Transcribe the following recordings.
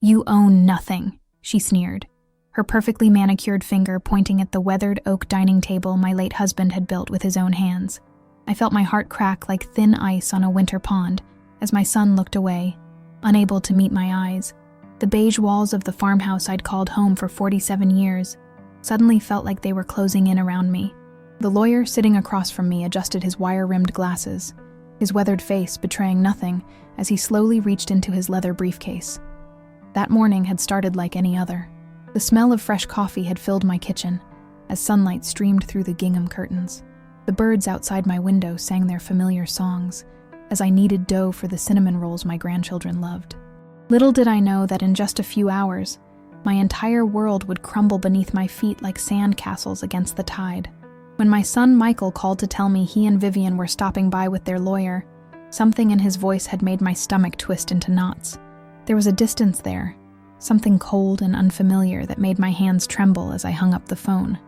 "You own nothing," she sneered, her perfectly manicured finger pointing at the weathered oak dining table my late husband had built with his own hands. I felt my heart crack like thin ice on a winter pond as my son looked away, unable to meet my eyes. The beige walls of the farmhouse I'd called home for 47 years suddenly felt like they were closing in around me. The lawyer sitting across from me adjusted his wire-rimmed glasses, his weathered face betraying nothing as he slowly reached into his leather briefcase. That morning had started like any other. The smell of fresh coffee had filled my kitchen as sunlight streamed through the gingham curtains. The birds outside my window sang their familiar songs as I kneaded dough for the cinnamon rolls my grandchildren loved. Little did I know that in just a few hours, my entire world would crumble beneath my feet like sand castles against the tide. When my son Michael called to tell me he and Vivian were stopping by with their lawyer, something in his voice had made my stomach twist into knots. There was a distance there, something cold and unfamiliar that made my hands tremble as I hung up the phone.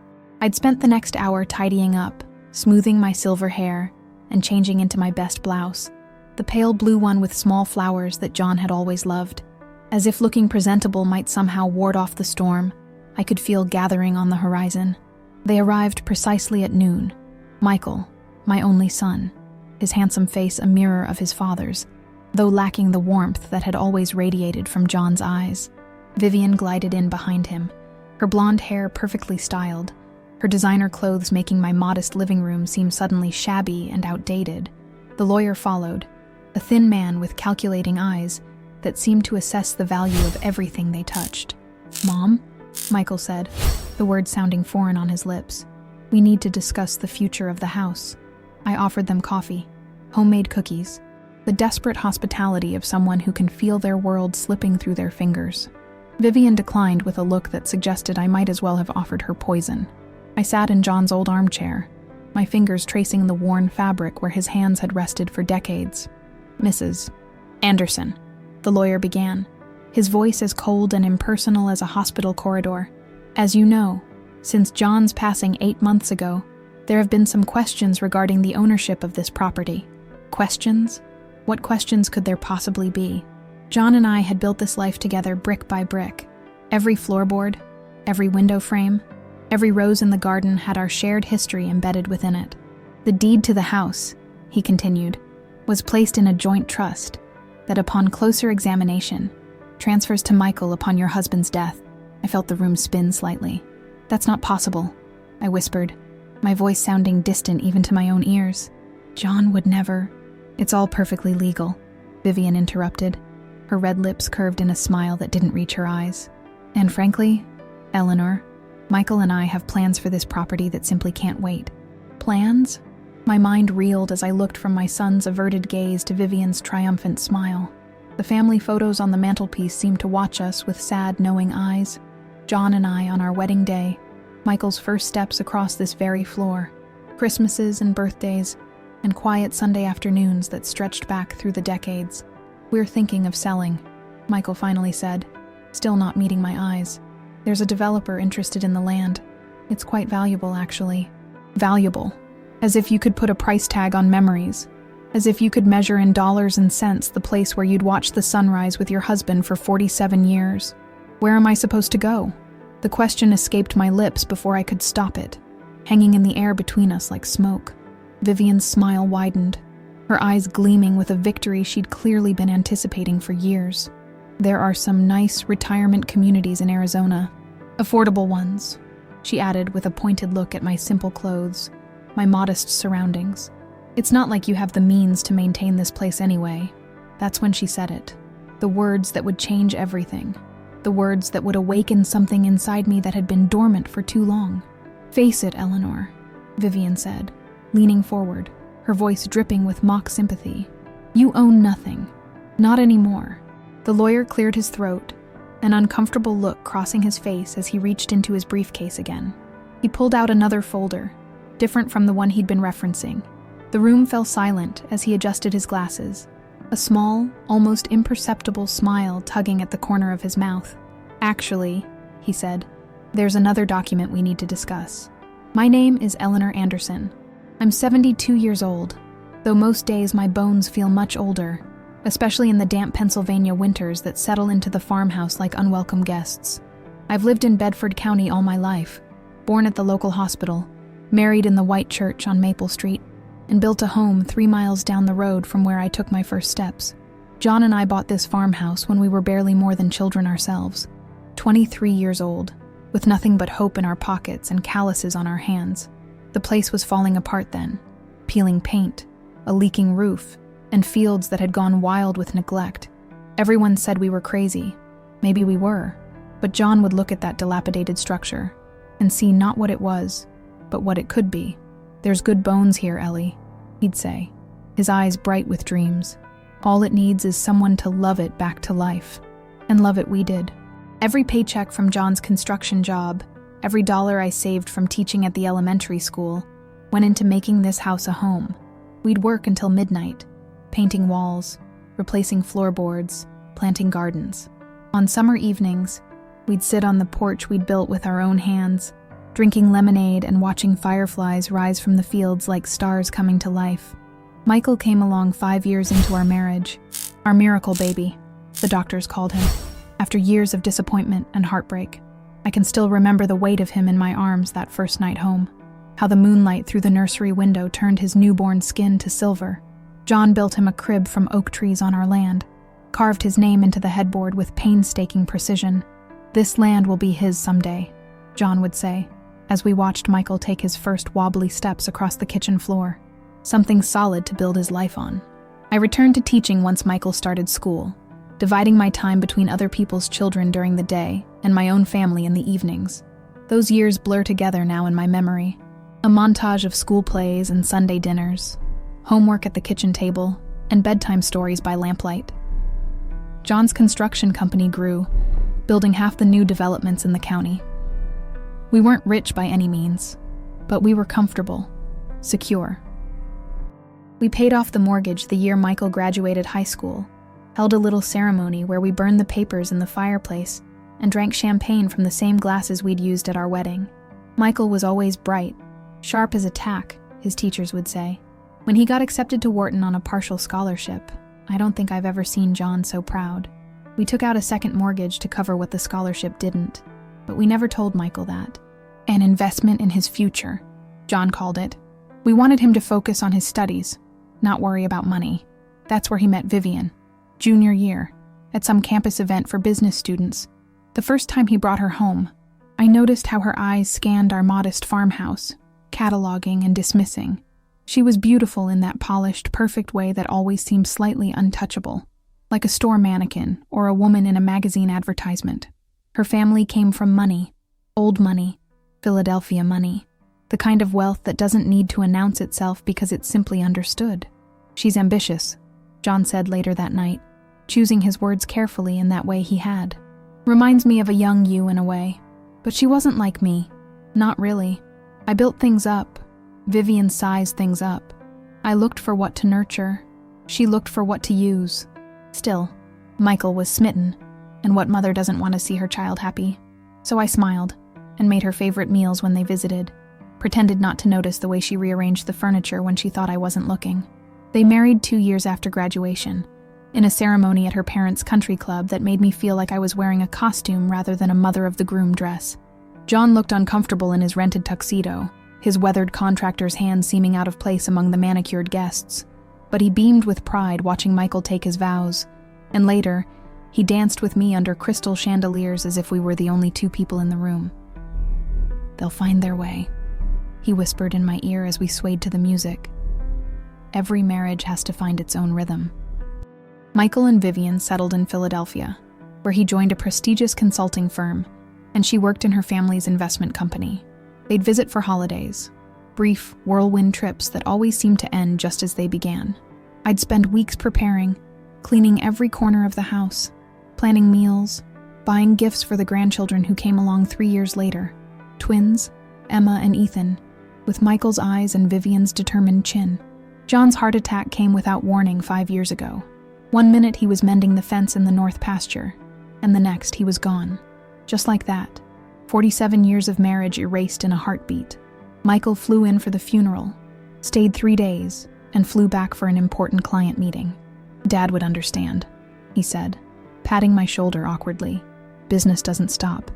I'd spent the next hour tidying up, smoothing my silver hair, and changing into my best blouse, the pale blue one with small flowers that John had always loved. As if looking presentable might somehow ward off the storm, I could feel gathering on the horizon. They arrived precisely at noon. Michael, my only son, his handsome face a mirror of his father's, though lacking the warmth that had always radiated from John's eyes. Vivian glided in behind him, her blonde hair perfectly styled, her designer clothes making my modest living room seem suddenly shabby and outdated. The lawyer followed, a thin man with calculating eyes that seemed to assess the value of everything they touched. "Mom," Michael said, the words sounding foreign on his lips. "We need to discuss the future of the house." I offered them coffee, homemade cookies, the desperate hospitality of someone who can feel their world slipping through their fingers. Vivian declined with a look that suggested I might as well have offered her poison. I sat in John's old armchair, my fingers tracing the worn fabric where his hands had rested for decades. "Mrs. Anderson," the lawyer began, his voice as cold and impersonal as a hospital corridor. "As you know, since John's passing 8 months ago, there have been some questions regarding the ownership of this property." Questions? What questions could there possibly be? John and I had built this life together brick by brick. Every floorboard, every window frame, every rose in the garden had our shared history embedded within it. "The deed to the house," he continued, "was placed in a joint trust that upon closer examination transfers to Michael upon your husband's death." I felt the room spin slightly. "That's not possible," I whispered, my voice sounding distant even to my own ears. "John would never—" "It's all perfectly legal," Vivian interrupted, her red lips curved in a smile that didn't reach her eyes. "And frankly, Eleanor, Michael and I have plans for this property that simply can't wait." "Plans?" My mind reeled as I looked from my son's averted gaze to Vivian's triumphant smile. The family photos on the mantelpiece seemed to watch us with sad, knowing eyes. John and I on our wedding day, Michael's first steps across this very floor, Christmases and birthdays, and quiet Sunday afternoons that stretched back through the decades. "We're thinking of selling," Michael finally said, still not meeting my eyes. "There's a developer interested in the land. It's quite valuable, actually." Valuable. As if you could put a price tag on memories. As if you could measure in dollars and cents the place where you'd watched the sunrise with your husband for 47 years. Where am I supposed to go? The question escaped my lips before I could stop it, hanging in the air between us like smoke. Vivian's smile widened, her eyes gleaming with a victory she'd clearly been anticipating for years. "There are some nice retirement communities in Arizona. Affordable ones," she added with a pointed look at my simple clothes, my modest surroundings. "It's not like you have the means to maintain this place anyway." That's when she said it. The words that would change everything. The words that would awaken something inside me that had been dormant for too long. "Face it, Eleanor," Vivian said, leaning forward, her voice dripping with mock sympathy. "You own nothing. Not anymore." The lawyer cleared his throat, an uncomfortable look crossing his face as he reached into his briefcase again. He pulled out another folder, different from the one he'd been referencing. The room fell silent as he adjusted his glasses, a small, almost imperceptible smile tugging at the corner of his mouth. "Actually," he said, "there's another document we need to discuss. My name is Eleanor Anderson. I'm 72 years old, though most days my bones feel much older, especially in the damp Pennsylvania winters that settle into the farmhouse like unwelcome guests. I've lived in Bedford County all my life, born at the local hospital, married in the white church on Maple Street, and built a home 3 miles down the road from where I took my first steps. John and I bought this farmhouse when we were barely more than children ourselves, 23 years old, with nothing but hope in our pockets and calluses on our hands. The place was falling apart then, peeling paint, a leaking roof, and fields that had gone wild with neglect. Everyone said we were crazy. Maybe we were, but John would look at that dilapidated structure and see not what it was, but what it could be. "There's good bones here, Ellie," he'd say, his eyes bright with dreams. "All it needs is someone to love it back to life." And love it we did. Every paycheck from John's construction job, every dollar I saved from teaching at the elementary school, went into making this house a home. We'd work until midnight, painting walls, replacing floorboards, planting gardens. On summer evenings, we'd sit on the porch we'd built with our own hands, drinking lemonade and watching fireflies rise from the fields like stars coming to life. Michael came along 5 years into our marriage, our miracle baby, the doctors called him, after years of disappointment and heartbreak. I can still remember the weight of him in my arms that first night home, how the moonlight through the nursery window turned his newborn skin to silver. John built him a crib from oak trees on our land, carved his name into the headboard with painstaking precision. "This land will be his someday," John would say, as we watched Michael take his first wobbly steps across the kitchen floor. Something solid to build his life on. I returned to teaching once Michael started school, dividing my time between other people's children during the day and my own family in the evenings. Those years blur together now in my memory. A montage of school plays and Sunday dinners, homework at the kitchen table, and bedtime stories by lamplight. John's construction company grew, building half the new developments in the county. We weren't rich by any means, but we were comfortable, secure. We paid off the mortgage the year Michael graduated high school, held a little ceremony where we burned the papers in the fireplace and drank champagne from the same glasses we'd used at our wedding. Michael was always bright, sharp as a tack, his teachers would say. When he got accepted to Wharton on a partial scholarship, I don't think I've ever seen John so proud. We took out a second mortgage to cover what the scholarship didn't, but we never told Michael that. An investment in his future, John called it. We wanted him to focus on his studies, not worry about money. That's where he met Vivian, junior year, at some campus event for business students. The first time he brought her home, I noticed how her eyes scanned our modest farmhouse, cataloging and dismissing. She was beautiful in that polished, perfect way that always seemed slightly untouchable, like a store mannequin or a woman in a magazine advertisement. Her family came from money, old money, Philadelphia money, the kind of wealth that doesn't need to announce itself because it's simply understood. "She's ambitious," John said later that night, choosing his words carefully in that way he had. "Reminds me of a young you in a way, but she wasn't like me. Not really. I built things up. Vivian sized things up. I looked for what to nurture. She looked for what to use. Still, Michael was smitten, and what mother doesn't want to see her child happy? So I smiled and made her favorite meals when they visited, pretended not to notice the way she rearranged the furniture when she thought I wasn't looking. They married 2 years after graduation, in a ceremony at her parents' country club that made me feel like I was wearing a costume rather than a mother-of-the-groom dress. John looked uncomfortable in his rented tuxedo, his weathered contractor's hands seeming out of place among the manicured guests. But he beamed with pride watching Michael take his vows, and later, he danced with me under crystal chandeliers as if we were the only 2 people in the room. "They'll find their way," he whispered in my ear as we swayed to the music. Every marriage has to find its own rhythm. Michael and Vivian settled in Philadelphia, where he joined a prestigious consulting firm, and she worked in her family's investment company. They'd visit for holidays, brief, whirlwind trips that always seemed to end just as they began. I'd spend weeks preparing, cleaning every corner of the house, planning meals, buying gifts for the grandchildren who came along 3 years later, twins, Emma and Ethan, with Michael's eyes and Vivian's determined chin. John's heart attack came without warning 5 years ago. One minute he was mending the fence in the north pasture, and the next he was gone. Just like that, 47 years of marriage erased in a heartbeat. Michael flew in for the funeral, stayed 3 days, and flew back for an important client meeting. Dad would understand, he said, patting my shoulder awkwardly. Business doesn't stop,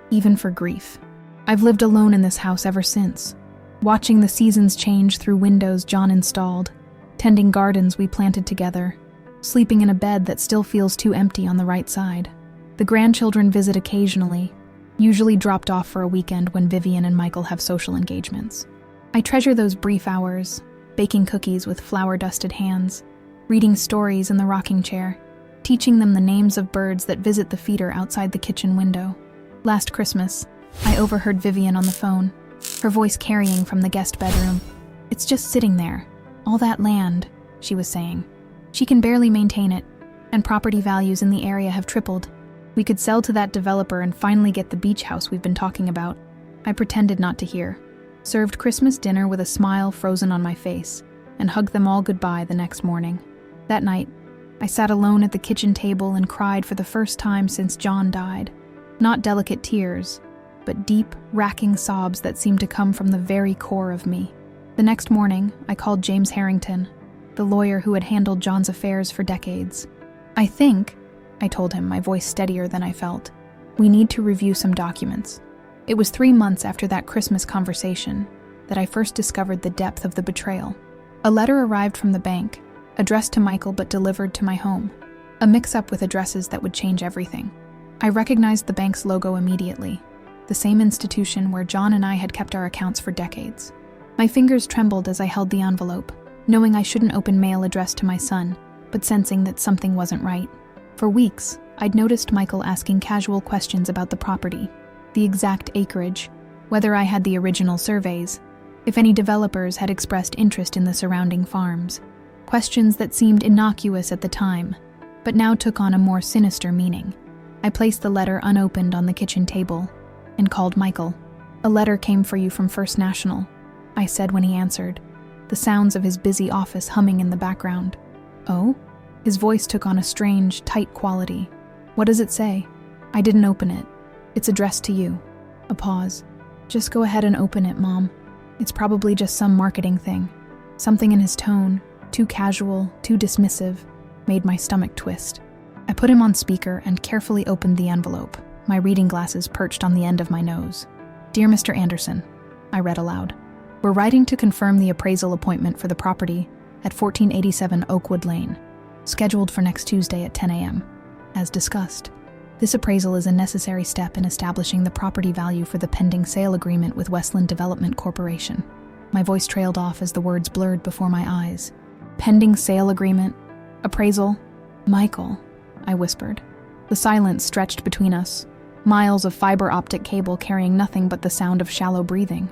even for grief. I've lived alone in this house ever since, watching the seasons change through windows John installed, tending gardens we planted together, sleeping in a bed that still feels too empty on the right side. The grandchildren visit occasionally, usually dropped off for a weekend when Vivian and Michael have social engagements. I treasure those brief hours, baking cookies with flour-dusted hands, reading stories in the rocking chair, teaching them the names of birds that visit the feeder outside the kitchen window. Last Christmas, I overheard Vivian on the phone, her voice carrying from the guest bedroom. "It's just sitting there. All that land," she was saying. "She can barely maintain it, and property values in the area have tripled. We could sell to that developer and finally get the beach house we've been talking about." I pretended not to hear, served Christmas dinner with a smile frozen on my face, and hugged them all goodbye the next morning. That night, I sat alone at the kitchen table and cried for the first time since John died. Not delicate tears, but deep, racking sobs that seemed to come from the very core of me. The next morning, I called James Harrington, the lawyer who had handled John's affairs for decades. I told him, my voice steadier than I felt, "we need to review some documents." It was 3 months after that Christmas conversation that I first discovered the depth of the betrayal. A letter arrived from the bank, addressed to Michael but delivered to my home. A mix-up with addresses that would change everything. I recognized the bank's logo immediately, the same institution where John and I had kept our accounts for decades. My fingers trembled as I held the envelope, knowing I shouldn't open mail addressed to my son, but sensing that something wasn't right. For weeks, I'd noticed Michael asking casual questions about the property, the exact acreage, whether I had the original surveys, if any developers had expressed interest in the surrounding farms. Questions that seemed innocuous at the time, but now took on a more sinister meaning. I placed the letter unopened on the kitchen table and called Michael. "A letter came for you from First National," I said when he answered, the sounds of his busy office humming in the background. "Oh?" His voice took on a strange, tight quality. "What does it say?" I didn't open it. "It's addressed to you." A pause. "Just go ahead and open it, Mom. It's probably just some marketing thing." Something in his tone, too casual, too dismissive, made my stomach twist. I put him on speaker and carefully opened the envelope, my reading glasses perched on the end of my nose. "Dear Mr. Anderson," I read aloud. "We're writing to confirm the appraisal appointment for the property at 1487 Oakwood Lane, scheduled for next Tuesday at 10 a.m. As discussed, this appraisal is a necessary step in establishing the property value for the pending sale agreement with Westland Development Corporation." My voice trailed off as the words blurred before my eyes. "Pending sale agreement? Appraisal? Michael," I whispered. The silence stretched between us, miles of fiber optic cable carrying nothing but the sound of shallow breathing.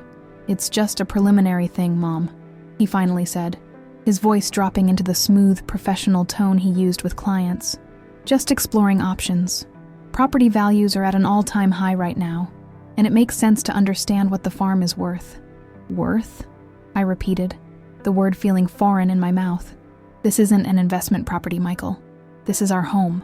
"It's just a preliminary thing, Mom," he finally said, his voice dropping into the smooth, professional tone he used with clients. "Just exploring options. Property values are at an all-time high right now, and it makes sense to understand what the farm is worth." "Worth?" I repeated, the word feeling foreign in my mouth. "This isn't an investment property, Michael. This is our home.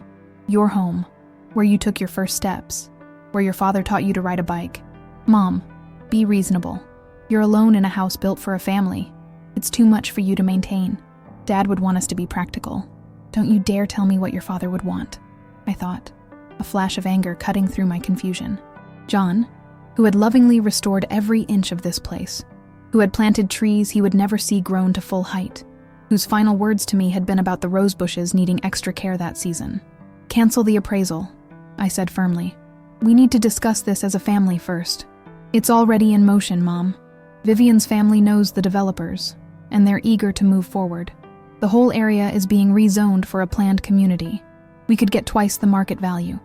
Your home. Where you took your first steps. Where your father taught you to ride a bike. Mom, be reasonable. You're alone in a house built for a family. It's too much for you to maintain. Dad would want us to be practical. Don't you dare tell me what your father would want," I thought, a flash of anger cutting through my confusion. John, who had lovingly restored every inch of this place, who had planted trees he would never see grown to full height, whose final words to me had been about the rose bushes needing extra care that season. "Cancel the appraisal," I said firmly. "We need to discuss this as a family first. It's already in motion, Mom. Vivian's family knows the developers, and they're eager to move forward. The whole area is being rezoned for a planned community. We could get twice the market value."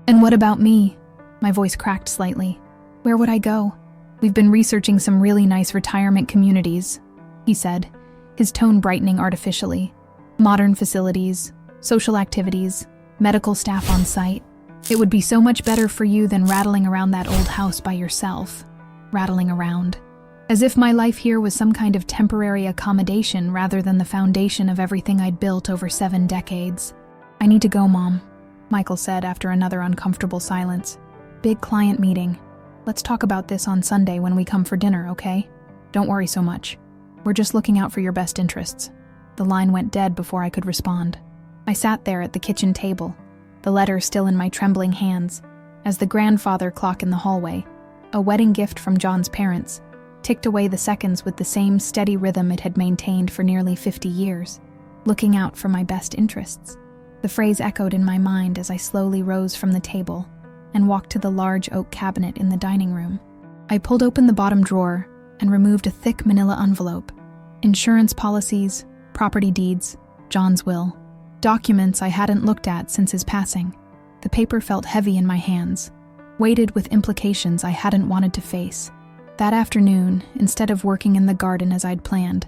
"And what about me?" My voice cracked slightly. "Where would I go?" "We've been researching some really nice retirement communities," he said, his tone brightening artificially. "Modern facilities, social activities, medical staff on site. It would be so much better for you than rattling around that old house by yourself." Rattling around. As if my life here was some kind of temporary accommodation rather than the foundation of everything I'd built over 7 decades. "I need to go, Mom," Michael said after another uncomfortable silence. "Big client meeting. Let's talk about this on Sunday when we come for dinner, okay? Don't worry so much. We're just looking out for your best interests." The line went dead before I could respond. I sat there at the kitchen table, the letter still in my trembling hands, as the grandfather clock in the hallway, a wedding gift from John's parents, ticked away the seconds with the same steady rhythm it had maintained for nearly 50 years, looking out for my best interests. The phrase echoed in my mind as I slowly rose from the table and walked to the large oak cabinet in the dining room. I pulled open the bottom drawer and removed a thick manila envelope. Insurance policies, property deeds, John's will. Documents I hadn't looked at since his passing. The paper felt heavy in my hands, weighted with implications I hadn't wanted to face. That afternoon, instead of working in the garden as I'd planned,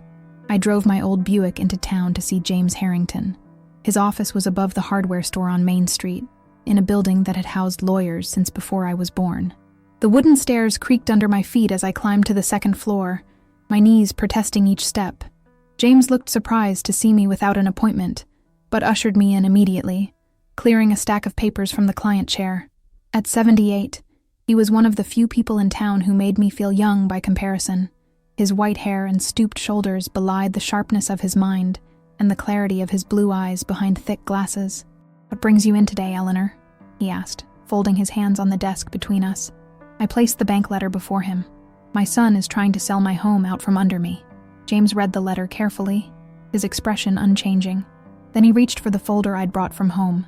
I drove my old Buick into town to see James Harrington. His office was above the hardware store on Main Street, in a building that had housed lawyers since before I was born. The wooden stairs creaked under my feet as I climbed to the second floor, my knees protesting each step. James looked surprised to see me without an appointment, but ushered me in immediately, clearing a stack of papers from the client chair. At 78, he was one of the few people in town who made me feel young by comparison. His white hair and stooped shoulders belied the sharpness of his mind and the clarity of his blue eyes behind thick glasses. "What brings you in today, Eleanor?" he asked, folding his hands on the desk between us. I placed the bank letter before him. "My son is trying to sell my home out from under me." James read the letter carefully, his expression unchanging. Then he reached for the folder I'd brought from home,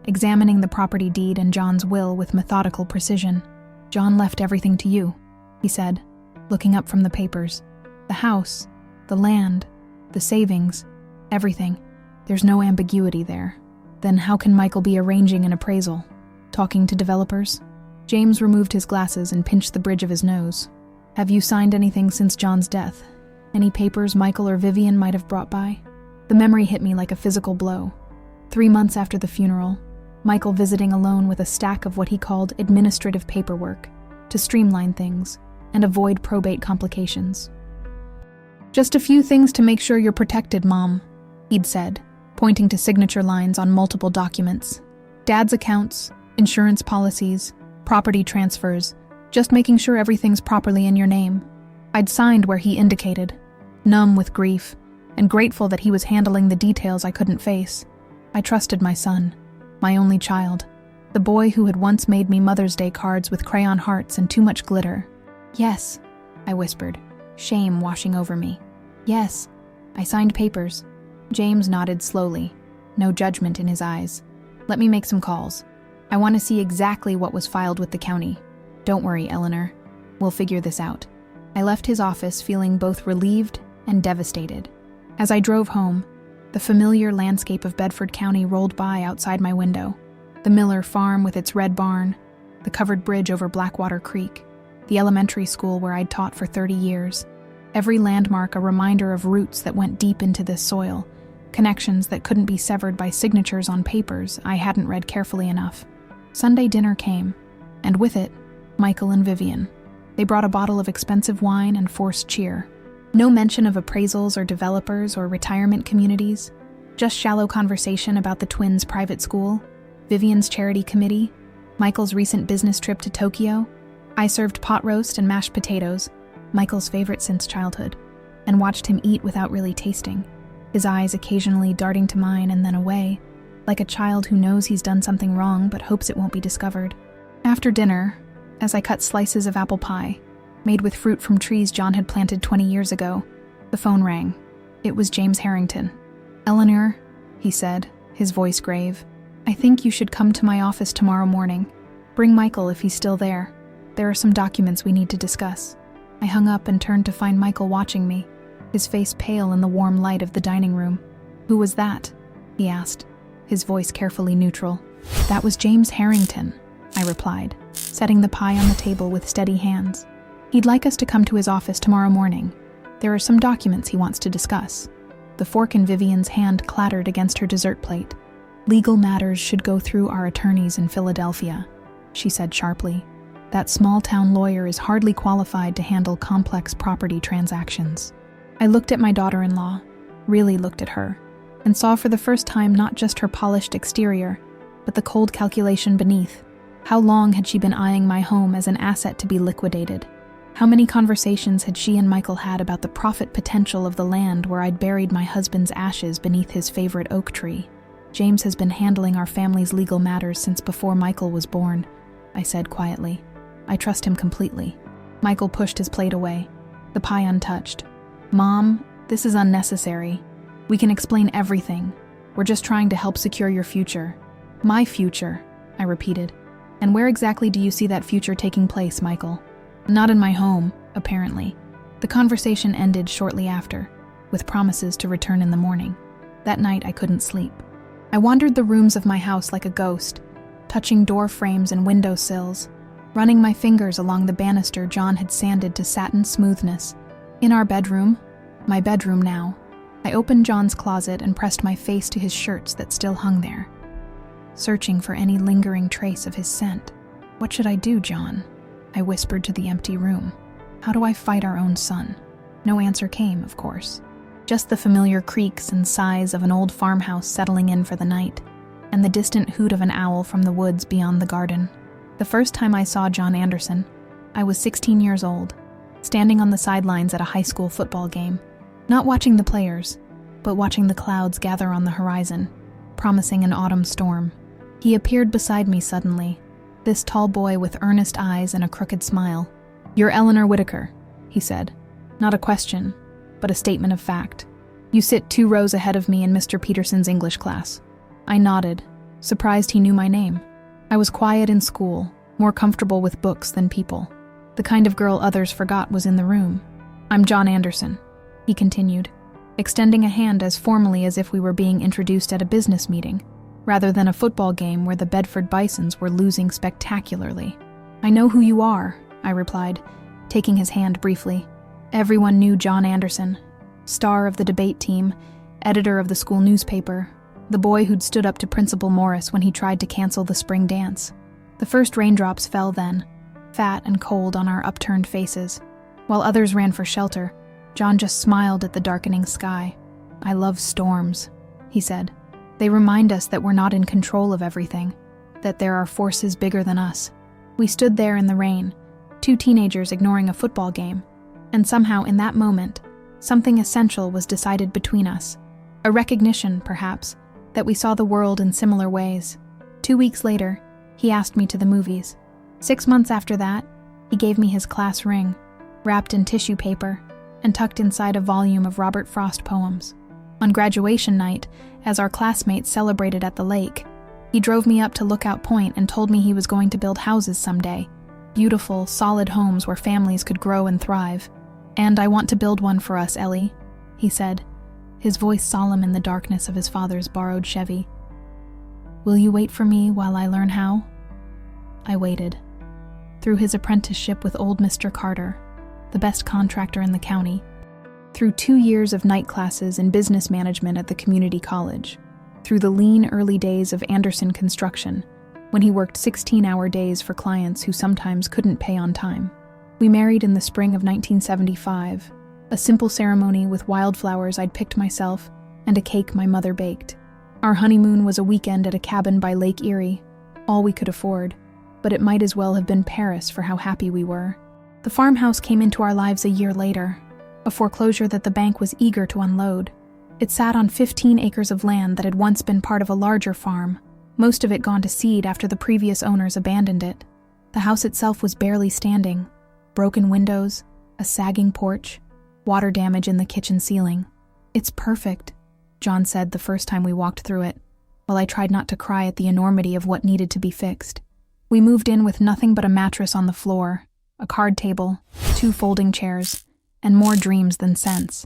examining the property deed and John's will with methodical precision. "John left everything to you," he said, looking up from the papers. "The house, the land, the savings, everything. There's no ambiguity there. Then how can Michael be arranging an appraisal? Talking to developers?" James removed his glasses and pinched the bridge of his nose. "Have you signed anything since John's death? Any papers Michael or Vivian might have brought by?" The memory hit me like a physical blow. 3 months after the funeral, Michael visiting alone with a stack of what he called administrative paperwork to streamline things and avoid probate complications. "Just a few things to make sure you're protected, Mom," he'd said, pointing to signature lines on multiple documents. "Dad's accounts, insurance policies, property transfers, just making sure everything's properly in your name." I'd signed where he indicated, numb with grief and grateful that he was handling the details I couldn't face. I trusted my son, my only child, the boy who had once made me Mother's Day cards with crayon hearts and too much glitter. "Yes," I whispered, shame washing over me. "Yes, I signed papers." James nodded slowly, no judgment in his eyes. "Let me make some calls. I want to see exactly what was filed with the county. Don't worry, Eleanor. We'll figure this out." I left his office feeling both relieved and devastated. As I drove home, the familiar landscape of Bedford County rolled by outside my window. The Miller farm with its red barn, the covered bridge over Blackwater Creek, the elementary school where I'd taught for 30 years. Every landmark a reminder of roots that went deep into this soil, connections that couldn't be severed by signatures on papers I hadn't read carefully enough. Sunday dinner came, and with it, Michael and Vivian. They brought a bottle of expensive wine and forced cheer. No mention of appraisals or developers or retirement communities, just shallow conversation about the twins' private school, Vivian's charity committee, Michael's recent business trip to Tokyo. I served pot roast and mashed potatoes, Michael's favorite since childhood, and watched him eat without really tasting, his eyes occasionally darting to mine and then away, like a child who knows he's done something wrong but hopes it won't be discovered. After dinner, as I cut slices of apple pie, made with fruit from trees John had planted 20 years ago, the phone rang. It was James Harrington. "Eleanor," he said, his voice grave, "I think you should come to my office tomorrow morning. Bring Michael if he's still there. There are some documents we need to discuss." I hung up and turned to find Michael watching me, his face pale in the warm light of the dining room. "Who was that?" he asked, his voice carefully neutral. "That was James Harrington," I replied, setting the pie on the table with steady hands. "He'd like us to come to his office tomorrow morning. There are some documents he wants to discuss." The fork in Vivian's hand clattered against her dessert plate. "Legal matters should go through our attorneys in Philadelphia," she said sharply. "That small-town lawyer is hardly qualified to handle complex property transactions." I looked at my daughter-in-law, really looked at her, and saw for the first time not just her polished exterior, but the cold calculation beneath. How long had she been eyeing my home as an asset to be liquidated? How many conversations had she and Michael had about the profit potential of the land where I'd buried my husband's ashes beneath his favorite oak tree? James has been handling our family's legal matters since before Michael was born, I said quietly. I trust him completely. Michael pushed his plate away, the pie untouched. Mom, this is unnecessary. We can explain everything. We're just trying to help secure your future. My future, I repeated. And where exactly do you see that future taking place, Michael? Not in my home, apparently. The conversation ended shortly after, with promises to return in the morning. That night I couldn't sleep. I wandered the rooms of my house like a ghost, touching door frames and window sills, running my fingers along the banister John had sanded to satin smoothness. In our bedroom, my bedroom now, I opened John's closet and pressed my face to his shirts that still hung there, searching for any lingering trace of his scent. What should I do, John? I whispered to the empty room. How do I fight our own son? No answer came, of course. Just the familiar creaks and sighs of an old farmhouse settling in for the night, and the distant hoot of an owl from the woods beyond the garden. The first time I saw John Anderson, I was 16 years old, standing on the sidelines at a high school football game, not watching the players, but watching the clouds gather on the horizon, promising an autumn storm. He appeared beside me suddenly, this tall boy with earnest eyes and a crooked smile. "You're Eleanor Whitaker," he said. Not a question, but a statement of fact. "You sit 2 rows ahead of me in Mr. Peterson's English class." I nodded, surprised he knew my name. I was quiet in school, more comfortable with books than people. The kind of girl others forgot was in the room. "I'm John Anderson," he continued, extending a hand as formally as if we were being introduced at a business meeting, rather than a football game where the Bedford Bisons were losing spectacularly. "I know who you are," I replied, taking his hand briefly. Everyone knew John Anderson, star of the debate team, editor of the school newspaper, the boy who'd stood up to Principal Morris when he tried to cancel the spring dance. The first raindrops fell then, fat and cold on our upturned faces. While others ran for shelter, John just smiled at the darkening sky. "I love storms," he said. "They remind us that we're not in control of everything, that there are forces bigger than us." We stood there in the rain, 2 teenagers ignoring a football game, and somehow in that moment, something essential was decided between us. A recognition, perhaps, that we saw the world in similar ways. 2 weeks later, he asked me to the movies. 6 months after that, he gave me his class ring, wrapped in tissue paper, and tucked inside a volume of Robert Frost poems. On graduation night, as our classmates celebrated at the lake, he drove me up to Lookout Point and told me he was going to build houses someday. Beautiful, solid homes where families could grow and thrive. "And I want to build one for us, Ellie," he said, his voice solemn in the darkness of his father's borrowed Chevy. "Will you wait for me while I learn how?" I waited. Through his apprenticeship with old Mr. Carter, the best contractor in the county. Through 2 years of night classes in business management at the community college. Through the lean early days of Anderson Construction, when he worked 16-hour days for clients who sometimes couldn't pay on time. We married in the spring of 1975, a simple ceremony with wildflowers I'd picked myself and a cake my mother baked. Our honeymoon was a weekend at a cabin by Lake Erie, all we could afford, but it might as well have been Paris for how happy we were. The farmhouse came into our lives a year later, a foreclosure that the bank was eager to unload. It sat on 15 acres of land that had once been part of a larger farm, most of it gone to seed after the previous owners abandoned it. The house itself was barely standing, broken windows, a sagging porch, water damage in the kitchen ceiling. "It's perfect," John said the first time we walked through it, while I tried not to cry at the enormity of what needed to be fixed. We moved in with nothing but a mattress on the floor, a card table, 2 folding chairs, and more dreams than sense.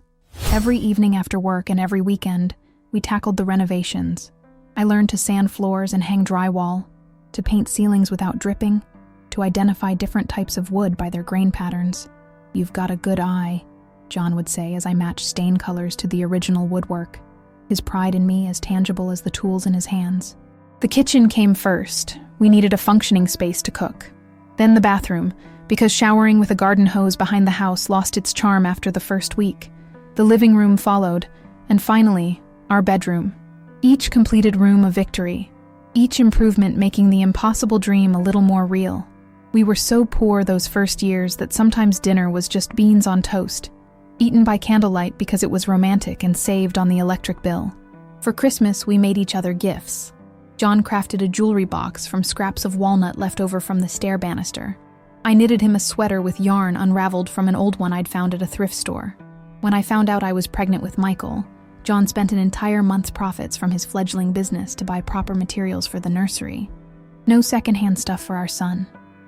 Every evening after work and every weekend, we tackled the renovations. I learned to sand floors and hang drywall, to paint ceilings without dripping, to identify different types of wood by their grain patterns. "You've got a good eye," John would say as I matched stain colors to the original woodwork, his pride in me as tangible as the tools in his hands. The kitchen came first. We needed a functioning space to cook. Then the bathroom, because showering with a garden hose behind the house lost its charm after the first week. The living room followed, and finally, our bedroom. Each completed room a victory, each improvement making the impossible dream a little more real. We were so poor those first years that sometimes dinner was just beans on toast, eaten by candlelight because it was romantic and saved on the electric bill. For Christmas, we made each other gifts. John crafted a jewelry box from scraps of walnut left over from the stair banister. I knitted him a sweater with yarn unraveled from an old one I'd found at a thrift store. When I found out I was pregnant with Michael, John spent an entire month's profits from his fledgling business to buy proper materials for the nursery. No secondhand stuff for our son,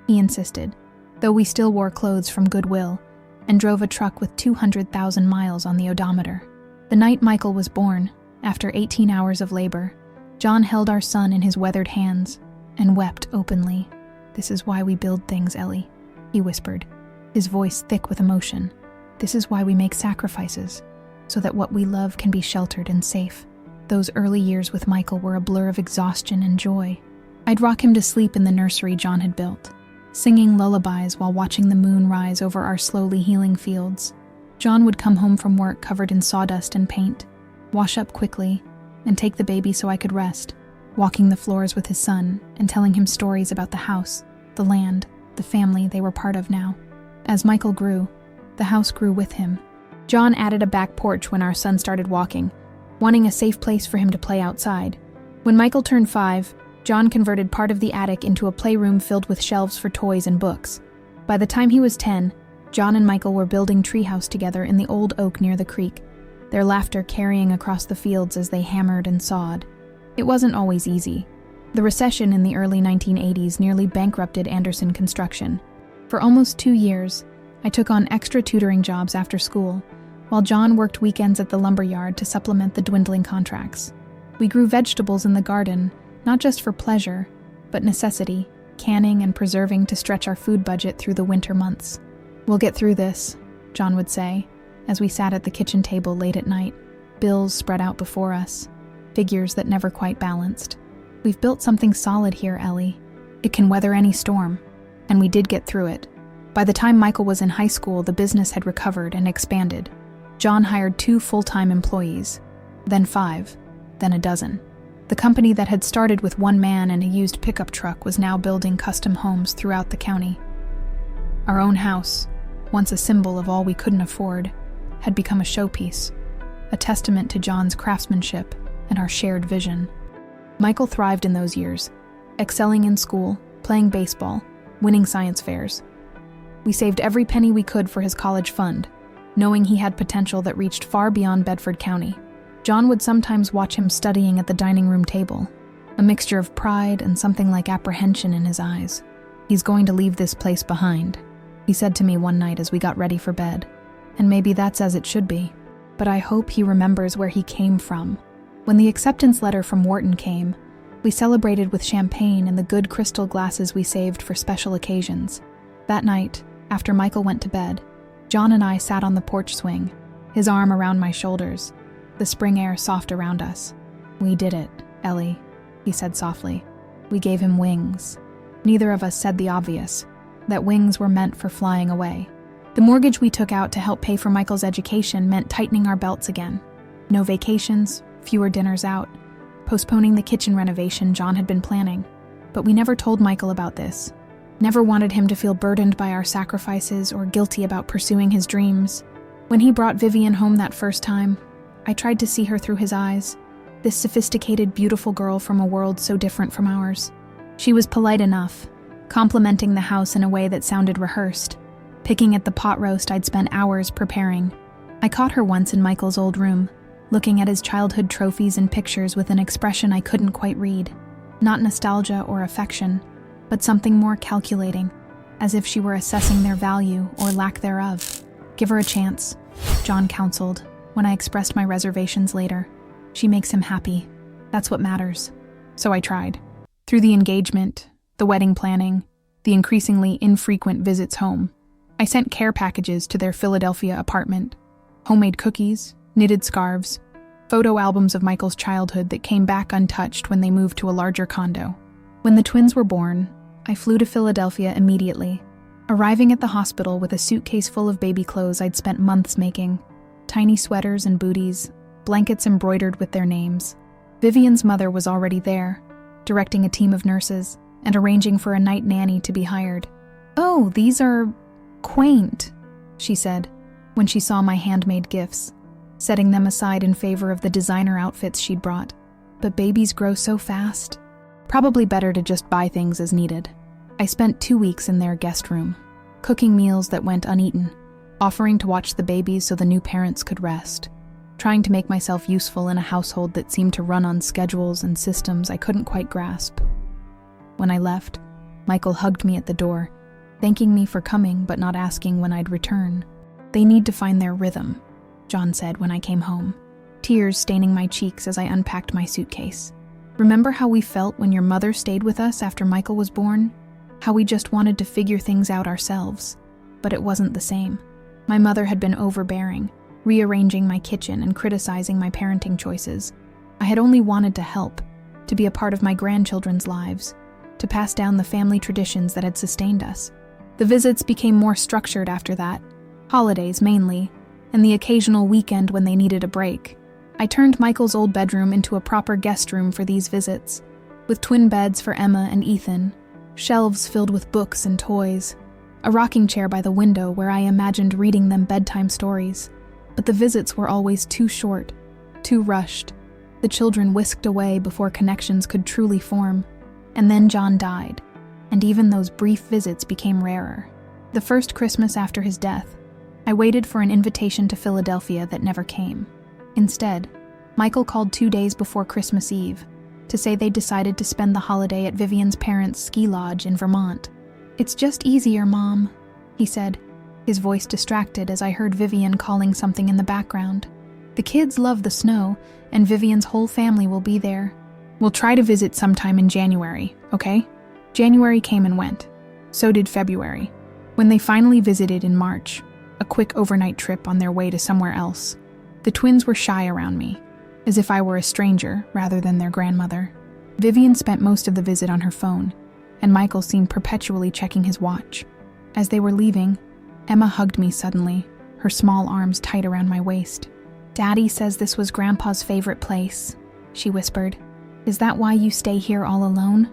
he insisted, though we still wore clothes from Goodwill and drove a truck with 200,000 miles on the odometer. The night Michael was born, after 18 hours of labor, John held our son in his weathered hands and wept openly. "This is why we build things, Ellie," he whispered, his voice thick with emotion. "This is why we make sacrifices, so that what we love can be sheltered and safe." Those early years with Michael were a blur of exhaustion and joy. I'd rock him to sleep in the nursery John had built, singing lullabies while watching the moon rise over our slowly healing fields. John would come home from work covered in sawdust and paint, wash up quickly, and take the baby so I could rest, walking the floors with his son and telling him stories about the house, the land, the family they were part of now. As Michael grew, the house grew with him. John added a back porch when our son started walking, wanting a safe place for him to play outside. When Michael turned 5, John converted part of the attic into a playroom filled with shelves for toys and books. By the time he was 10, John and Michael were building treehouse together in the old oak near the creek, their laughter carrying across the fields as they hammered and sawed. It wasn't always easy. The recession in the early 1980s nearly bankrupted Anderson Construction. For almost 2 years, I took on extra tutoring jobs after school, while John worked weekends at the lumberyard to supplement the dwindling contracts. We grew vegetables in the garden, not just for pleasure, but necessity, canning and preserving to stretch our food budget through the winter months. "We'll get through this," John would say, as we sat at the kitchen table late at night, bills spread out before us, figures that never quite balanced. "We've built something solid here, Ellie. It can weather any storm." And we did get through it. By the time Michael was in high school, the business had recovered and expanded. John hired 2 full-time employees, then 5, then a dozen. The company that had started with 1 man and a used pickup truck was now building custom homes throughout the county. Our own house, once a symbol of all we couldn't afford, had become a showpiece, a testament to John's craftsmanship and our shared vision. Michael thrived in those years, excelling in school, playing baseball, winning science fairs. We saved every penny we could for his college fund, knowing he had potential that reached far beyond Bedford County. John would sometimes watch him studying at the dining room table, a mixture of pride and something like apprehension in his eyes. "He's going to leave this place behind," he said to me one night as we got ready for bed. "And maybe that's as it should be. But I hope he remembers where he came from." When the acceptance letter from Wharton came, we celebrated with champagne and the good crystal glasses we saved for special occasions. That night, after Michael went to bed, John and I sat on the porch swing, his arm around my shoulders, the spring air soft around us. "We did it, Ellie," he said softly. "We gave him wings." Neither of us said the obvious, that wings were meant for flying away. The mortgage we took out to help pay for Michael's education meant tightening our belts again. No vacations, fewer dinners out, postponing the kitchen renovation John had been planning. But we never told Michael about this. Never wanted him to feel burdened by our sacrifices or guilty about pursuing his dreams. When he brought Vivian home that first time, I tried to see her through his eyes, this sophisticated, beautiful girl from a world so different from ours. She was polite enough, complimenting the house in a way that sounded rehearsed, picking at the pot roast I'd spent hours preparing. I caught her once in Michael's old room, looking at his childhood trophies and pictures with an expression I couldn't quite read. Not nostalgia or affection, but something more calculating, as if she were assessing their value or lack thereof. "Give her a chance," John counseled, when I expressed my reservations later. "She makes him happy. That's what matters." So I tried. Through the engagement, the wedding planning, the increasingly infrequent visits home, I sent care packages to their Philadelphia apartment, homemade cookies, knitted scarves, photo albums of Michael's childhood that came back untouched when they moved to a larger condo. When the twins were born, I flew to Philadelphia immediately, arriving at the hospital with a suitcase full of baby clothes I'd spent months making, tiny sweaters and booties, blankets embroidered with their names. Vivian's mother was already there, directing a team of nurses and arranging for a night nanny to be hired. "Oh, these are quaint," she said, when she saw my handmade gifts. setting them aside in favor of the designer outfits she'd brought. But babies grow so fast. Probably better to just buy things as needed. I spent 2 weeks in their guest room, cooking meals that went uneaten, offering to watch the babies so the new parents could rest, trying to make myself useful in a household that seemed to run on schedules and systems I couldn't quite grasp. When I left, Michael hugged me at the door, thanking me for coming but not asking when I'd return. "They need to find their rhythm," John said when I came home, tears staining my cheeks as I unpacked my suitcase. "Remember how we felt when your mother stayed with us after Michael was born? How we just wanted to figure things out ourselves. But it wasn't the same. My mother had been overbearing, rearranging my kitchen and criticizing my parenting choices. I had only wanted to help, to be a part of my grandchildren's lives, to pass down the family traditions that had sustained us. The visits became more structured after that, holidays mainly, and the occasional weekend when they needed a break. I turned Michael's old bedroom into a proper guest room for these visits, with twin beds for Emma and Ethan, shelves filled with books and toys, a rocking chair by the window where I imagined reading them bedtime stories. But the visits were always too short, too rushed. The children whisked away before connections could truly form. And then John died, and even those brief visits became rarer. The first Christmas after his death, I waited for an invitation to Philadelphia that never came. Instead, Michael called 2 days before Christmas Eve to say they decided to spend the holiday at Vivian's parents' ski lodge in Vermont. "It's just easier, Mom," he said, his voice distracted as I heard Vivian calling something in the background. "The kids love the snow, and Vivian's whole family will be there. We'll try to visit sometime in January, okay?" January came and went. So did February. When they finally visited in March, a quick overnight trip on their way to somewhere else, the twins were shy around me, as if I were a stranger rather than their grandmother. Vivian spent most of the visit on her phone, and Michael seemed perpetually checking his watch. As they were leaving, Emma hugged me suddenly, her small arms tight around my waist. "Daddy says this was Grandpa's favorite place," she whispered. "Is that why you stay here all alone?"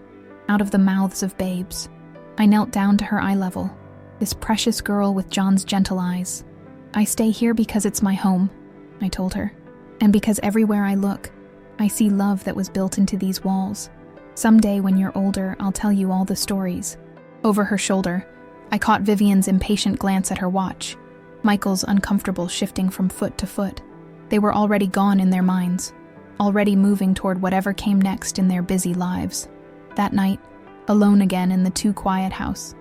Out of the mouths of babes. I knelt down to her eye level, this precious girl with John's gentle eyes. "I stay here because it's my home," I told her. "And because everywhere I look, I see love that was built into these walls. Someday when you're older, I'll tell you all the stories." Over her shoulder, I caught Vivian's impatient glance at her watch, Michael's uncomfortable shifting from foot to foot. They were already gone in their minds, already moving toward whatever came next in their busy lives. That night, alone again in the too quiet house,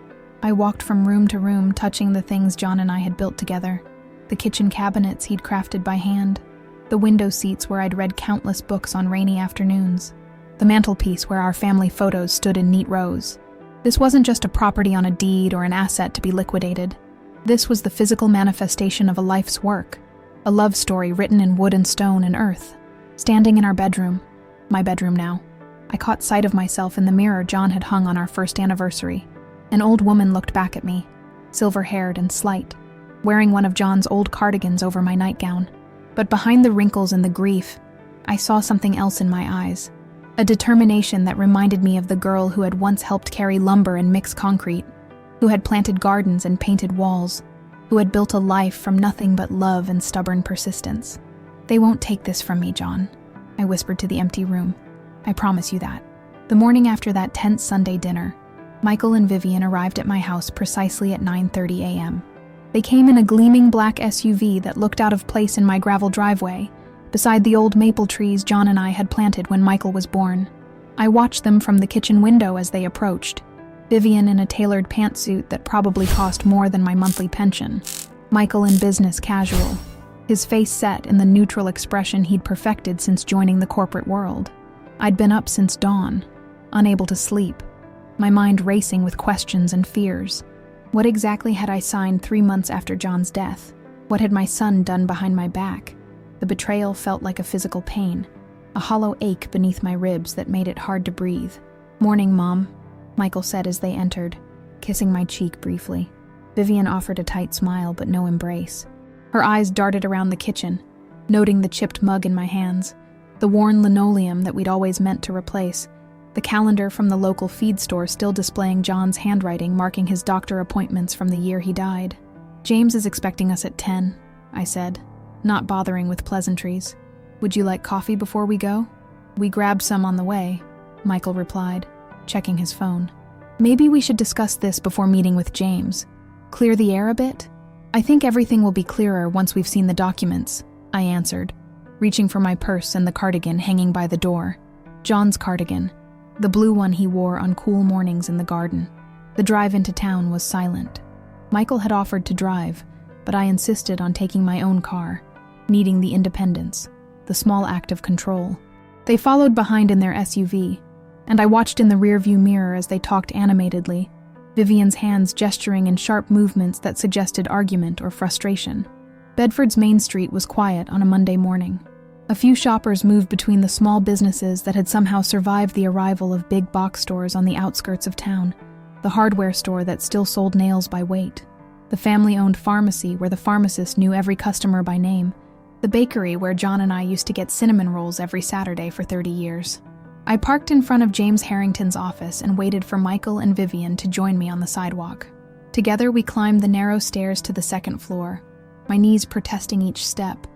I walked from room to room touching the things John and I had built together. The kitchen cabinets he'd crafted by hand, the window seats where I'd read countless books on rainy afternoons, the mantelpiece where our family photos stood in neat rows. This wasn't just a property on a deed or an asset to be liquidated. This was the physical manifestation of a life's work, a love story written in wood and stone and earth. Standing in our bedroom, my bedroom now, I caught sight of myself in the mirror John had hung on our first anniversary. An old woman looked back at me, silver-haired and slight, wearing one of John's old cardigans over my nightgown. But behind the wrinkles and the grief, I saw something else in my eyes, a determination that reminded me of the girl who had once helped carry lumber and mix concrete, who had planted gardens and painted walls, who had built a life from nothing but love and stubborn persistence. "They won't take this from me, John," I whispered to the empty room. "I promise you that." The morning after that tense Sunday dinner, Michael and Vivian arrived at my house precisely at 9:30 a.m. They came in a gleaming black SUV that looked out of place in my gravel driveway, beside the old maple trees John and I had planted when Michael was born. I watched them from the kitchen window as they approached, Vivian in a tailored pantsuit that probably cost more than my monthly pension, Michael in business casual, his face set in the neutral expression he'd perfected since joining the corporate world. I'd been up since dawn, unable to sleep, my mind racing with questions and fears. What exactly had I signed 3 months after John's death? What had my son done behind my back? The betrayal felt like a physical pain, a hollow ache beneath my ribs that made it hard to breathe. "Morning, Mom," Michael said as they entered, kissing my cheek briefly. Vivian offered a tight smile but no embrace. Her eyes darted around the kitchen, noting the chipped mug in my hands, the worn linoleum that we'd always meant to replace, the calendar from the local feed store still displaying John's handwriting marking his doctor appointments from the year he died. "James is expecting us at 10, I said, not bothering with pleasantries. "Would you like coffee before we go?" "We grabbed some on the way," Michael replied, checking his phone. "Maybe we should discuss this before meeting with James. Clear the air a bit?" "I think everything will be clearer once we've seen the documents," I answered, reaching for my purse and the cardigan hanging by the door. John's cardigan, the blue one he wore on cool mornings in the garden. The drive into town was silent. Michael had offered to drive, but I insisted on taking my own car, needing the independence, the small act of control. They followed behind in their SUV, and I watched in the rearview mirror as they talked animatedly, Vivian's hands gesturing in sharp movements that suggested argument or frustration. Bedford's Main Street was quiet on a Monday morning. A few shoppers moved between the small businesses that had somehow survived the arrival of big box stores on the outskirts of town, the hardware store that still sold nails by weight, the family-owned pharmacy where the pharmacist knew every customer by name, the bakery where John and I used to get cinnamon rolls every Saturday for 30 years. I parked in front of James Harrington's office and waited for Michael and Vivian to join me on the sidewalk. Together we climbed the narrow stairs to the second floor, my knees protesting each step,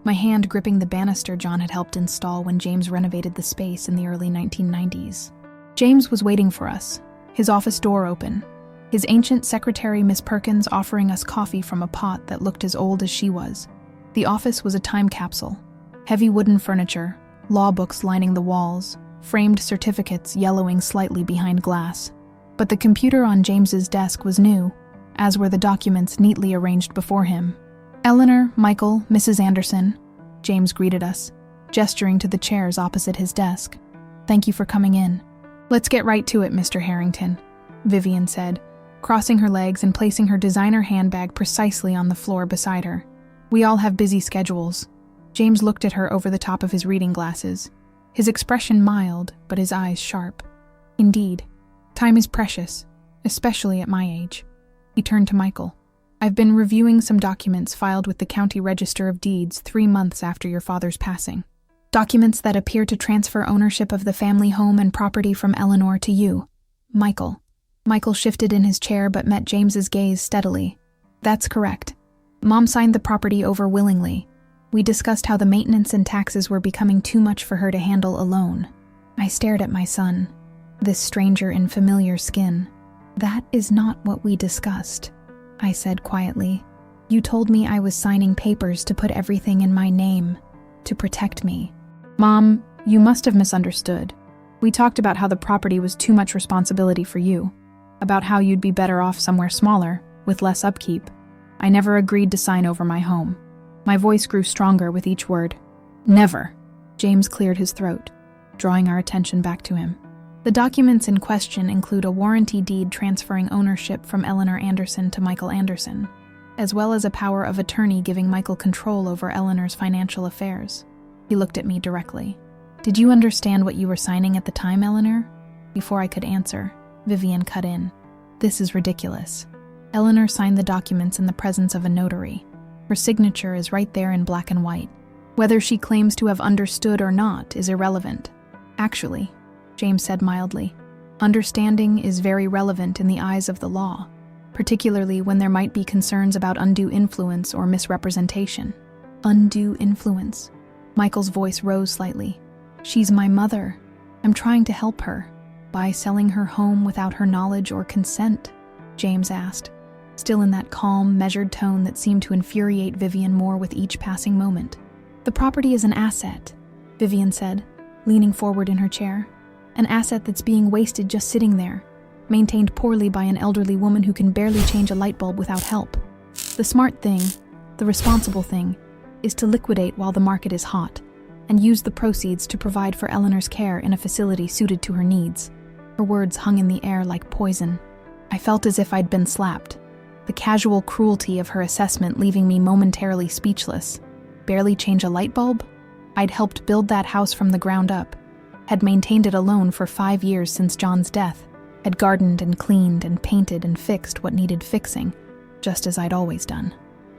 my hand gripping the banister John had helped install when James renovated the space in the early 1990s. James was waiting for us, his office door open, his ancient secretary Miss Perkins offering us coffee from a pot that looked as old as she was. The office was a time capsule. Heavy wooden furniture, law books lining the walls, framed certificates yellowing slightly behind glass. But the computer on James's desk was new, as were the documents neatly arranged before him. "Eleanor, Michael, Mrs. Anderson," James greeted us, gesturing to the chairs opposite his desk. "Thank you for coming in." "Let's get right to it, Mr. Harrington," Vivian said, crossing her legs and placing her designer handbag precisely on the floor beside her. "We all have busy schedules." James looked at her over the top of his reading glasses, his expression mild, but his eyes sharp. "Indeed, time is precious, especially at my age." He turned to Michael. "I've been reviewing some documents filed with the County Register of Deeds 3 months after your father's passing. Documents that appear to transfer ownership of the family home and property from Eleanor to you, Michael." Michael shifted in his chair but met James's gaze steadily. "That's correct. Mom signed the property over willingly. We discussed how the maintenance and taxes were becoming too much for her to handle alone." I stared at my son, this stranger in familiar skin. "That is not what we discussed," I said quietly. "You told me I was signing papers to put everything in my name, to protect me." "Mom, you must have misunderstood. We talked about how the property was too much responsibility for you, about how you'd be better off somewhere smaller, with less upkeep. I never agreed to sign over my home." My voice grew stronger with each word. "Never." James cleared his throat, drawing our attention back to him. "The documents in question include a warranty deed transferring ownership from Eleanor Anderson to Michael Anderson, as well as a power of attorney giving Michael control over Eleanor's financial affairs." He looked at me directly. "Did you understand what you were signing at the time, Eleanor?" Before I could answer, Vivian cut in. "This is ridiculous. Eleanor signed the documents in the presence of a notary. Her signature is right there in black and white. Whether she claims to have understood or not is irrelevant. Actually," James said mildly, "understanding is very relevant in the eyes of the law, particularly when there might be concerns about undue influence or misrepresentation." "Undue influence?" Michael's voice rose slightly. "She's my mother. I'm trying to help her. By selling her home without her knowledge or consent?" James asked, still in that calm, measured tone that seemed to infuriate Vivian more with each passing moment. "The property is an asset," Vivian said, leaning forward in her chair. "An asset that's being wasted just sitting there, maintained poorly by an elderly woman who can barely change a light bulb without help. The smart thing, the responsible thing, is to liquidate while the market is hot, and use the proceeds to provide for Eleanor's care in a facility suited to her needs." Her words hung in the air like poison. I felt as if I'd been slapped, the casual cruelty of her assessment leaving me momentarily speechless. Barely change a light bulb? I'd helped build that house from the ground up, had maintained it alone for 5 years since John's death, had gardened and cleaned and painted and fixed what needed fixing, just as I'd always done.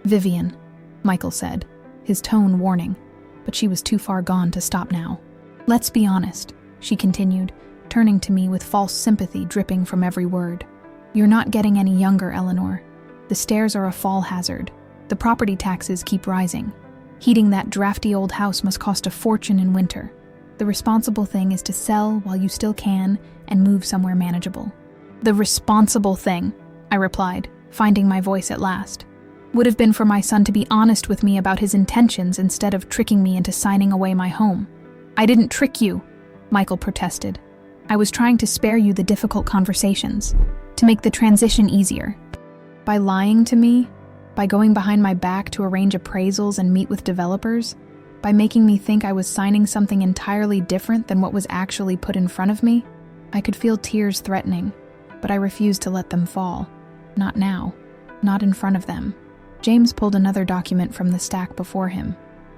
"Vivian," Michael said, his tone warning, but she was too far gone to stop now. "Let's be honest," she continued, turning to me with false sympathy dripping from every word. "You're not getting any younger, Eleanor. The stairs are a fall hazard. The property taxes keep rising. Heating that drafty old house must cost a fortune in winter. The responsible thing is to sell while you still can and move somewhere manageable." "The responsible thing," I replied, finding my voice at last, "would have been for my son to be honest with me about his intentions instead of tricking me into signing away my home." "I didn't trick you," Michael protested. "I was trying to spare you the difficult conversations, to make the transition easier." By lying to me, by going behind my back to arrange appraisals and meet with developers, by making me think I was signing something entirely different than what was actually put in front of me, I could feel tears threatening, but I refused to let them fall. Not now. Not in front of them. James pulled another document from the stack before him.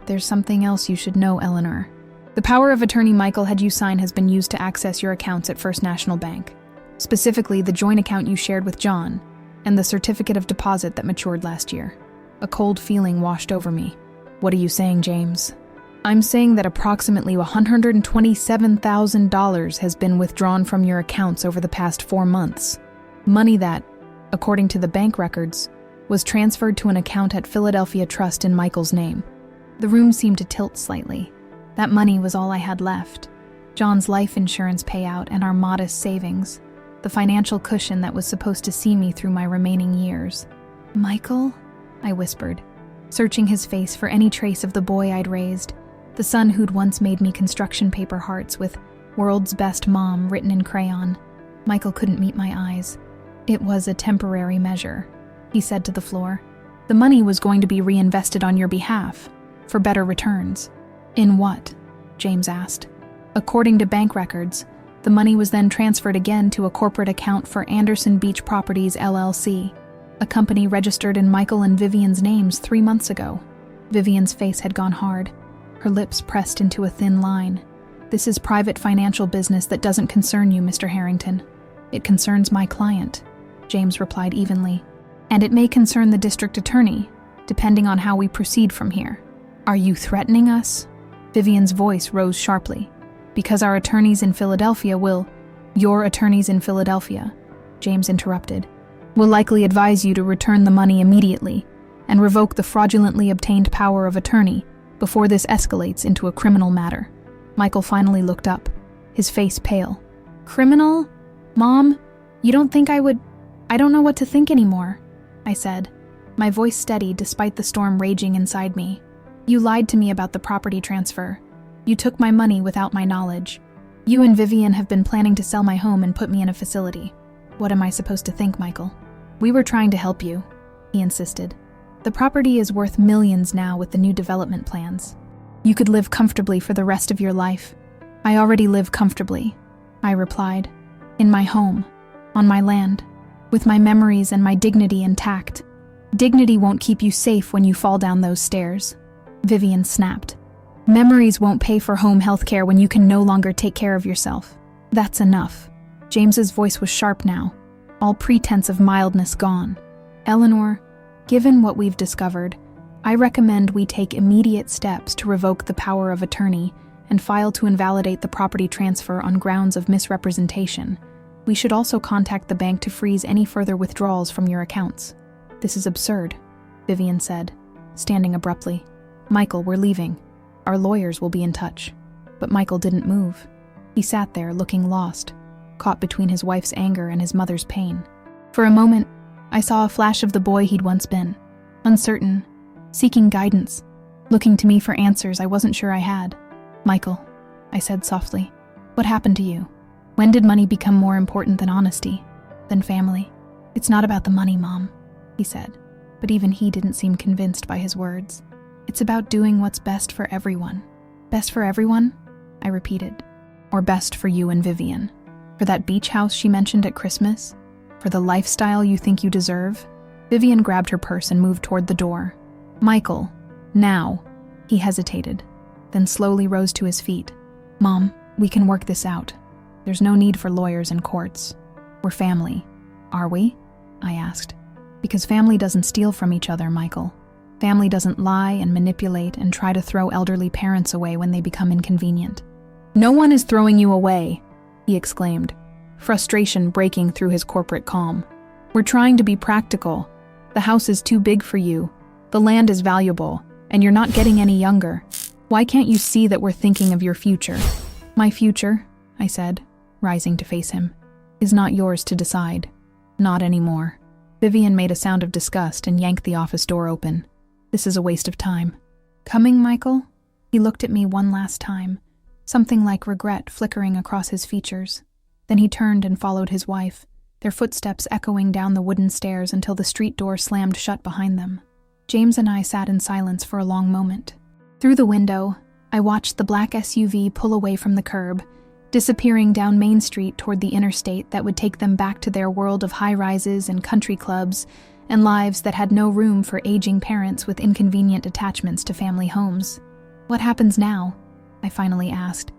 "There's something else you should know, Eleanor. The power of attorney Michael had you sign has been used to access your accounts at First National Bank, specifically the joint account you shared with John, and the certificate of deposit that matured last year." A cold feeling washed over me. "What are you saying, James?" "I'm saying that approximately $127,000 has been withdrawn from your accounts over the past 4 months. Money that, according to the bank records, was transferred to an account at Philadelphia Trust in Michael's name." The room seemed to tilt slightly. That money was all I had left. John's life insurance payout and our modest savings. The financial cushion that was supposed to see me through my remaining years. "Michael?" I whispered, searching his face for any trace of the boy I'd raised, the son who'd once made me construction paper hearts with "World's Best Mom" written in crayon. Michael couldn't meet my eyes. "It was a temporary measure," he said to the floor. "The money was going to be reinvested on your behalf, for better returns." "In what?" James asked. "According to bank records, the money was then transferred again to a corporate account for Anderson Beach Properties LLC, a company registered in Michael and Vivian's names 3 months ago." Vivian's face had gone hard, her lips pressed into a thin line. "This is private financial business that doesn't concern you, Mr. Harrington. It concerns my client," James replied evenly. "And it may concern the district attorney, depending on how we proceed from here." "Are you threatening us?" Vivian's voice rose sharply. "Because our attorneys in Philadelphia will—" "Your attorneys in Philadelphia," James interrupted, "will likely advise you to return the money immediately and revoke the fraudulently obtained power of attorney before this escalates into a criminal matter." Michael finally looked up, his face pale. "Criminal? Mom, you don't think I would—" "I don't know what to think anymore," I said, my voice steady despite the storm raging inside me. "You lied to me about the property transfer. You took my money without my knowledge. You and Vivian have been planning to sell my home and put me in a facility. What am I supposed to think, Michael?" "We were trying to help you," he insisted. "The property is worth millions now with the new development plans. You could live comfortably for the rest of your life." "I already live comfortably," I replied. "In my home, on my land, with my memories and my dignity intact. Dignity won't keep you safe when you fall down those stairs." Vivian snapped. "Memories won't pay for home health care when you can no longer take care of yourself. That's enough." James's voice was sharp now, all pretense of mildness gone. "Eleanor, given what we've discovered, I recommend we take immediate steps to revoke the power of attorney and file to invalidate the property transfer on grounds of misrepresentation. We should also contact the bank to freeze any further withdrawals from your accounts." "This is absurd," Vivian said, standing abruptly. "Michael, we're leaving. Our lawyers will be in touch." But Michael didn't move. He sat there looking lost, caught between his wife's anger and his mother's pain. For a moment, I saw a flash of the boy he'd once been, uncertain, seeking guidance, looking to me for answers I wasn't sure I had. "Michael," I said softly, "what happened to you? When did money become more important than honesty, than family?" "It's not about the money, Mom," he said, but even he didn't seem convinced by his words. "It's about doing what's best for everyone." "Best for everyone?" I repeated. "Or best for you and Vivian? For that beach house she mentioned at Christmas? For the lifestyle you think you deserve?" Vivian grabbed her purse and moved toward the door. "Michael, now." He hesitated, then slowly rose to his feet. "Mom, we can work this out. There's no need for lawyers and courts. We're family. Are we?" I asked. "Because family doesn't steal from each other, Michael. Family doesn't lie and manipulate and try to throw elderly parents away when they become inconvenient." "No one is throwing you away," he exclaimed, frustration breaking through his corporate calm. "We're trying to be practical. The house is too big for you. The land is valuable. And you're not getting any younger. Why can't you see that we're thinking of your future?" "My future," I said, rising to face him, "is not yours to decide. Not anymore." Vivian made a sound of disgust and yanked the office door open. "This is a waste of time." "Coming, Michael?" He looked at me one last time, something like regret flickering across his features. Then he turned and followed his wife, their footsteps echoing down the wooden stairs until the street door slammed shut behind them. James and I sat in silence for a long moment. Through the window, I watched the black SUV pull away from the curb, disappearing down Main Street toward the interstate that would take them back to their world of high-rises and country clubs and lives that had no room for aging parents with inconvenient attachments to family homes. "What happens now?" I finally asked,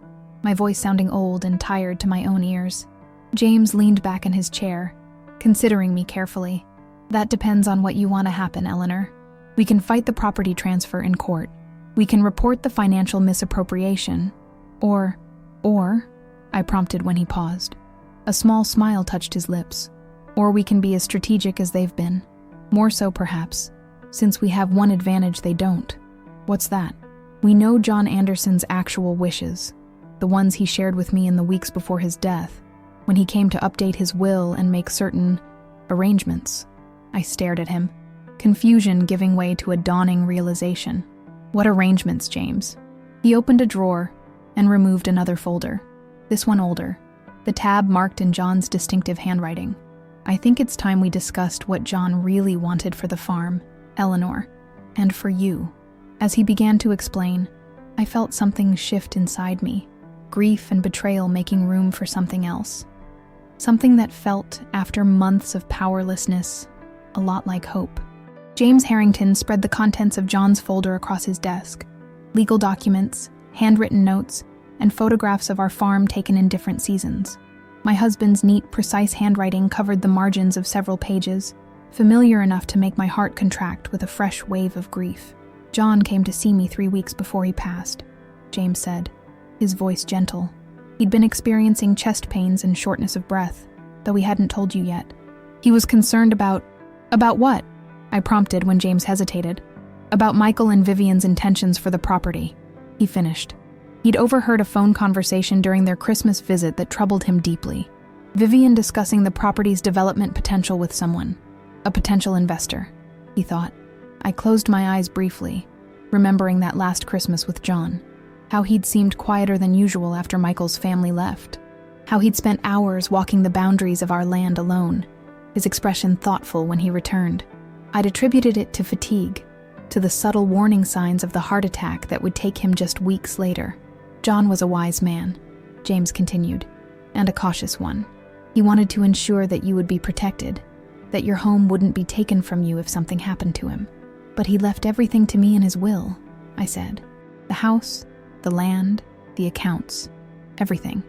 my voice sounding old and tired to my own ears. James leaned back in his chair, considering me carefully. "That depends on what you want to happen, Eleanor. We can fight the property transfer in court. We can report the financial misappropriation. Or, I prompted when he paused. A small smile touched his lips. Or we can be as strategic as they've been. More so, perhaps, since we have one advantage they don't." "What's that?" "We know John Anderson's actual wishes, the ones he shared with me in the weeks before his death, when he came to update his will and make certain arrangements." I stared at him, confusion giving way to a dawning realization. "What arrangements, James?" He opened a drawer and removed another folder, this one older, the tab marked in John's distinctive handwriting. "I think it's time we discussed what John really wanted for the farm, Eleanor, and for you." As he began to explain, I felt something shift inside me, grief and betrayal making room for something else. Something that felt, after months of powerlessness, a lot like hope. James Harrington spread the contents of John's folder across his desk. Legal documents, handwritten notes, and photographs of our farm taken in different seasons. My husband's neat, precise handwriting covered the margins of several pages, familiar enough to make my heart contract with a fresh wave of grief. "John came to see me 3 weeks before he passed," James said, his voice gentle. "He'd been experiencing chest pains and shortness of breath, though he hadn't told you yet. He was concerned about what?" I prompted when James hesitated. "About Michael and Vivian's intentions for the property," he finished. He'd overheard a phone conversation during their Christmas visit that troubled him deeply. Vivian discussing the property's development potential with someone. A potential investor, he thought. I closed my eyes briefly, remembering that last Christmas with John. How he'd seemed quieter than usual after Michael's family left. How he'd spent hours walking the boundaries of our land alone, his expression thoughtful when he returned. I'd attributed it to fatigue, to the subtle warning signs of the heart attack that would take him just weeks later. "John was a wise man," James continued, "and a cautious one. He wanted to ensure that you would be protected, that your home wouldn't be taken from you if something happened to him. But he left everything to me in his will," I said. "The house, the land, the accounts, everything."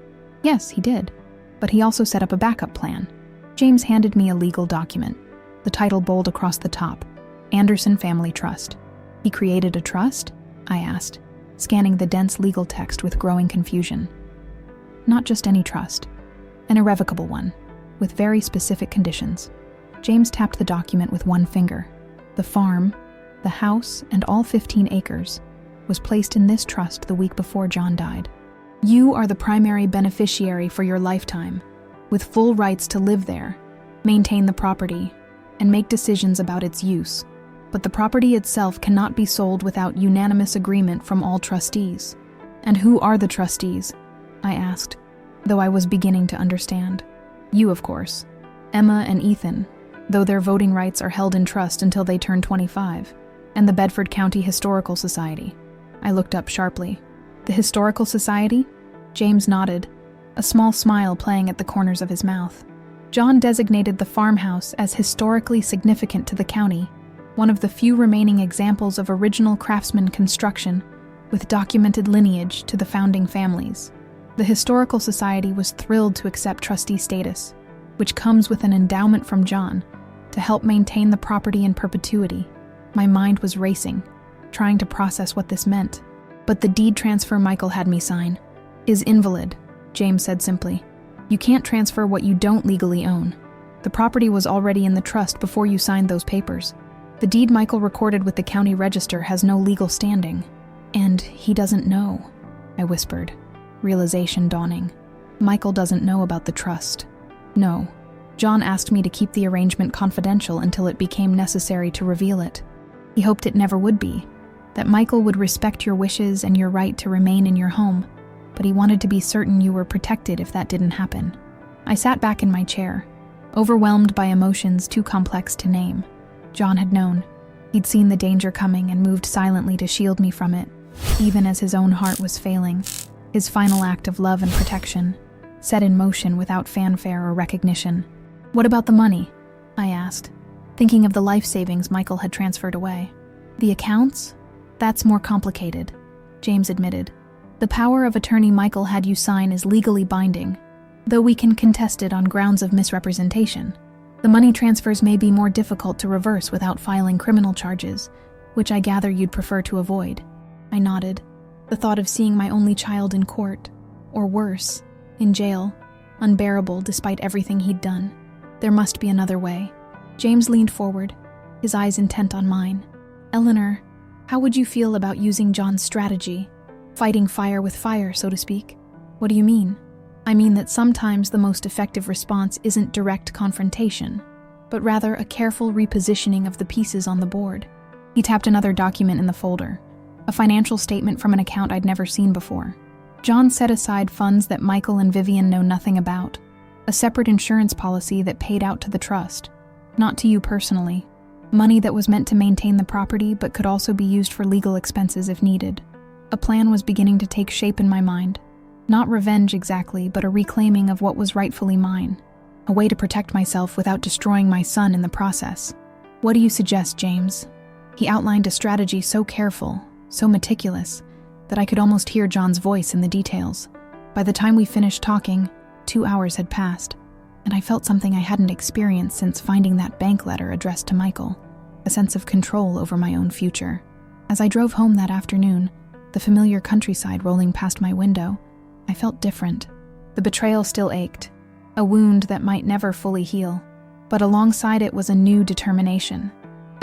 "Yes, he did. But he also set up a backup plan." James handed me a legal document, the title bold across the top, Anderson Family Trust. "He created a trust?" I asked, scanning the dense legal text with growing confusion. "Not just any trust, an irrevocable one, with very specific conditions." James tapped the document with one finger. The farm, the house, and all 15 acres was placed in this trust the week before John died. "You are the primary beneficiary for your lifetime, with full rights to live there, maintain the property, and make decisions about its use. But the property itself cannot be sold without unanimous agreement from all trustees." "And who are the trustees?" I asked, though I was beginning to understand. "You, of course. Emma and Ethan, though their voting rights are held in trust until they turn 25, and the Bedford County Historical Society." I looked up sharply. "The Historical Society?" James nodded, a small smile playing at the corners of his mouth. "John designated the farmhouse as historically significant to the county, one of the few remaining examples of original craftsman construction with documented lineage to the founding families. The Historical Society was thrilled to accept trustee status, which comes with an endowment from John to help maintain the property in perpetuity." My mind was racing, trying to process what this meant. "But the deed transfer Michael had me sign is invalid," James said simply. "You can't transfer what you don't legally own. The property was already in the trust before you signed those papers." The deed Michael recorded with the county register has no legal standing. And he doesn't know, I whispered, realization dawning. Michael doesn't know about the trust. No. John asked me to keep the arrangement confidential until it became necessary to reveal it. He hoped it never would be, that Michael would respect your wishes and your right to remain in your home, but he wanted to be certain you were protected if that didn't happen. I sat back in my chair, overwhelmed by emotions too complex to name. John had known. He'd seen the danger coming and moved silently to shield me from it, even as his own heart was failing, his final act of love and protection, set in motion without fanfare or recognition. What about the money? I asked, thinking of the life savings Michael had transferred away. The accounts? That's more complicated, James admitted. The power of attorney Michael had you sign is legally binding, though we can contest it on grounds of misrepresentation. The money transfers may be more difficult to reverse without filing criminal charges, which I gather you'd prefer to avoid. I nodded. The thought of seeing my only child in court, or worse, in jail, unbearable despite everything he'd done. There must be another way. James leaned forward, his eyes intent on mine. Eleanor, how would you feel about using John's strategy? Fighting fire with fire, so to speak? What do you mean? I mean that sometimes the most effective response isn't direct confrontation, but rather a careful repositioning of the pieces on the board. He tapped another document in the folder, a financial statement from an account I'd never seen before. John set aside funds that Michael and Vivian know nothing about, a separate insurance policy that paid out to the trust, not to you personally, money that was meant to maintain the property but could also be used for legal expenses if needed. A plan was beginning to take shape in my mind. Not revenge exactly, but a reclaiming of what was rightfully mine. A way to protect myself without destroying my son in the process. What do you suggest, James? He outlined a strategy so careful, so meticulous, that I could almost hear John's voice in the details. By the time we finished talking, 2 hours had passed, and I felt something I hadn't experienced since finding that bank letter addressed to Michael, a sense of control over my own future. As I drove home that afternoon, the familiar countryside rolling past my window, I felt different. The betrayal still ached, a wound that might never fully heal, but alongside it was a new determination,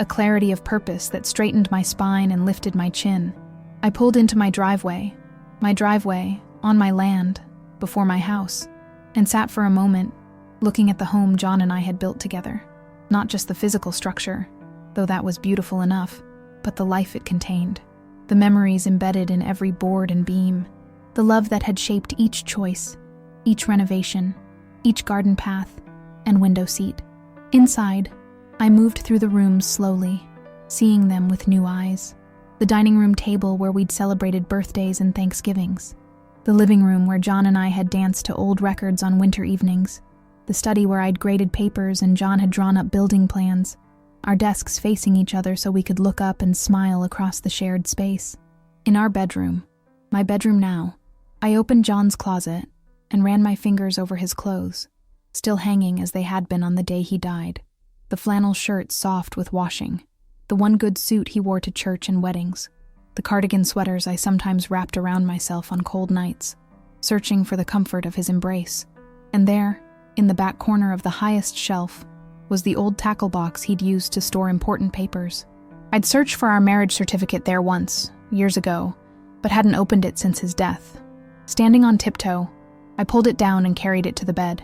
a clarity of purpose that straightened my spine and lifted my chin. I pulled into my driveway, on my land, before my house, and sat for a moment, looking at the home John and I had built together. Not just the physical structure, though that was beautiful enough, but the life it contained, the memories embedded in every board and beam, the love that had shaped each choice, each renovation, each garden path, and window seat. Inside, I moved through the rooms slowly, seeing them with new eyes. The dining room table where we'd celebrated birthdays and Thanksgivings. The living room where John and I had danced to old records on winter evenings. The study where I'd graded papers and John had drawn up building plans. Our desks facing each other so we could look up and smile across the shared space. In our bedroom, my bedroom now, I opened John's closet and ran my fingers over his clothes, still hanging as they had been on the day he died. The flannel shirt soft with washing, the one good suit he wore to church and weddings, the cardigan sweaters I sometimes wrapped around myself on cold nights, searching for the comfort of his embrace. And there, in the back corner of the highest shelf, was the old tackle box he'd used to store important papers. I'd searched for our marriage certificate there once, years ago, but hadn't opened it since his death. Standing on tiptoe, I pulled it down and carried it to the bed.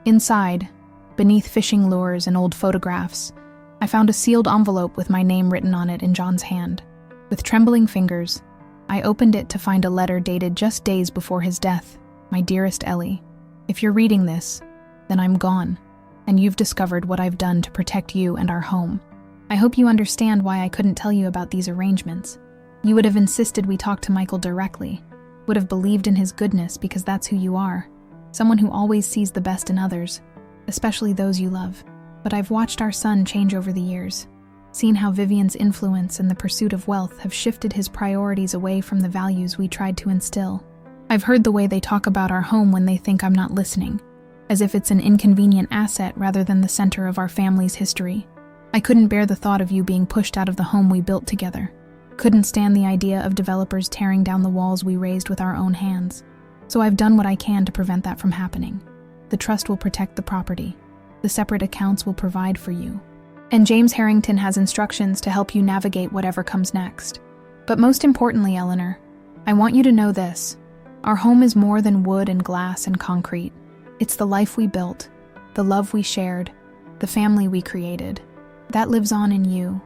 Inside, beneath fishing lures and old photographs, I found a sealed envelope with my name written on it in John's hand. With trembling fingers, I opened it to find a letter dated just days before his death. My dearest Ellie, if you're reading this, then I'm gone, and you've discovered what I've done to protect you and our home. I hope you understand why I couldn't tell you about these arrangements. You would have insisted we talk to Michael directly, would have believed in his goodness because that's who you are, someone who always sees the best in others, especially those you love. But I've watched our son change over the years, seen how Vivian's influence and the pursuit of wealth have shifted his priorities away from the values we tried to instill. I've heard the way they talk about our home when they think I'm not listening, as if it's an inconvenient asset rather than the center of our family's history. I couldn't bear the thought of you being pushed out of the home we built together. Couldn't stand the idea of developers tearing down the walls we raised with our own hands. So I've done what I can to prevent that from happening. The trust will protect the property. The separate accounts will provide for you. And James Harrington has instructions to help you navigate whatever comes next. But most importantly, Eleanor, I want you to know this. Our home is more than wood and glass and concrete. It's the life we built, the love we shared, the family we created. That lives on in you,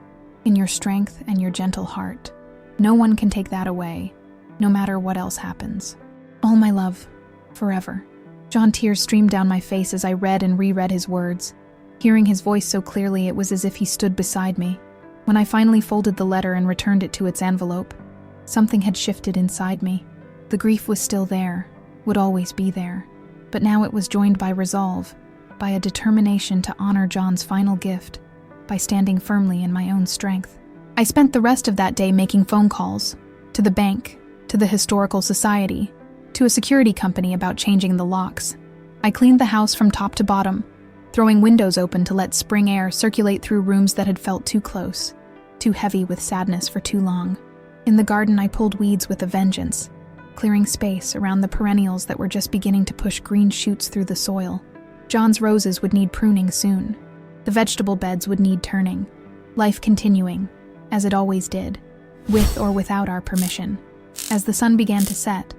in your strength and your gentle heart. No one can take that away, no matter what else happens. All my love, forever. John, tears streamed down my face as I read and reread his words. Hearing his voice so clearly, it was as if he stood beside me. When I finally folded the letter and returned it to its envelope, something had shifted inside me. The grief was still there, would always be there, but now it was joined by resolve, by a determination to honor John's final gift, by standing firmly in my own strength. I spent the rest of that day making phone calls, to the bank, to the Historical Society, to a security company about changing the locks. I cleaned the house from top to bottom, throwing windows open to let spring air circulate through rooms that had felt too close, too heavy with sadness for too long. In the garden, I pulled weeds with a vengeance, clearing space around the perennials that were just beginning to push green shoots through the soil. John's roses would need pruning soon. The vegetable beds would need turning, life continuing, as it always did, with or without our permission. As the sun began to set,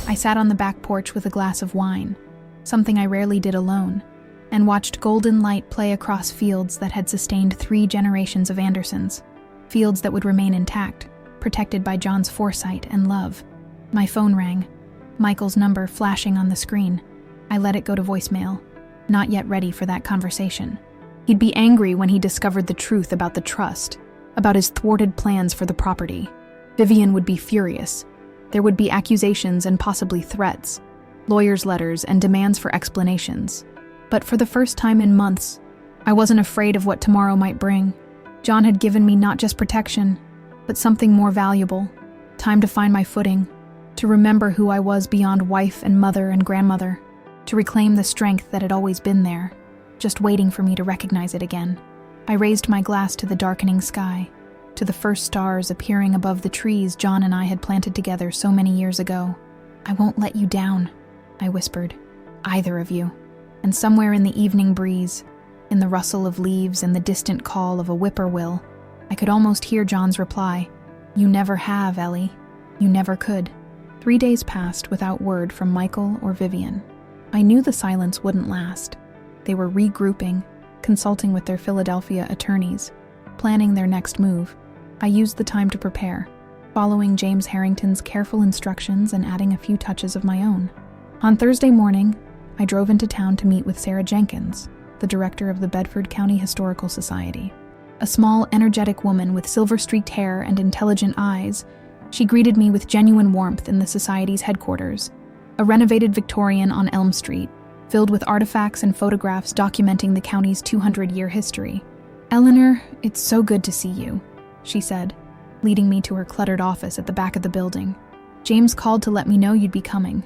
I sat on the back porch with a glass of wine, something I rarely did alone, and watched golden light play across fields that had sustained 3 generations of Andersons, fields that would remain intact, protected by John's foresight and love. My phone rang, Michael's number flashing on the screen. I let it go to voicemail, not yet ready for that conversation. He'd be angry when he discovered the truth about the trust, about his thwarted plans for the property. Vivian would be furious. There would be accusations and possibly threats, lawyers' letters and demands for explanations. But for the first time in months, I wasn't afraid of what tomorrow might bring. John had given me not just protection, but something more valuable. Time to find my footing, to remember who I was beyond wife and mother and grandmother, to reclaim the strength that had always been there, just waiting for me to recognize it again. I raised my glass to the darkening sky, to the first stars appearing above the trees John and I had planted together so many years ago. I won't let you down, I whispered, either of you. And somewhere in the evening breeze, in the rustle of leaves and the distant call of a whippoorwill, I could almost hear John's reply, "You never have, Ellie. You never could." 3 days passed without word from Michael or Vivian. I knew the silence wouldn't last. They were regrouping, consulting with their Philadelphia attorneys, planning their next move. I used the time to prepare, following James Harrington's careful instructions and adding a few touches of my own. On Thursday morning, I drove into town to meet with Sarah Jenkins, the director of the Bedford County Historical Society. A small, energetic woman with silver-streaked hair and intelligent eyes, she greeted me with genuine warmth in the Society's headquarters, a renovated Victorian on Elm Street, filled with artifacts and photographs documenting the county's 200-year history. "Eleanor, it's so good to see you," she said, leading me to her cluttered office at the back of the building. "James called to let me know you'd be coming.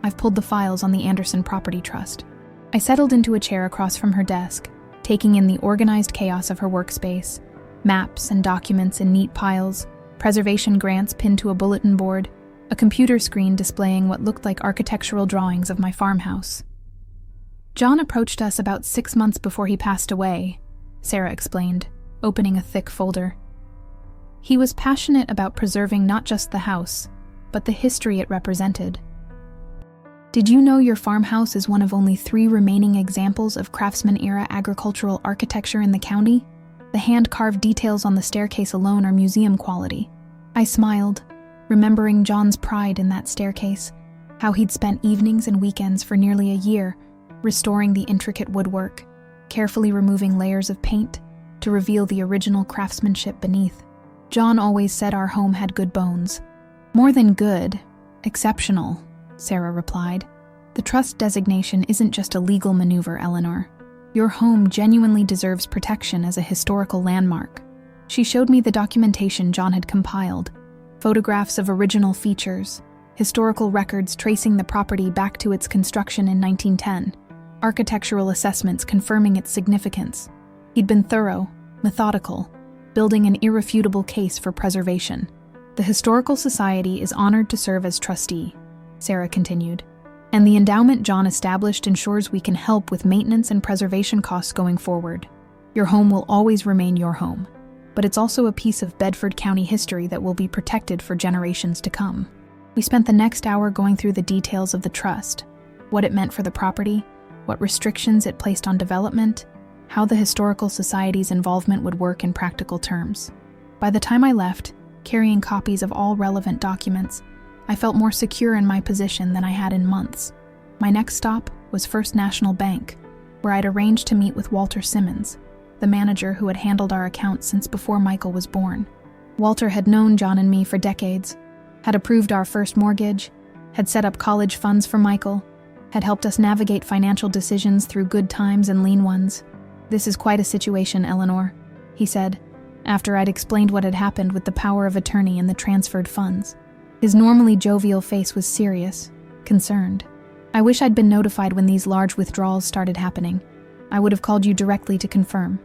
I've pulled the files on the Anderson Property Trust." I settled into a chair across from her desk, taking in the organized chaos of her workspace, maps and documents in neat piles, preservation grants pinned to a bulletin board, a computer screen displaying what looked like architectural drawings of my farmhouse. "John approached us about 6 months before he passed away," Sarah explained, opening a thick folder. "He was passionate about preserving not just the house, but the history it represented. Did you know your farmhouse is one of only 3 remaining examples of Craftsman-era agricultural architecture in the county? The hand-carved details on the staircase alone are museum quality." I smiled, remembering John's pride in that staircase, how he'd spent evenings and weekends for nearly a year restoring the intricate woodwork, carefully removing layers of paint to reveal the original craftsmanship beneath. John always said our home had good bones. "More than good, exceptional," Sarah replied. "The trust designation isn't just a legal maneuver, Eleanor. Your home genuinely deserves protection as a historical landmark." She showed me the documentation John had compiled, photographs of original features, historical records tracing the property back to its construction in 1910, architectural assessments confirming its significance. He'd been thorough, methodical, building an irrefutable case for preservation. "The Historical Society is honored to serve as trustee," Sarah continued, "and the endowment John established ensures we can help with maintenance and preservation costs going forward. Your home will always remain your home, but it's also a piece of Bedford County history that will be protected for generations to come. We spent the next hour going through the details of the trust, what it meant for the property, what restrictions it placed on development, how the Historical Society's involvement would work in practical terms. By the time I left, carrying copies of all relevant documents, I felt more secure in my position than I had in months. My next stop was First National Bank, where I'd arranged to meet with Walter Simmons, the manager who had handled our accounts since before Michael was born. Walter had known John and me for decades, had approved our first mortgage, had set up college funds for Michael, had helped us navigate financial decisions through good times and lean ones. "This is quite a situation, Eleanor," he said, after I'd explained what had happened with the power of attorney and the transferred funds. His normally jovial face was serious, concerned. "I wish I'd been notified when these large withdrawals started happening. I would have called you directly to confirm.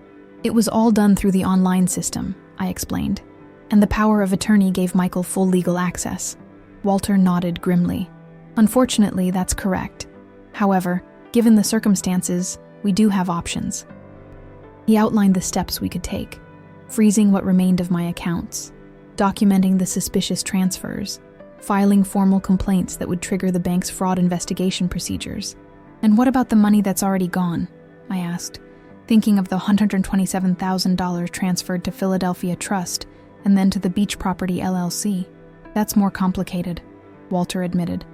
It was all done through the online system," I explained, "and the power of attorney gave Michael full legal access." Walter nodded grimly. "Unfortunately, that's correct. However, given the circumstances, we do have options." He outlined the steps we could take: freezing what remained of my accounts, documenting the suspicious transfers, filing formal complaints that would trigger the bank's fraud investigation procedures. "And what about the money that's already gone?" I asked, thinking of the $127,000 transferred to Philadelphia Trust and then to the Beach Property LLC. "That's more complicated," Walter admitted.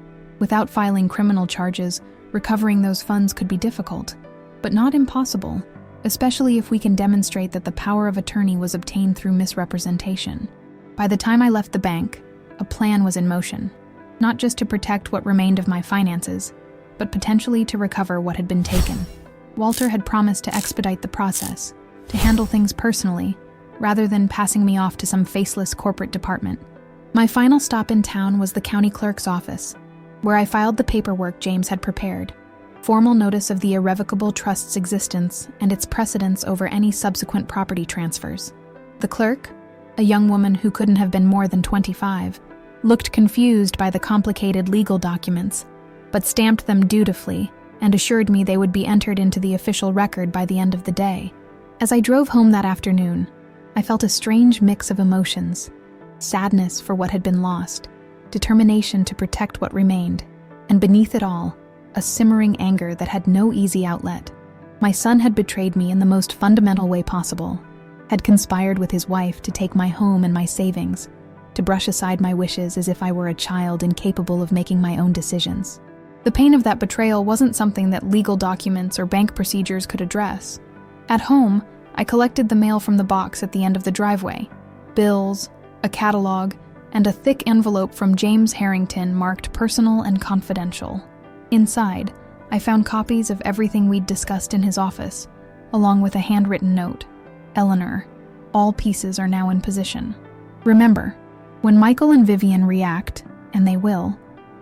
"Without filing criminal charges, recovering those funds could be difficult, but not impossible, especially if we can demonstrate that the power of attorney was obtained through misrepresentation." By the time I left the bank, a plan was in motion, not just to protect what remained of my finances, but potentially to recover what had been taken. Walter had promised to expedite the process, to handle things personally, rather than passing me off to some faceless corporate department. My final stop in town was the county clerk's office, where I filed the paperwork James had prepared, formal notice of the irrevocable trust's existence and its precedence over any subsequent property transfers. The clerk, a young woman who couldn't have been more than 25, looked confused by the complicated legal documents, but stamped them dutifully and assured me they would be entered into the official record by the end of the day. As I drove home that afternoon, I felt a strange mix of emotions: sadness for what had been lost, determination to protect what remained, and beneath it all, a simmering anger that had no easy outlet. My son had betrayed me in the most fundamental way possible, had conspired with his wife to take my home and my savings, to brush aside my wishes as if I were a child incapable of making my own decisions. The pain of that betrayal wasn't something that legal documents or bank procedures could address. At home, I collected the mail from the box at the end of the driveway: bills, a catalog, and a thick envelope from James Harrington marked personal and confidential. Inside, I found copies of everything we'd discussed in his office, along with a handwritten note: "Eleanor, all pieces are now in position. Remember, when Michael and Vivian react, and they will,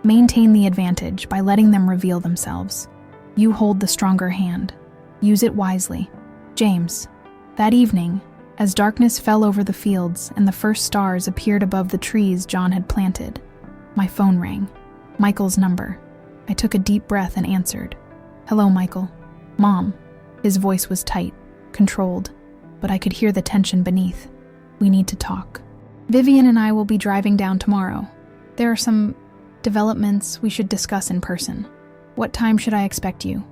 maintain the advantage by letting them reveal themselves. You hold the stronger hand. Use it wisely. James." That evening, as darkness fell over the fields and the first stars appeared above the trees John had planted, my phone rang. Michael's number. I took a deep breath and answered. "Hello, Michael." "Mom." His voice was tight, controlled, but I could hear the tension beneath. "We need to talk. Vivian and I will be driving down tomorrow. There are some developments we should discuss in person. What time should I expect you?"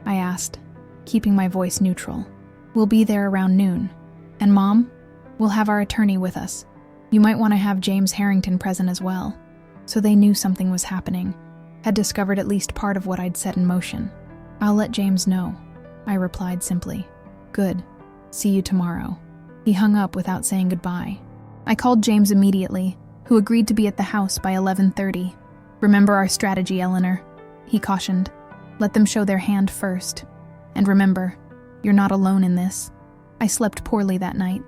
I asked, keeping my voice neutral. "We'll be there around noon. And Mom, we'll have our attorney with us. You might want to have James Harrington present as well." So they knew something was happening, had discovered at least part of what I'd set in motion. "I'll let James know," I replied simply. "Good. See you tomorrow." He hung up without saying goodbye. I called James immediately, who agreed to be at the house by 11:30. "Remember our strategy, Eleanor," he cautioned. "Let them show their hand first. And remember, you're not alone in this." I slept poorly that night,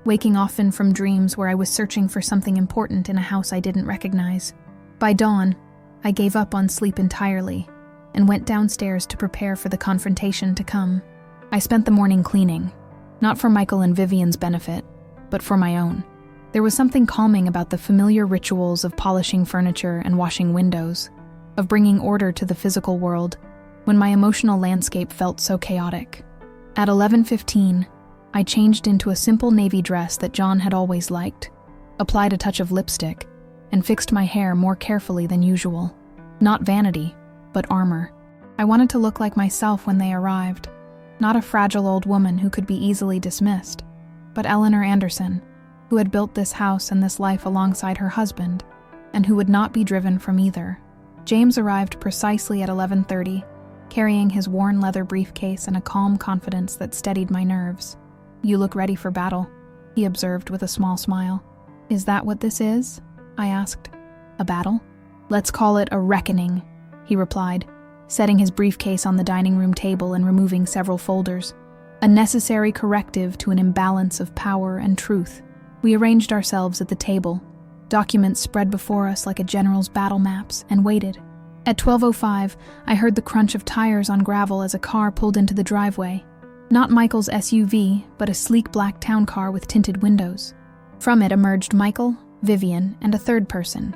waking often from dreams where I was searching for something important in a house I didn't recognize. By dawn, I gave up on sleep entirely and went downstairs to prepare for the confrontation to come. I spent the morning cleaning, not for Michael and Vivian's benefit, but for my own. There was something calming about the familiar rituals of polishing furniture and washing windows, of bringing order to the physical world, when my emotional landscape felt so chaotic. At 11:15, I changed into a simple navy dress that John had always liked, applied a touch of lipstick, and fixed my hair more carefully than usual. Not vanity, but armor. I wanted to look like myself when they arrived, not a fragile old woman who could be easily dismissed, but Eleanor Anderson, who had built this house and this life alongside her husband, and who would not be driven from either. James arrived precisely at 11:30, carrying his worn leather briefcase and a calm confidence that steadied my nerves. "You look ready for battle," he observed with a small smile. "Is that what this is?" I asked. "A battle? Let's call it a reckoning," he replied, setting his briefcase on the dining room table and removing several folders. A necessary corrective to an imbalance of power and truth. We arranged ourselves at the table, documents spread before us like a general's battle maps, and waited. At 12:05, I heard the crunch of tires on gravel as a car pulled into the driveway. Not Michael's SUV, but a sleek black town car with tinted windows. From it emerged Michael, Vivian, and a third person,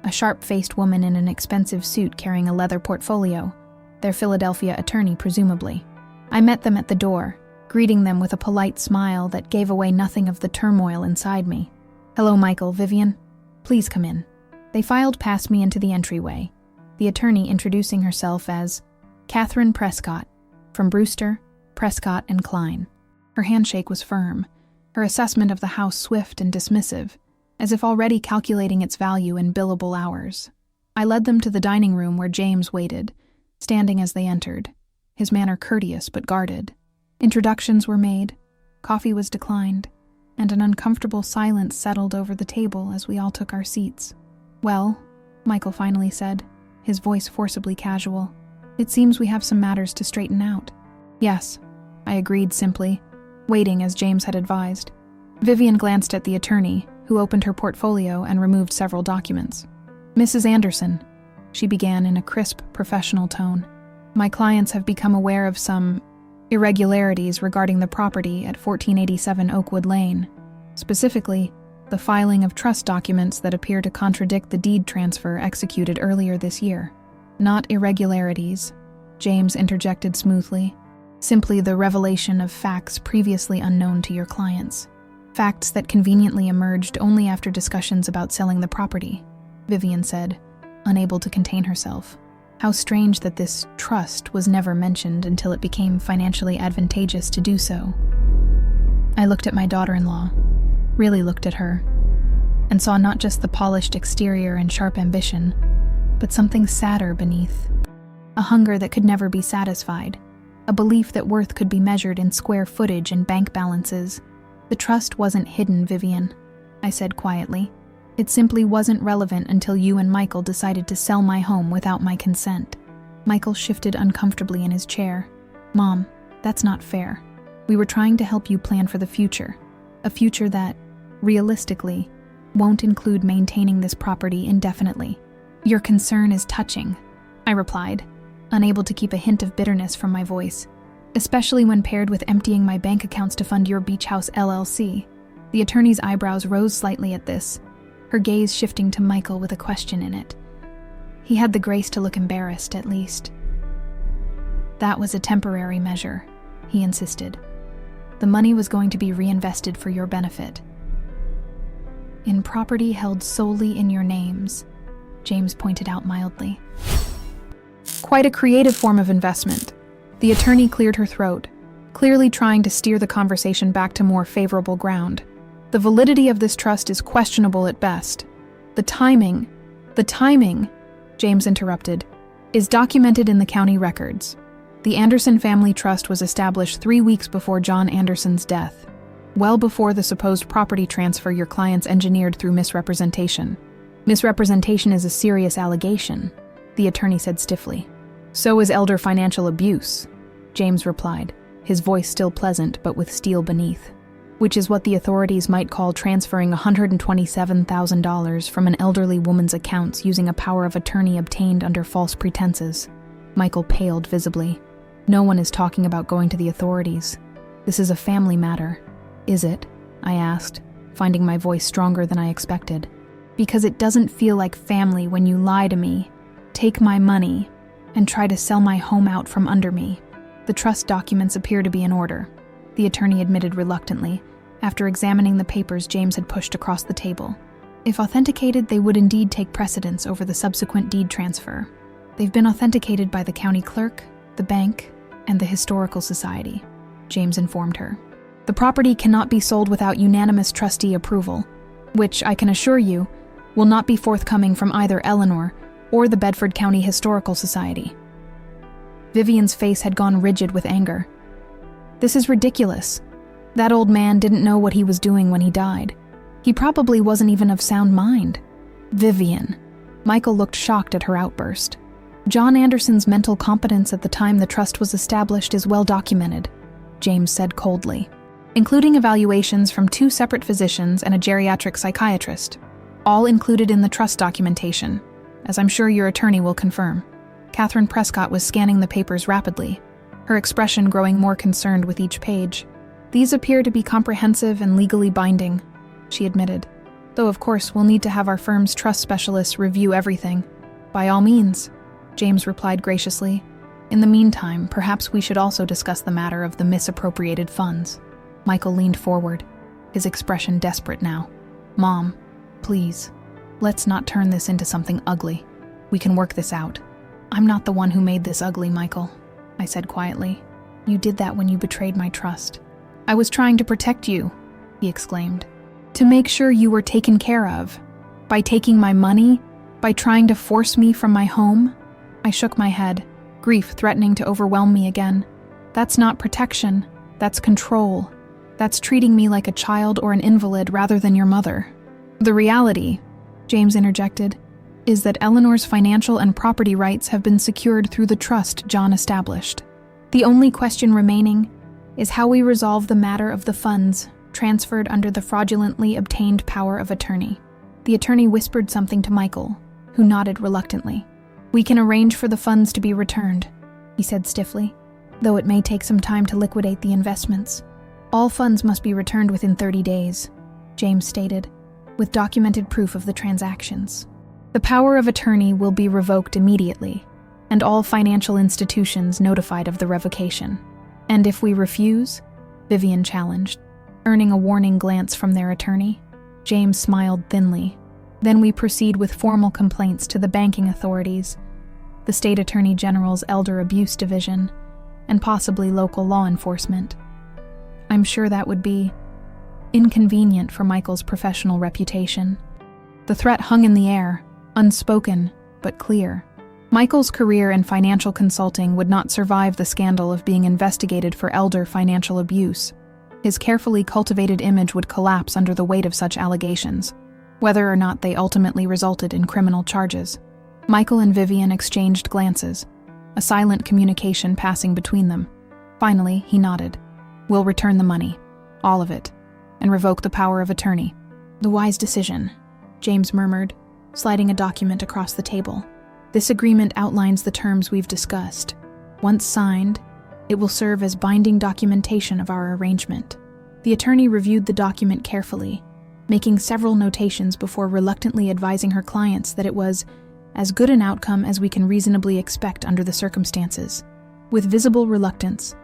a sharp-faced woman in an expensive suit carrying a leather portfolio, their Philadelphia attorney presumably. I met them at the door, greeting them with a polite smile that gave away nothing of the turmoil inside me. "Hello, Michael, Vivian. Please come in." They filed past me into the entryway, the attorney introducing herself as Catherine Prescott, from Brewster, Prescott and Klein. Her handshake was firm, her assessment of the house swift and dismissive, as if already calculating its value in billable hours. I led them to the dining room where James waited, standing as they entered, his manner courteous but guarded. Introductions were made, coffee was declined, and an uncomfortable silence settled over the table as we all took our seats. "Well," Michael finally said, his voice forcibly casual, "it seems we have some matters to straighten out." "Yes," I agreed simply, waiting as James had advised. Vivian glanced at the attorney, who opened her portfolio and removed several documents. "Mrs. Anderson," she began in a crisp, professional tone, "my clients have become aware of some irregularities regarding the property at 1487 Oakwood Lane, specifically the filing of trust documents that appear to contradict the deed transfer executed earlier this year." "Not irregularities," James interjected smoothly, "simply the revelation of facts previously unknown to your clients. Facts that conveniently emerged only after discussions about selling the property," Vivian said, unable to contain herself. How strange that this trust was never mentioned until it became financially advantageous to do so. I looked at my daughter-in-law, really looked at her, and saw not just the polished exterior and sharp ambition, but something sadder beneath. A hunger that could never be satisfied, a belief that worth could be measured in square footage and bank balances. "The trust wasn't hidden, Vivian," I said quietly. "It simply wasn't relevant until you and Michael decided to sell my home without my consent." Michael shifted uncomfortably in his chair. "Mom, that's not fair. We were trying to help you plan for the future. A future that, realistically, won't include maintaining this property indefinitely." "Your concern is touching," I replied, unable to keep a hint of bitterness from my voice, "especially when paired with emptying my bank accounts to fund your Beach House LLC. The attorney's eyebrows rose slightly at this, her gaze shifting to Michael with a question in it. He had the grace to look embarrassed, at least. "That was a temporary measure," he insisted. "The money was going to be reinvested for your benefit. In property held solely in your names," James pointed out mildly. "Quite a creative form of investment." The attorney cleared her throat, clearly trying to steer the conversation back to more favorable ground. "The validity of this trust is questionable at best. The timing, James interrupted, is documented in the county records. The Anderson Family Trust was established 3 weeks before John Anderson's death, well before the supposed property transfer your clients engineered through misrepresentation." "Misrepresentation is a serious allegation," the attorney said stiffly. "So is elder financial abuse," James replied, his voice still pleasant but with steel beneath. "Which is what the authorities might call transferring $127,000 from an elderly woman's accounts using a power of attorney obtained under false pretenses." Michael paled visibly. "No one is talking about going to the authorities. This is a family matter." "Is it?" I asked, finding my voice stronger than I expected. "Because it doesn't feel like family when you lie to me, take my money, and try to sell my home out from under me. The trust documents appear to be in order. the attorney admitted reluctantly, after examining the papers James had pushed across the table. If authenticated, they would indeed take precedence over the subsequent deed transfer. They've been authenticated by the county clerk, the bank, and the Historical Society, James informed her. The property cannot be sold without unanimous trustee approval, which, I can assure you, will not be forthcoming from either Eleanor or the Bedford County Historical Society. Vivian's face had gone rigid with anger. This is ridiculous. That old man didn't know what he was doing when he died. He probably wasn't even of sound mind. Vivian. Michael looked shocked at her outburst. John Anderson's mental competence at the time the trust was established is well documented, James said coldly, including evaluations from 2 separate physicians and a geriatric psychiatrist, all included in the trust documentation, as I'm sure your attorney will confirm. Catherine Prescott was scanning the papers rapidly, her expression growing more concerned with each page. These appear to be comprehensive and legally binding, she admitted, though of course we'll need to have our firm's trust specialists review everything. By all means, James replied graciously. In the meantime, perhaps we should also discuss the matter of the misappropriated funds. Michael leaned forward, his expression desperate now. Mom, please, let's not turn this into something ugly. We can work this out. I'm not the one who made this ugly, Michael, I said quietly. You did that when you betrayed my trust. I was trying to protect you, he exclaimed. To make sure you were taken care of. By taking my money? By trying to force me from my home? I shook my head, grief threatening to overwhelm me again. That's not protection. That's control. That's treating me like a child or an invalid rather than your mother. The reality, James interjected, is that Eleanor's financial and property rights have been secured through the trust John established. The only question remaining is how we resolve the matter of the funds transferred under the fraudulently obtained power of attorney. The attorney whispered something to Michael, who nodded reluctantly. We can arrange for the funds to be returned, he said stiffly, though it may take some time to liquidate the investments. All funds must be returned within 30 days, James stated, with documented proof of the transactions. The power of attorney will be revoked immediately, and all financial institutions notified of the revocation. And if we refuse? Vivian challenged, earning a warning glance from their attorney. James smiled thinly. Then we proceed with formal complaints to the banking authorities, the State Attorney General's Elder Abuse Division, and possibly local law enforcement. I'm sure that would be inconvenient for Michael's professional reputation. The threat hung in the air, unspoken but clear. Michael's career in financial consulting would not survive the scandal of being investigated for elder financial abuse. His carefully cultivated image would collapse under the weight of such allegations, whether or not they ultimately resulted in criminal charges. Michael and Vivian exchanged glances, a silent communication passing between them. Finally, he nodded. We'll return the money, all of it, and revoke the power of attorney. The wise decision, James murmured, sliding a document across the table. This agreement outlines the terms we've discussed. Once signed, it will serve as binding documentation of our arrangement. The attorney reviewed the document carefully, making several notations before reluctantly advising her clients that it was as good an outcome as we can reasonably expect under the circumstances. With visible reluctance,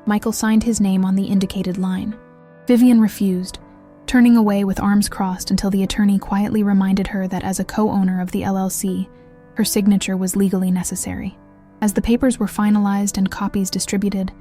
Michael signed his name on the indicated line. Vivian refused, turning away with arms crossed until the attorney quietly reminded her that as a co-owner of the LLC, her signature was legally necessary. As the papers were finalized and copies distributed,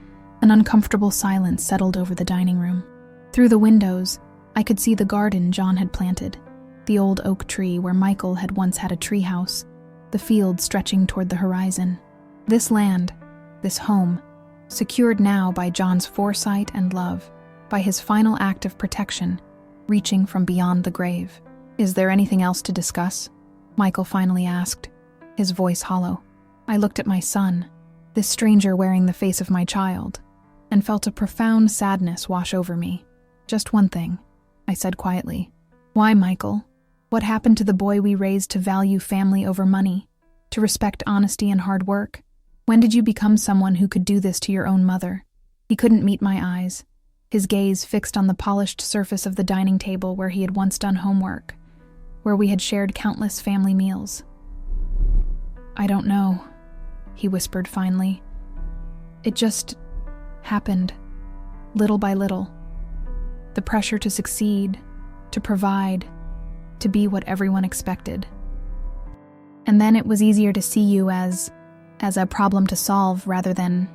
an uncomfortable silence settled over the dining room. Through the windows, I could see the garden John had planted, the old oak tree where Michael had once had a treehouse, the field stretching toward the horizon. This land, this home, secured now by John's foresight and love, by his final act of protection, reaching from beyond the grave. Is there anything else to discuss? Michael finally asked, his voice hollow. I looked at my son, this stranger wearing the face of my child, and felt a profound sadness wash over me. Just one thing, I said quietly. Why, Michael? What happened to the boy we raised to value family over money, to respect honesty and hard work? When did you become someone who could do this to your own mother? He couldn't meet my eyes, his gaze fixed on the polished surface of the dining table where he had once done homework, where we had shared countless family meals. I don't know, he whispered finally. It just happened. little by little. The pressure to succeed, to provide, to be what everyone expected. And then it was easier to see you as a problem to solve rather than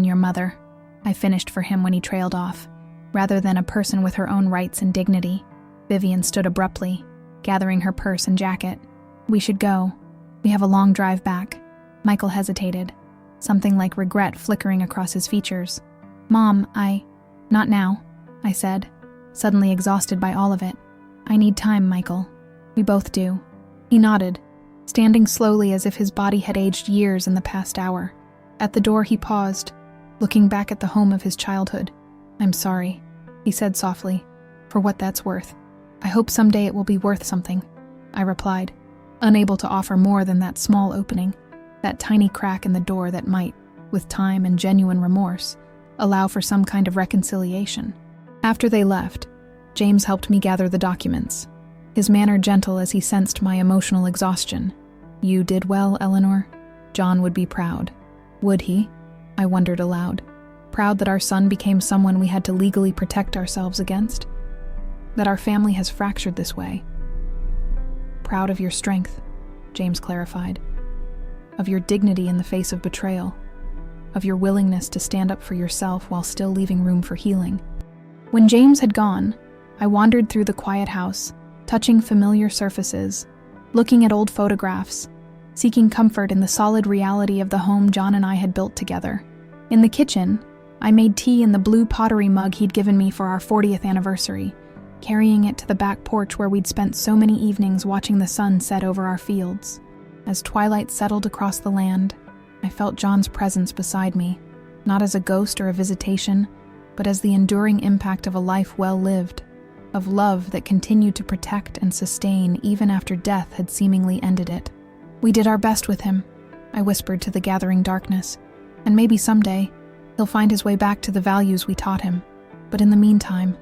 your mother. I finished for him when he trailed off. Rather than a person with her own rights and dignity. Vivian stood abruptly, gathering her purse and jacket. We should go. We have a long drive back. Michael hesitated, something like regret flickering across his features. Mom, Not now, I said, suddenly exhausted by all of it. I need time, Michael. We both do. He nodded, standing slowly as if his body had aged years in the past hour. At the door he paused, looking back at the home of his childhood. I'm sorry, he said softly, for what that's worth. I hope someday it will be worth something, I replied, unable to offer more than that small opening, that tiny crack in the door that might, with time and genuine remorse, allow for some kind of reconciliation. After they left, James helped me gather the documents, his manner gentle as he sensed my emotional exhaustion. You did well, Eleanor. John would be proud. Would he? I wondered aloud. Proud that our son became someone we had to legally protect ourselves against? That our family has fractured this way? Proud of your strength, James clarified. Of your dignity in the face of betrayal. Of your willingness to stand up for yourself while still leaving room for healing. When James had gone, I wandered through the quiet house, touching familiar surfaces, looking at old photographs, seeking comfort in the solid reality of the home John and I had built together. In the kitchen, I made tea in the blue pottery mug he'd given me for our 40th anniversary, carrying it to the back porch where we'd spent so many evenings watching the sun set over our fields. As twilight settled across the land, I felt John's presence beside me, not as a ghost or a visitation, but as the enduring impact of a life well lived, of love that continued to protect and sustain even after death had seemingly ended it. We did our best with him, I whispered to the gathering darkness, and maybe someday, he'll find his way back to the values we taught him. But in the meantime,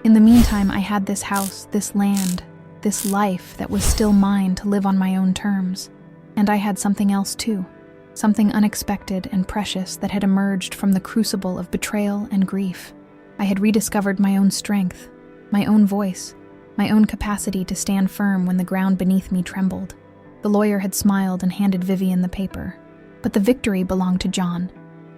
I had this house, this land, this life that was still mine to live on my own terms. And I had something else too, something unexpected and precious that had emerged from the crucible of betrayal and grief. I had rediscovered my own strength, my own voice, my own capacity to stand firm when the ground beneath me trembled. The lawyer had smiled and handed Vivian the paper, but the victory belonged to John,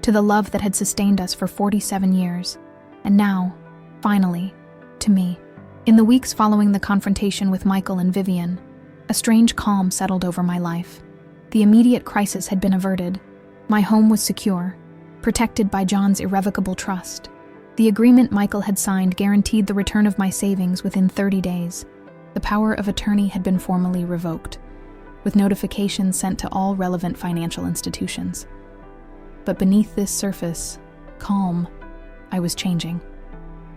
to the love that had sustained us for 47 years, and now, finally, to me. In the weeks following the confrontation with Michael and Vivian, a strange calm settled over my life. The immediate crisis had been averted. My home was secure, protected by John's irrevocable trust. The agreement Michael had signed guaranteed the return of my savings within 30 days. The power of attorney had been formally revoked, with notifications sent to all relevant financial institutions. But beneath this surface, calm, I was changing,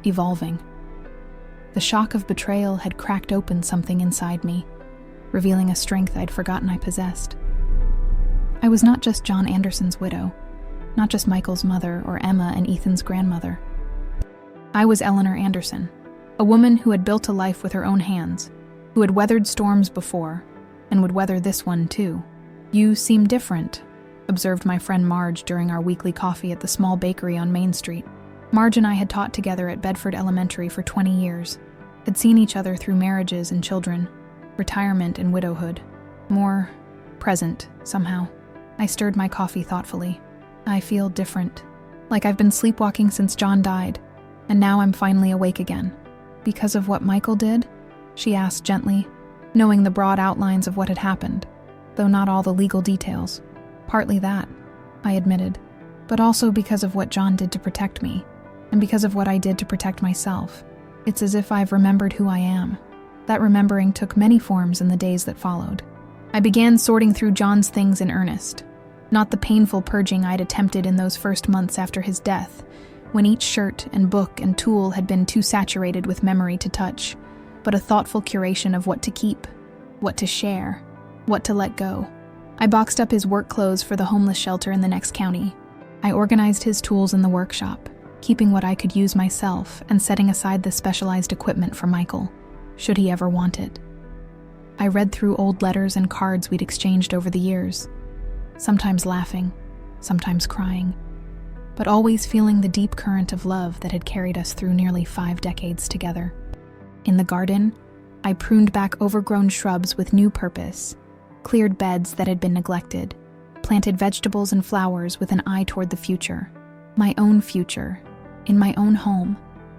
evolving. The shock of betrayal had cracked open something inside me, revealing a strength I'd forgotten I possessed. I was not just John Anderson's widow, not just Michael's mother or Emma and Ethan's grandmother. I was Eleanor Anderson, a woman who had built a life with her own hands, who had weathered storms before, and would weather this one too. You seem different, observed my friend Marge during our weekly coffee at the small bakery on Main Street. Marge and I had taught together at Bedford Elementary for 20 years, had seen each other through marriages and children, retirement and widowhood. More present, somehow. I stirred my coffee thoughtfully. I feel different, like I've been sleepwalking since John died, and now I'm finally awake again. Because of what Michael did? She asked gently, knowing the broad outlines of what had happened, though not all the legal details. Partly that, I admitted, but also because of what John did to protect me, and because of what I did to protect myself. It's as if I've remembered who I am. That remembering took many forms in the days that followed. I began sorting through John's things in earnest, not the painful purging I'd attempted in those first months after his death, when each shirt and book and tool had been too saturated with memory to touch, but a thoughtful curation of what to keep, what to share, what to let go. I boxed up his work clothes for the homeless shelter in the next county. I organized his tools in the workshop, keeping what I could use myself and setting aside the specialized equipment for Michael, should he ever want it. I read through old letters and cards we'd exchanged over the years, sometimes laughing, sometimes crying, but always feeling the deep current of love that had carried us through nearly 5 decades together. In the garden, I pruned back overgrown shrubs with new purpose, cleared beds that had been neglected, planted vegetables and flowers with an eye toward the future. My own future, in my own home,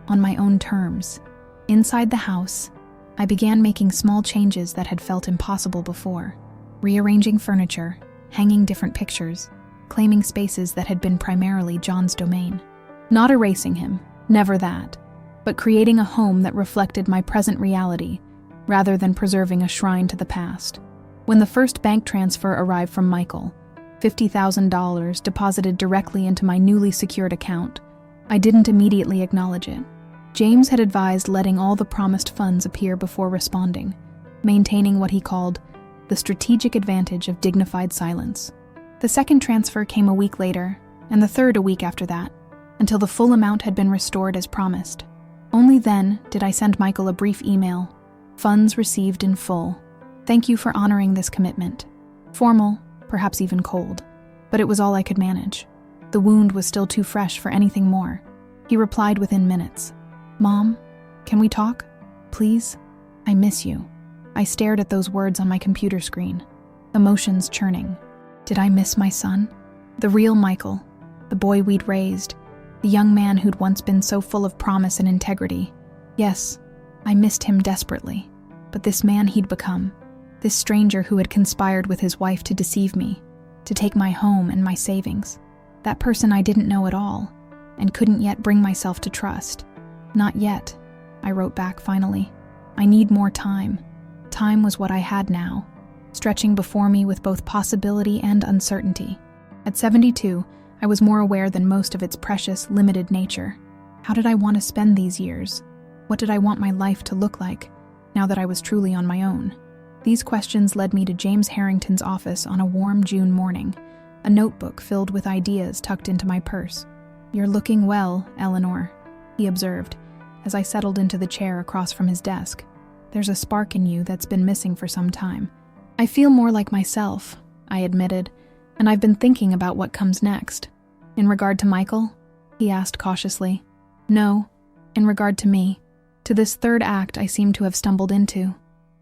on my own terms. Inside the house, I began making small changes that had felt impossible before, rearranging furniture, hanging different pictures, claiming spaces that had been primarily John's domain. Not erasing him, never that, but creating a home that reflected my present reality rather than preserving a shrine to the past. When the first bank transfer arrived from Michael, $50,000 deposited directly into my newly secured account, I didn't immediately acknowledge it. James had advised letting all the promised funds appear before responding, maintaining what he called the strategic advantage of dignified silence. The second transfer came a week later, and the third a week after that, until the full amount had been restored as promised. Only then did I send Michael a brief email. Funds received in full. Thank you for honoring this commitment. Formal, perhaps even cold, but it was all I could manage. The wound was still too fresh for anything more. He replied within minutes. Mom, can we talk? Please? I miss you. I stared at those words on my computer screen, emotions churning. Did I miss my son? The real Michael, the boy we'd raised, the young man who'd once been so full of promise and integrity. Yes, I missed him desperately, but this man he'd become, this stranger who had conspired with his wife to deceive me, to take my home and my savings, that person I didn't know at all, and couldn't yet bring myself to trust. Not yet, I wrote back finally. I need more time. Time was what I had now, stretching before me with both possibility and uncertainty. At 72, I was more aware than most of its precious, limited nature. How did I want to spend these years? What did I want my life to look like, now that I was truly on my own? These questions led me to James Harrington's office on a warm June morning, a notebook filled with ideas tucked into my purse. You're looking well, Eleanor, he observed, as I settled into the chair across from his desk. There's a spark in you that's been missing for some time. I feel more like myself, I admitted, and I've been thinking about what comes next. In regard to Michael? He asked cautiously. No, in regard to me, to this third act I seem to have stumbled into.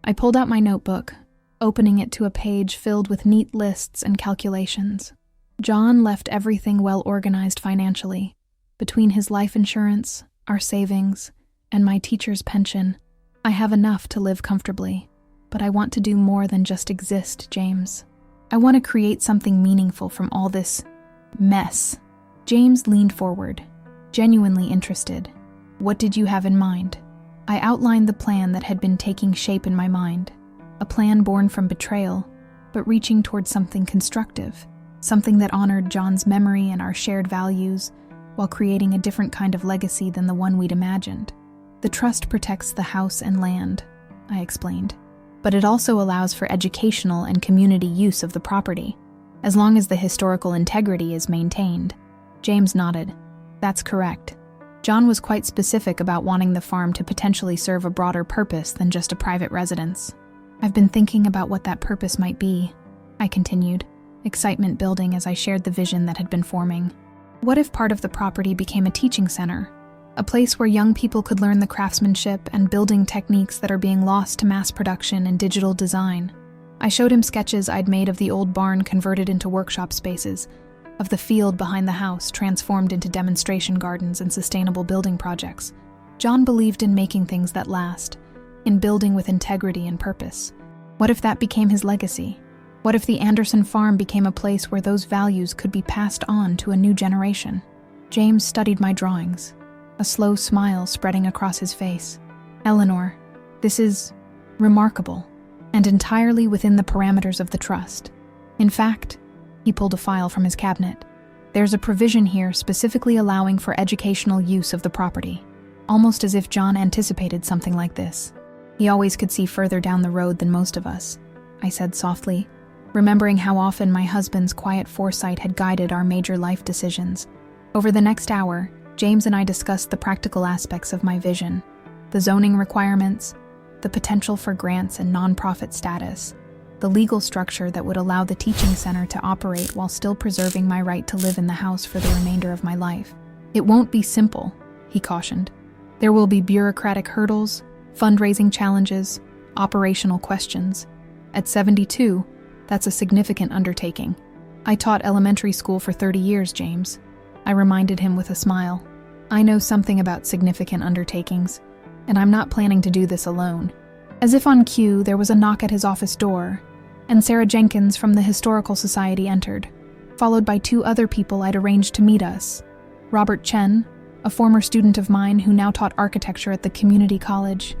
I pulled out my notebook, opening it to a page filled with neat lists and calculations. John left everything well organized financially. Between his life insurance, our savings, and my teacher's pension, I have enough to live comfortably. But I want to do more than just exist, James. I want to create something meaningful from all this mess. James leaned forward, genuinely interested. What did you have in mind? I outlined the plan that had been taking shape in my mind, a plan born from betrayal, but reaching towards something constructive, something that honored John's memory and our shared values, while creating a different kind of legacy than the one we'd imagined. The trust protects the house and land, I explained, but it also allows for educational and community use of the property, as long as the historical integrity is maintained. James nodded. That's correct. John was quite specific about wanting the farm to potentially serve a broader purpose than just a private residence. I've been thinking about what that purpose might be, I continued, excitement building as I shared the vision that had been forming. What if part of the property became a teaching center? A place where young people could learn the craftsmanship and building techniques that are being lost to mass production and digital design. I showed him sketches I'd made of the old barn converted into workshop spaces, of the field behind the house transformed into demonstration gardens and sustainable building projects. John believed in making things that last, in building with integrity and purpose. What if that became his legacy? What if the Anderson farm became a place where those values could be passed on to a new generation? James studied my drawings, a slow smile spreading across his face. Eleanor, this is remarkable, and entirely within the parameters of the trust. In fact, he pulled a file from his cabinet. There's a provision here specifically allowing for educational use of the property, almost as if John anticipated something like this. He always could see further down the road than most of us, I said softly, remembering how often my husband's quiet foresight had guided our major life decisions. Over the next hour, James and I discussed the practical aspects of my vision, the zoning requirements, the potential for grants and nonprofit status, the legal structure that would allow the teaching center to operate while still preserving my right to live in the house for the remainder of my life. It won't be simple, he cautioned. There will be bureaucratic hurdles, fundraising challenges, operational questions. At 72, that's a significant undertaking. I taught elementary school for 30 years, James. I reminded him with a smile. I know something about significant undertakings, and I'm not planning to do this alone. As if on cue, there was a knock at his office door, and Sarah Jenkins from the Historical Society entered, followed by 2 other people I'd arranged to meet us. Robert Chen, a former student of mine who now taught architecture at the community college,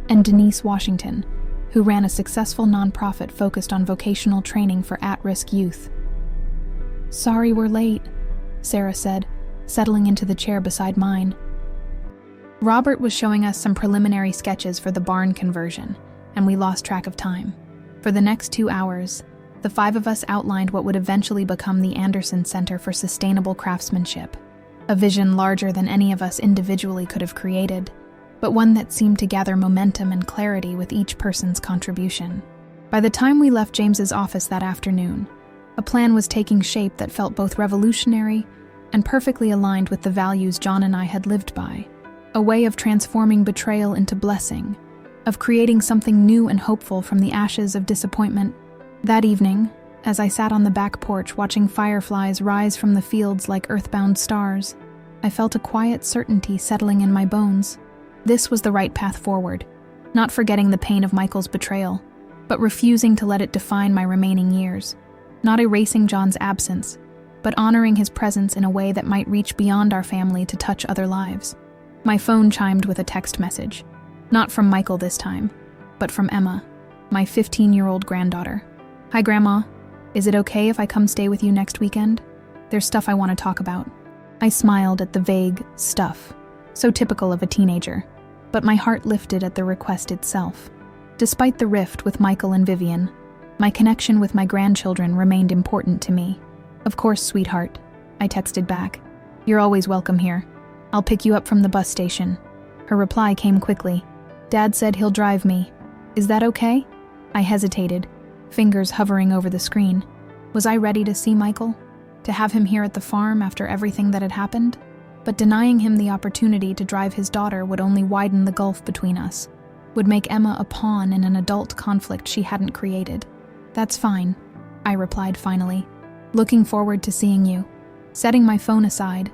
and Denise Washington, who ran a successful nonprofit focused on vocational training for at-risk youth. "Sorry we're late," Sarah said, settling into the chair beside mine. Robert was showing us some preliminary sketches for the barn conversion, and we lost track of time. For the next 2 hours, the 5 of us outlined what would eventually become the Anderson Center for Sustainable Craftsmanship, a vision larger than any of us individually could have created, but one that seemed to gather momentum and clarity with each person's contribution. By the time we left James's office that afternoon, a plan was taking shape that felt both revolutionary and perfectly aligned with the values John and I had lived by, a way of transforming betrayal into blessing, of creating something new and hopeful from the ashes of disappointment. That evening, as I sat on the back porch watching fireflies rise from the fields like earthbound stars, I felt a quiet certainty settling in my bones. This was the right path forward, not forgetting the pain of Michael's betrayal, but refusing to let it define my remaining years, not erasing John's absence, but honoring his presence in a way that might reach beyond our family to touch other lives. My phone chimed with a text message, not from Michael this time, but from Emma, my 15-year-old granddaughter. "Hi, Grandma. Is it okay if I come stay with you next weekend? There's stuff I want to talk about." I smiled at the vague stuff, so typical of a teenager, but my heart lifted at the request itself. Despite the rift with Michael and Vivian, my connection with my grandchildren remained important to me. "Of course, sweetheart," I texted back. "You're always welcome here. I'll pick you up from the bus station." Her reply came quickly. "Dad said he'll drive me. Is that okay?" I hesitated, fingers hovering over the screen. Was I ready to see Michael? To have him here at the farm after everything that had happened? But denying him the opportunity to drive his daughter would only widen the gulf between us, would make Emma a pawn in an adult conflict she hadn't created. "That's fine," I replied finally. "Looking forward to seeing you." Setting my phone aside,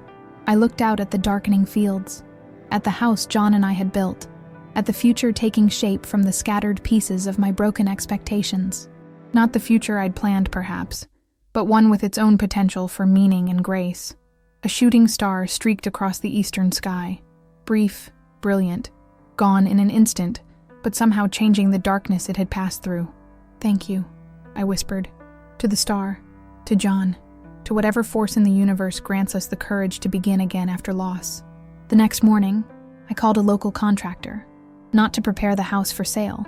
I looked out at the darkening fields, at the house John and I had built, at the future taking shape from the scattered pieces of my broken expectations. Not the future I'd planned, perhaps, but one with its own potential for meaning and grace. A shooting star streaked across the eastern sky, brief, brilliant, gone in an instant, but somehow changing the darkness it had passed through. "Thank you," I whispered, to the star, to John, to whatever force in the universe grants us the courage to begin again after loss. The next morning, I called a local contractor, not to prepare the house for sale,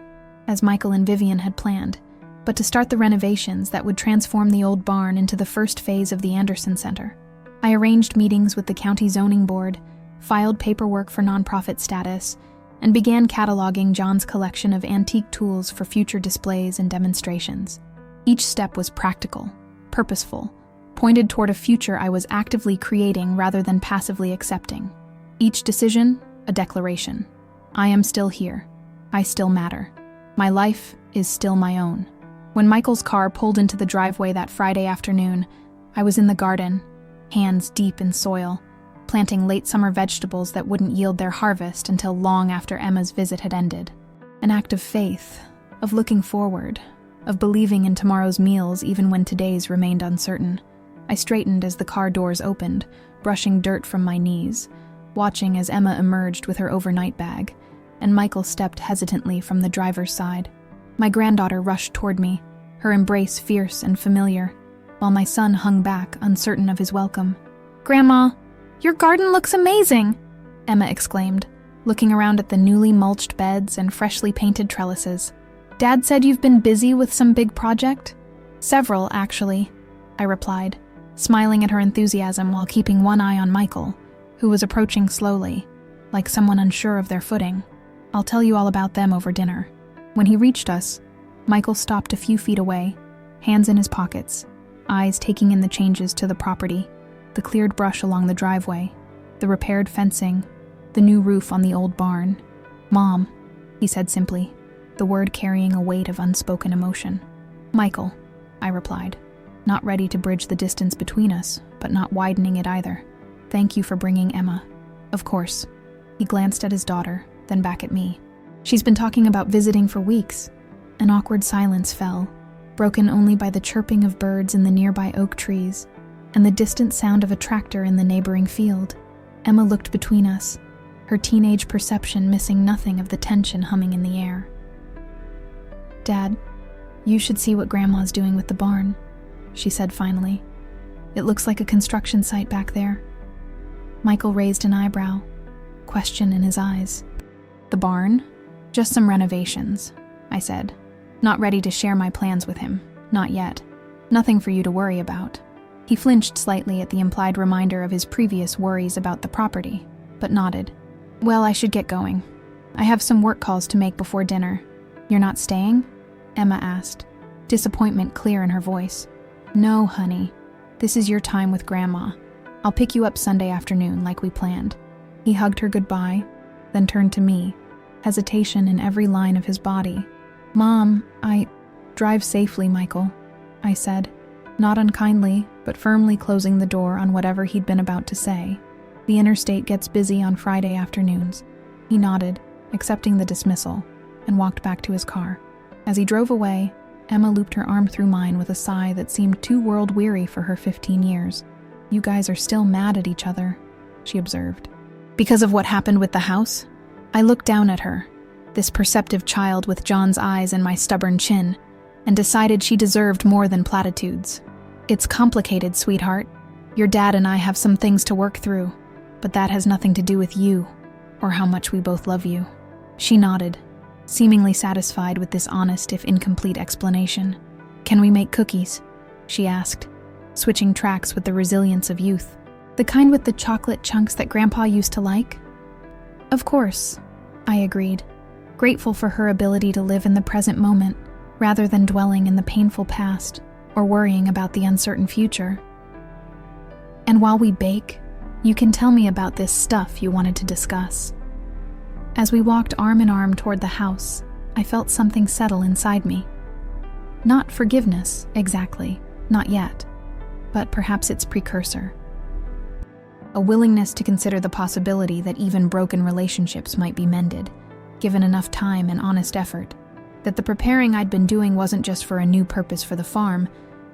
as Michael and Vivian had planned, but to start the renovations that would transform the old barn into the first phase of the Anderson Center. I arranged meetings with the county zoning board, filed paperwork for nonprofit status, and began cataloging John's collection of antique tools for future displays and demonstrations. Each step was practical, purposeful, pointed toward a future I was actively creating rather than passively accepting. Each decision, a declaration. I am still here. I still matter. My life is still my own. When Michael's car pulled into the driveway that Friday afternoon, I was in the garden, hands deep in soil, planting late summer vegetables that wouldn't yield their harvest until long after Emma's visit had ended. An act of faith, of looking forward, of believing in tomorrow's meals even when today's remained uncertain. I straightened as the car doors opened, brushing dirt from my knees, watching as Emma emerged with her overnight bag, and Michael stepped hesitantly from the driver's side. My granddaughter rushed toward me, her embrace fierce and familiar, while my son hung back, uncertain of his welcome. "Grandma, your garden looks amazing!" Emma exclaimed, looking around at the newly mulched beds and freshly painted trellises. "Dad said you've been busy with some big project?" "Several, actually," I replied, smiling at her enthusiasm while keeping one eye on Michael, who was approaching slowly, like someone unsure of their footing. "I'll tell you all about them over dinner." When he reached us, Michael stopped a few feet away, hands in his pockets, eyes taking in the changes to the property, the cleared brush along the driveway, the repaired fencing, the new roof on the old barn. "Mom," he said simply, the word carrying a weight of unspoken emotion. "Michael," I replied, not ready to bridge the distance between us, but not widening it either. "Thank you for bringing Emma." "Of course." He glanced at his daughter, then back at me. "She's been talking about visiting for weeks." An awkward silence fell, broken only by the chirping of birds in the nearby oak trees and the distant sound of a tractor in the neighboring field. Emma looked between us, her teenage perception missing nothing of the tension humming in the air. "Dad, you should see what Grandma's doing with the barn," she said finally. "It looks like a construction site back there." Michael raised an eyebrow, question in his eyes. "The barn? Just some renovations," I said, not ready to share my plans with him. Not yet. Nothing for you to worry about. He flinched slightly at the implied reminder of his previous worries about the property, but nodded. "Well, I should get going. I have some work calls to make before dinner." "You're not staying?" Emma asked, disappointment clear in her voice. "No, honey. This is your time with Grandma. I'll pick you up Sunday afternoon like we planned." He hugged her goodbye, then turned to me, hesitation in every line of his body. "Mom, drive safely, Michael," I said, not unkindly, but firmly closing the door on whatever he'd been about to say. "The interstate gets busy on Friday afternoons." He nodded, accepting the dismissal, and walked back to his car. As he drove away, Emma looped her arm through mine with a sigh that seemed too world-weary for her 15 years. "You guys are still mad at each other," she observed. "Because of what happened with the house?" I looked down at her, this perceptive child with John's eyes and my stubborn chin, and decided she deserved more than platitudes. "It's complicated, sweetheart. Your dad and I have some things to work through, but that has nothing to do with you, or how much we both love you." She nodded, seemingly satisfied with this honest if incomplete explanation. "Can we make cookies?" she asked, switching tracks with the resilience of youth. "The kind with the chocolate chunks that Grandpa used to like?" "Of course," I agreed, grateful for her ability to live in the present moment, rather than dwelling in the painful past or worrying about the uncertain future. "And while we bake, you can tell me about this stuff you wanted to discuss." As we walked arm in arm toward the house, I felt something settle inside me. Not forgiveness, exactly, not yet, but perhaps its precursor. A willingness to consider the possibility that even broken relationships might be mended, given enough time and honest effort. That the preparing I'd been doing wasn't just for a new purpose for the farm,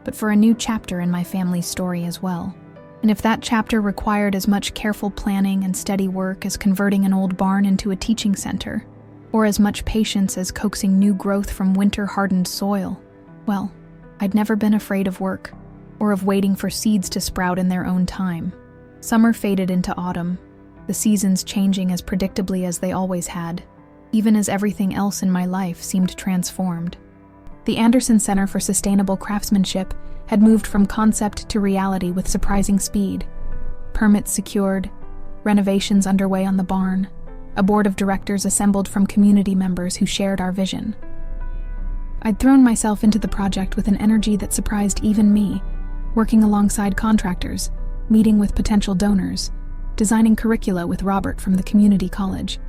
but for a new chapter in my family's story as well. And if that chapter required as much careful planning and steady work as converting an old barn into a teaching center, or as much patience as coaxing new growth from winter-hardened soil, well, I'd never been afraid of work, or of waiting for seeds to sprout in their own time. Summer faded into autumn, the seasons changing as predictably as they always had, even as everything else in my life seemed transformed. The Anderson Center for Sustainable Craftsmanship had moved from concept to reality with surprising speed. Permits secured, renovations underway on the barn, a board of directors assembled from community members who shared our vision. I'd thrown myself into the project with an energy that surprised even me, working alongside contractors, meeting with potential donors, designing curricula with Robert from the community college.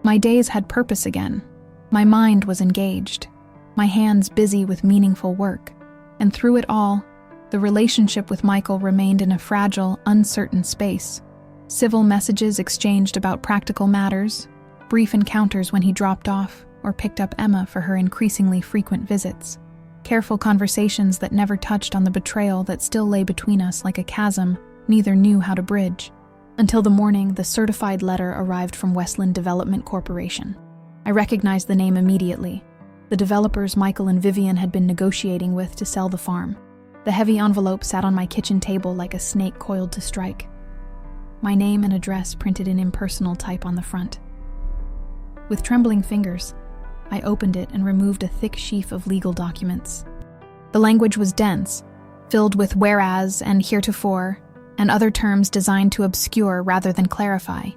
My days had purpose again. My mind was engaged, my hands busy with meaningful work, and through it all, the relationship with Michael remained in a fragile, uncertain space. Civil messages exchanged about practical matters, brief encounters when he dropped off or picked up Emma for her increasingly frequent visits, careful conversations that never touched on the betrayal that still lay between us like a chasm neither knew how to bridge. Until the morning the certified letter arrived from Westland Development Corporation. I recognized the name immediately, the developers Michael and Vivian had been negotiating with to sell the farm. The heavy envelope sat on my kitchen table like a snake coiled to strike. My name and address printed in impersonal type on the front. With trembling fingers, I opened it and removed a thick sheaf of legal documents. The language was dense, filled with whereas and heretofore, and other terms designed to obscure rather than clarify.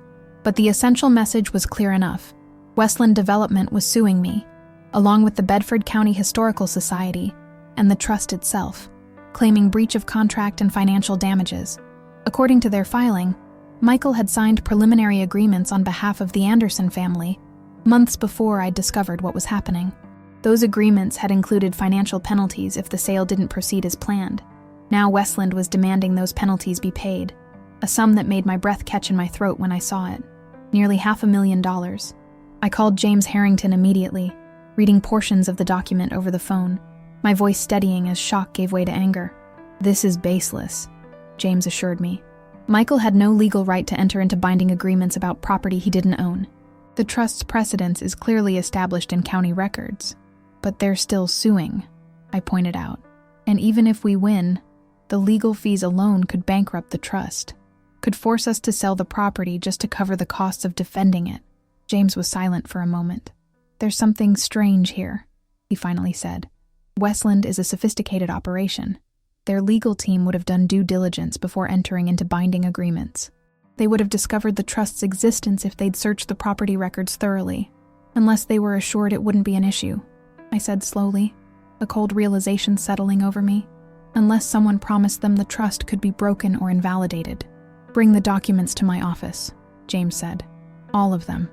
But the essential message was clear enough. Westland Development was suing me, along with the Bedford County Historical Society and the trust itself, claiming breach of contract and financial damages. According to their filing, Michael had signed preliminary agreements on behalf of the Anderson family months before I'd discovered what was happening. Those agreements had included financial penalties if the sale didn't proceed as planned. Now Westland was demanding those penalties be paid, a sum that made my breath catch in my throat when I saw it. Nearly $500,000. I called James Harrington immediately, reading portions of the document over the phone, my voice steadying as shock gave way to anger. "This is baseless," James assured me. Michael had no legal right to enter into binding agreements about property he didn't own. The trust's precedence is clearly established in county records. But they're still suing, I pointed out. And even if we win, the legal fees alone could bankrupt the trust, could force us to sell the property just to cover the costs of defending it. James was silent for a moment. "There's something strange here," he finally said. "Westland is a sophisticated operation. Their legal team would have done due diligence before entering into binding agreements. They would have discovered the trust's existence if they'd searched the property records thoroughly, unless they were assured it wouldn't be an issue," I said slowly, a cold realization settling over me. "Unless someone promised them the trust could be broken or invalidated." "Bring the documents to my office," James said. "All of them.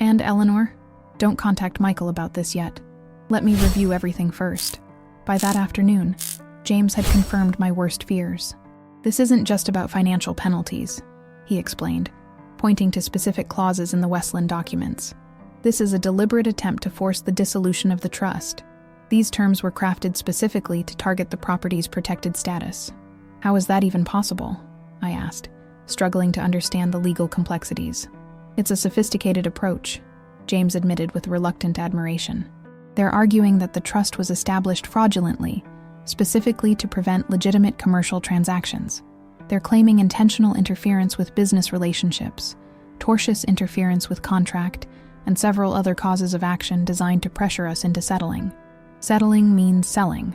And Eleanor, don't contact Michael about this yet. Let me review everything first." By that afternoon, James had confirmed my worst fears. "This isn't just about financial penalties," he explained, pointing to specific clauses in the Westland documents. "This is a deliberate attempt to force the dissolution of the trust. These terms were crafted specifically to target the property's protected status." "How is that even possible?" I asked, struggling to understand the legal complexities. "It's a sophisticated approach," James admitted with reluctant admiration. "They're arguing that the trust was established fraudulently, specifically to prevent legitimate commercial transactions. They're claiming intentional interference with business relationships, tortious interference with contract, and several other causes of action designed to pressure us into settling." "Settling means selling,"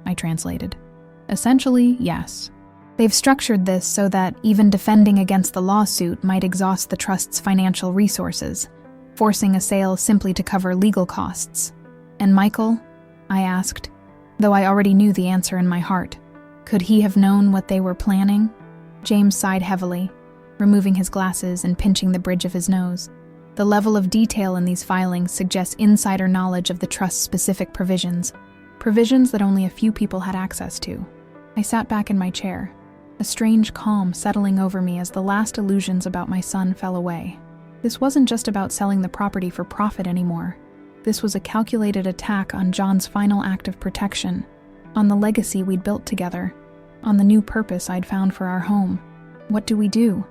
I translated. "Essentially, yes. They've structured this so that even defending against the lawsuit might exhaust the trust's financial resources, forcing a sale simply to cover legal costs." "And Michael?" I asked, though I already knew the answer in my heart. Could he have known what they were planning? James sighed heavily, removing his glasses and pinching the bridge of his nose. The level of detail in these filings suggests insider knowledge of the trust's specific provisions that only a few people had access to. I sat back in my chair, a strange calm settling over me as the last illusions about my son fell away. This wasn't just about selling the property for profit anymore. This was a calculated attack on John's final act of protection, on the legacy we'd built together, on the new purpose I'd found for our home. "What do we do?"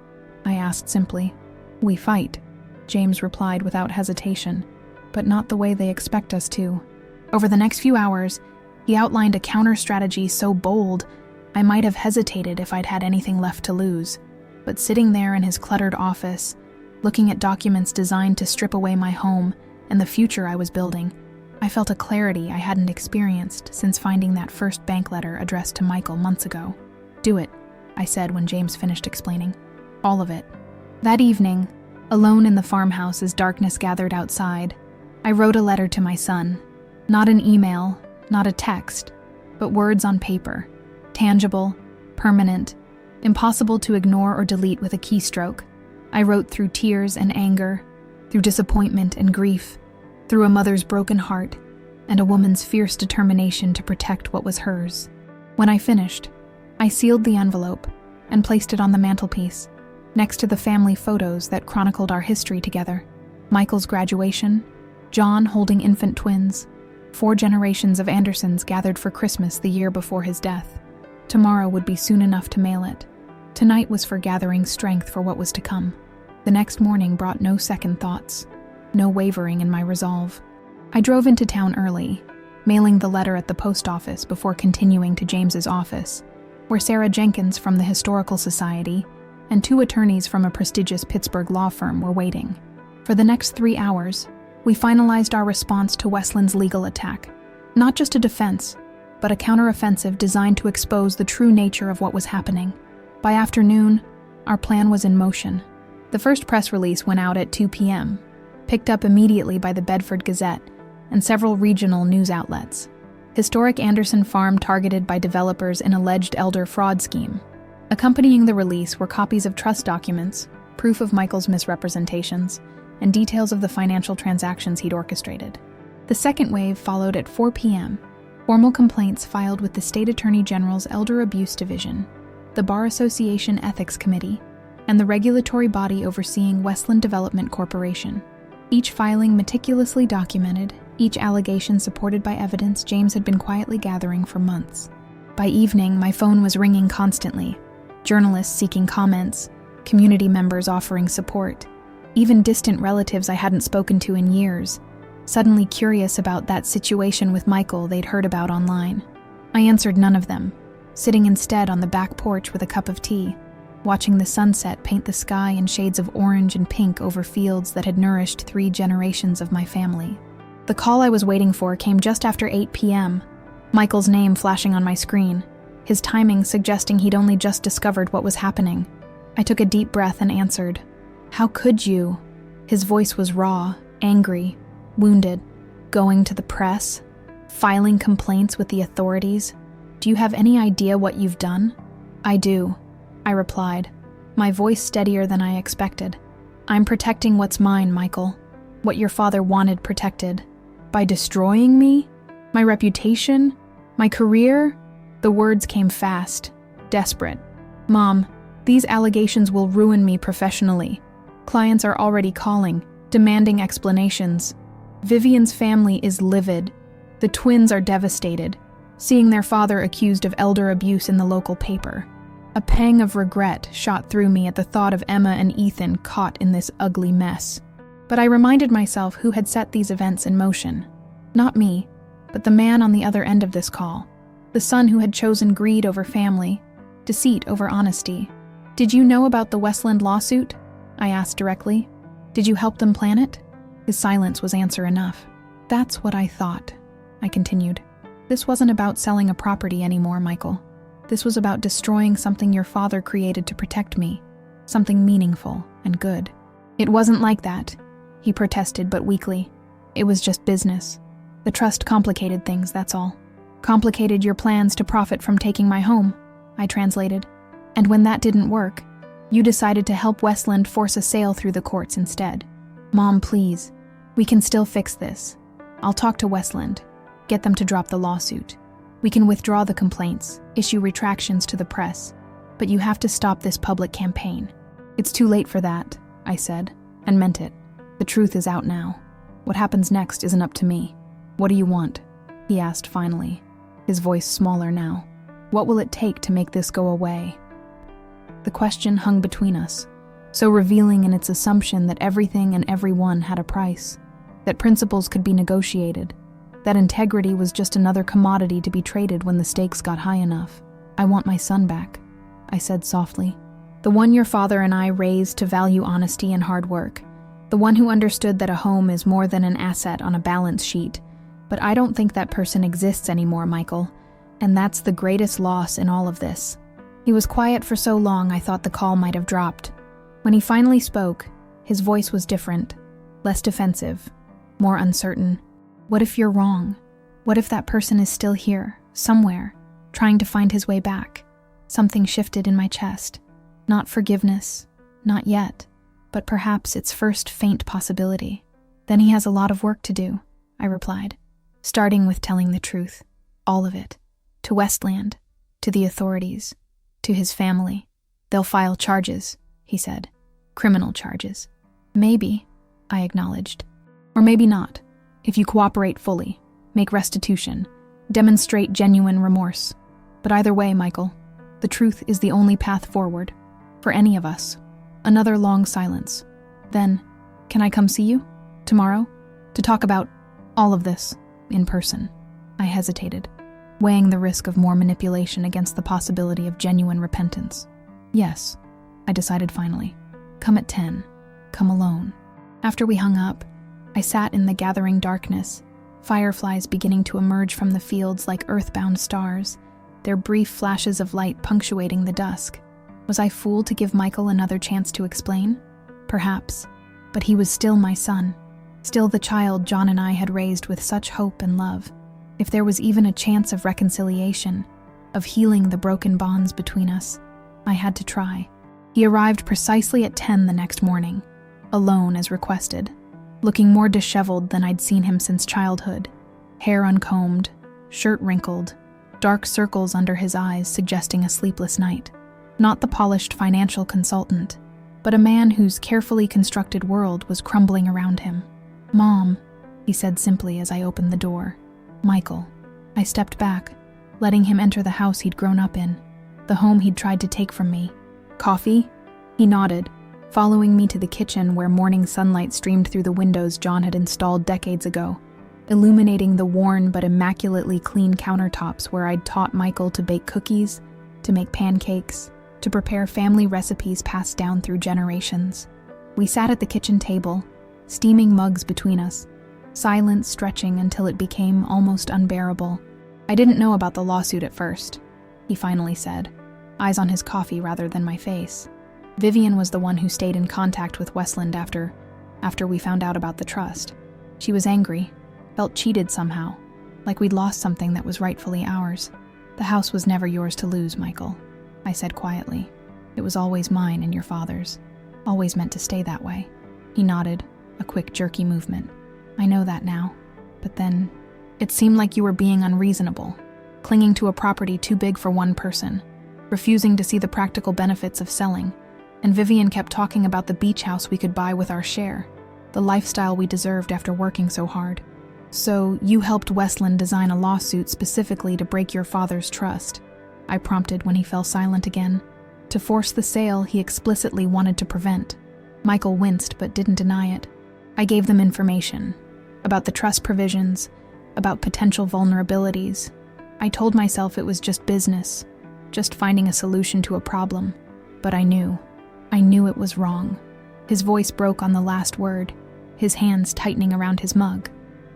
I asked simply. "We fight," James replied without hesitation, "but not the way they expect us to." Over the next few hours, he outlined a counter-strategy so bold, I might have hesitated if I'd had anything left to lose. But sitting there in his cluttered office, looking at documents designed to strip away my home and the future I was building, I felt a clarity I hadn't experienced since finding that first bank letter addressed to Michael months ago. "Do it," I said when James finished explaining. "All of it." That evening, alone in the farmhouse as darkness gathered outside, I wrote a letter to my son. Not an email, not a text, but words on paper. Tangible, permanent, impossible to ignore or delete with a keystroke. I wrote through tears and anger, through disappointment and grief, through a mother's broken heart, and a woman's fierce determination to protect what was hers. When I finished, I sealed the envelope and placed it on the mantelpiece, next to the family photos that chronicled our history together. Michael's graduation, John holding infant twins, 4 generations of Andersons gathered for Christmas the year before his death. Tomorrow would be soon enough to mail it. Tonight was for gathering strength for what was to come. The next morning brought no second thoughts, no wavering in my resolve. I drove into town early, mailing the letter at the post office before continuing to James's office, where Sarah Jenkins from the Historical Society and 2 attorneys from a prestigious Pittsburgh law firm were waiting. For the next 3 hours, we finalized our response to Westland's legal attack. Not just a defense, but a counteroffensive designed to expose the true nature of what was happening. By afternoon, our plan was in motion. The first press release went out at 2 p.m., picked up immediately by the Bedford Gazette, and several regional news outlets. Historic Anderson Farm targeted by developers in alleged elder fraud scheme. Accompanying the release were copies of trust documents, proof of Michael's misrepresentations, and details of the financial transactions he'd orchestrated. The second wave followed at 4 p.m. Formal complaints filed with the State Attorney General's Elder Abuse Division, the Bar Association Ethics Committee, and the regulatory body overseeing Westland Development Corporation. Each filing meticulously documented, each allegation supported by evidence James had been quietly gathering for months. By evening, my phone was ringing constantly. Journalists seeking comments, community members offering support, even distant relatives I hadn't spoken to in years, suddenly curious about that situation with Michael they'd heard about online. I answered none of them, sitting instead on the back porch with a cup of tea, watching the sunset paint the sky in shades of orange and pink over fields that had nourished 3 generations of my family. The call I was waiting for came just after 8 p.m., Michael's name flashing on my screen, his timing suggesting he'd only just discovered what was happening. I took a deep breath and answered, "How could you?" His voice was raw, angry, wounded. "Going to the press? Filing complaints with the authorities? Do you have any idea what you've done?" "I do," I replied, my voice steadier than I expected. "I'm protecting what's mine, Michael. What your father wanted protected. By destroying me? My reputation? My career?" The words came fast, desperate. "Mom, these allegations will ruin me professionally. Clients are already calling, demanding explanations. Vivian's family is livid. The twins are devastated, seeing their father accused of elder abuse in the local paper. A pang of regret shot through me at the thought of Emma and Ethan caught in this ugly mess. But I reminded myself who had set these events in motion. Not me, but the man on the other end of this call. The son who had chosen greed over family, deceit over honesty. "Did you know about the Westland lawsuit?" I asked directly. "Did you help them plan it?" His silence was answer enough. "That's what I thought," I continued. "This wasn't about selling a property anymore, Michael. This was about destroying something your father created to protect me, something meaningful and good." "It wasn't like that," he protested, but weakly. "It was just business. The trust complicated things, that's all. Complicated your plans to profit from taking my home," I translated. "And when that didn't work, you decided to help Westland force a sale through the courts instead. Mom, please. We can still fix this. I'll talk to Westland, get them to drop the lawsuit. We can withdraw the complaints, issue retractions to the press, but you have to stop this public campaign." "It's too late for that," I said, and meant it. "The truth is out now. What happens next isn't up to me." "What do you want?" he asked finally, his voice smaller now. "What will it take to make this go away?" The question hung between us, so revealing in its assumption that everything and everyone had a price, that principles could be negotiated, that integrity was just another commodity to be traded when the stakes got high enough. "I want my son back," I said softly. "The one your father and I raised to value honesty and hard work. The one who understood that a home is more than an asset on a balance sheet. But I don't think that person exists anymore, Michael, and that's the greatest loss in all of this." He was quiet for so long I thought the call might have dropped. When he finally spoke, his voice was different, less defensive, more uncertain. "What if you're wrong? What if that person is still here, somewhere, trying to find his way back?" Something shifted in my chest. Not forgiveness, not yet, but perhaps its first faint possibility. "Then he has a lot of work to do," I replied, starting with telling the truth, all of it, to Westland, to the authorities, to his family. "They'll file charges," he said, "criminal charges." "Maybe," I acknowledged, "or maybe not. If you cooperate fully, make restitution, demonstrate genuine remorse. But either way, Michael, the truth is the only path forward, for any of us." Another long silence. Then, "Can I come see you? Tomorrow? To talk about all of this, in person?" I hesitated, weighing the risk of more manipulation against the possibility of genuine repentance. "Yes," I decided finally. "Come at 10. Come alone." After we hung up, I sat in the gathering darkness, fireflies beginning to emerge from the fields like earthbound stars, their brief flashes of light punctuating the dusk. Was I fooled to give Michael another chance to explain? Perhaps, but he was still my son. Still the child John and I had raised with such hope and love. If there was even a chance of reconciliation, of healing the broken bonds between us, I had to try. He arrived precisely at 10 the next morning, alone as requested, looking more disheveled than I'd seen him since childhood. Hair uncombed, shirt wrinkled, dark circles under his eyes suggesting a sleepless night. Not the polished financial consultant, but a man whose carefully constructed world was crumbling around him. "Mom," he said simply as I opened the door. "Michael." I stepped back, letting him enter the house he'd grown up in, the home he'd tried to take from me. "Coffee?" He nodded, following me to the kitchen where morning sunlight streamed through the windows John had installed decades ago, illuminating the worn but immaculately clean countertops where I'd taught Michael to bake cookies, to make pancakes, to prepare family recipes passed down through generations. We sat at the kitchen table, steaming mugs between us, silence stretching until it became almost unbearable. "I didn't know about the lawsuit at first," he finally said, eyes on his coffee rather than my face. "Vivian was the one who stayed in contact with Westland after we found out about the trust. She was angry, felt cheated somehow, like we'd lost something that was rightfully ours. The house was never yours to lose, Michael," I said quietly. "It was always mine and your father's. Always meant to stay that way." He nodded, a quick jerky movement. "I know that now. But then, it seemed like you were being unreasonable, clinging to a property too big for one person, refusing to see the practical benefits of selling. And Vivian kept talking about the beach house we could buy with our share, the lifestyle we deserved after working so hard. So you helped Westland design a lawsuit specifically to break your father's trust," I prompted when he fell silent again. "To force the sale he explicitly wanted to prevent." Michael winced but didn't deny it. "I gave them information about the trust provisions, about potential vulnerabilities. I told myself it was just business, just finding a solution to a problem. But I knew it was wrong." His voice broke on the last word, his hands tightening around his mug.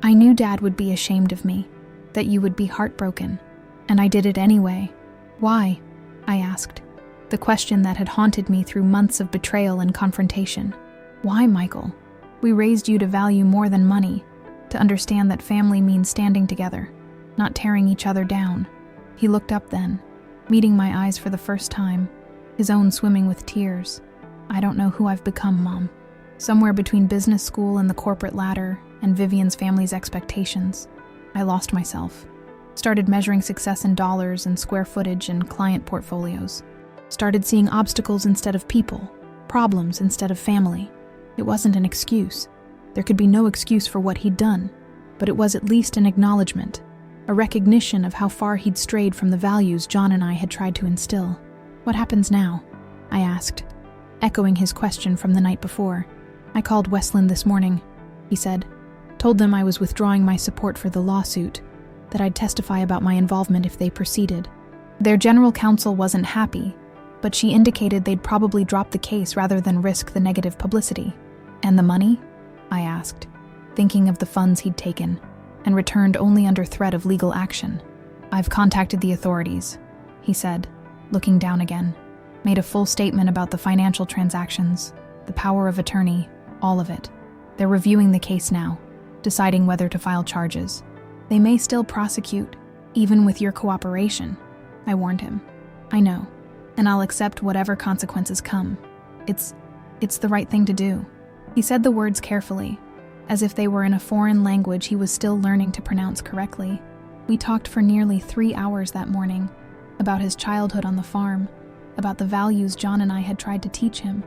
"I knew Dad would be ashamed of me, that you would be heartbroken, and I did it anyway." "Why?" I asked, the question that had haunted me through months of betrayal and confrontation. "Why, Michael? We raised you to value more than money, to understand that family means standing together, not tearing each other down." He looked up then, meeting my eyes for the first time, his own swimming with tears. "I don't know who I've become, Mom. Somewhere between business school and the corporate ladder and Vivian's family's expectations, I lost myself. Started measuring success in dollars and square footage and client portfolios. Started seeing obstacles instead of people, problems instead of family. It wasn't an excuse. There could be no excuse for what he'd done, but it was at least an acknowledgement, a recognition of how far he'd strayed from the values John and I had tried to instill. "What happens now?" I asked, echoing his question from the night before. "I called Westland this morning," he said. "Told them I was withdrawing my support for the lawsuit, that I'd testify about my involvement if they proceeded. Their general counsel wasn't happy, but she indicated they'd probably drop the case rather than risk the negative publicity." "And the money?" I asked, thinking of the funds he'd taken, and returned only under threat of legal action. "I've contacted the authorities," he said, looking down again. "Made a full statement about the financial transactions, the power of attorney, all of it. They're reviewing the case now, deciding whether to file charges. They may still prosecute, even with your cooperation," I warned him. "I know, and I'll accept whatever consequences come. It's the right thing to do." He said the words carefully, as if they were in a foreign language he was still learning to pronounce correctly. We talked for nearly 3 hours that morning, about his childhood on the farm, about the values John and I had tried to teach him,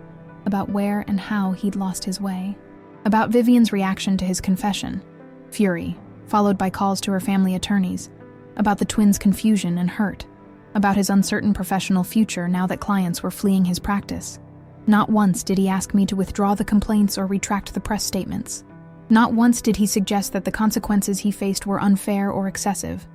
about where and how he'd lost his way, about Vivian's reaction to his confession, fury, followed by calls to her family attorneys, about the twins' confusion and hurt, about his uncertain professional future now that clients were fleeing his practice. Not once did he ask me to withdraw the complaints or retract the press statements. Not once did he suggest that the consequences he faced were unfair or excessive.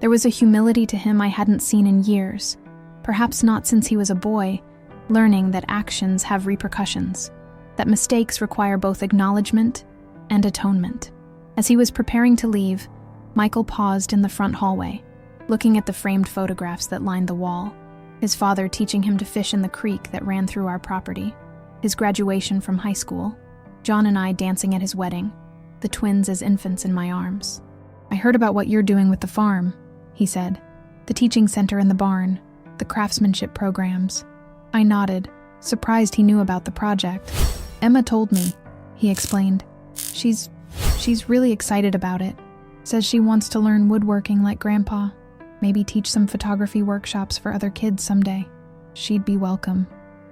There was a humility to him I hadn't seen in years, perhaps not since he was a boy, learning that actions have repercussions, that mistakes require both acknowledgement and atonement. As he was preparing to leave, Michael paused in the front hallway, looking at the framed photographs that lined the wall. His father teaching him to fish in the creek that ran through our property, his graduation from high school, John and I dancing at his wedding, the twins as infants in my arms. "I heard about what you're doing with the farm," he said. "The teaching center in the barn, the craftsmanship programs." I nodded, surprised he knew about the project. "Emma told me," he explained. She's really excited about it. Says she wants to learn woodworking like Grandpa. Maybe teach some photography workshops for other kids someday." "She'd be welcome,"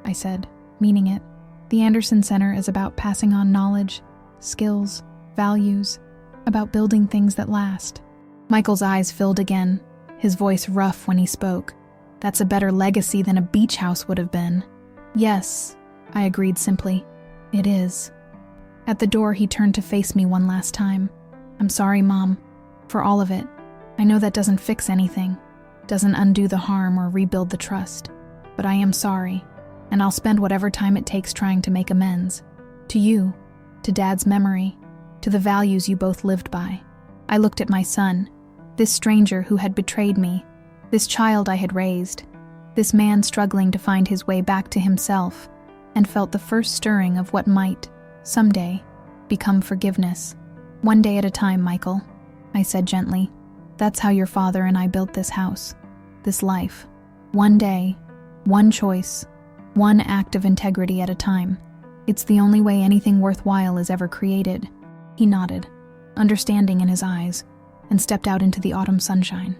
I said, meaning it. The Anderson Center is about passing on knowledge, skills, values, about building things that last. Michael's eyes filled again, his voice rough when he spoke. "That's a better legacy than a beach house would have been." "Yes," I agreed simply. "It is." At the door, he turned to face me one last time. "I'm sorry, Mom, for all of it. I know that doesn't fix anything, doesn't undo the harm or rebuild the trust. But I am sorry, and I'll spend whatever time it takes trying to make amends. To you, to Dad's memory, to the values you both lived by." I looked at my son, this stranger who had betrayed me, this child I had raised, this man struggling to find his way back to himself, and felt the first stirring of what might, someday, become forgiveness. "One day at a time, Michael," I said gently. "That's how your father and I built this house, this life. One day, one choice, one act of integrity at a time. It's the only way anything worthwhile is ever created." He nodded, understanding in his eyes, and stepped out into the autumn sunshine.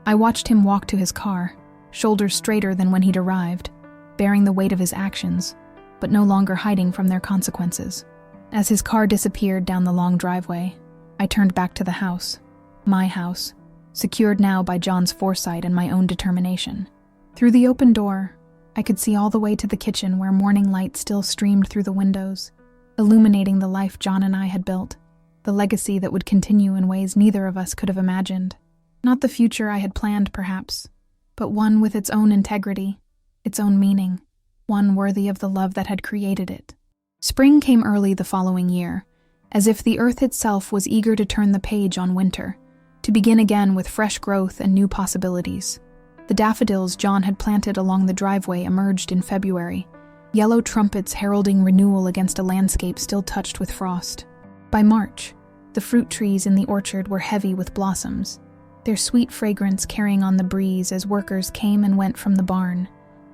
I watched him walk to his car, shoulders straighter than when he'd arrived, bearing the weight of his actions, but no longer hiding from their consequences. As his car disappeared down the long driveway, I turned back to the house, my house, secured now by John's foresight and my own determination. Through the open door, I could see all the way to the kitchen where morning light still streamed through the windows, illuminating the life John and I had built, the legacy that would continue in ways neither of us could have imagined. Not the future I had planned, perhaps, but one with its own integrity, its own meaning, one worthy of the love that had created it. Spring came early the following year, as if the earth itself was eager to turn the page on winter, to begin again with fresh growth and new possibilities. The daffodils John had planted along the driveway emerged in February, yellow trumpets heralding renewal against a landscape still touched with frost. By March, the fruit trees in the orchard were heavy with blossoms, their sweet fragrance carrying on the breeze as workers came and went from the barn,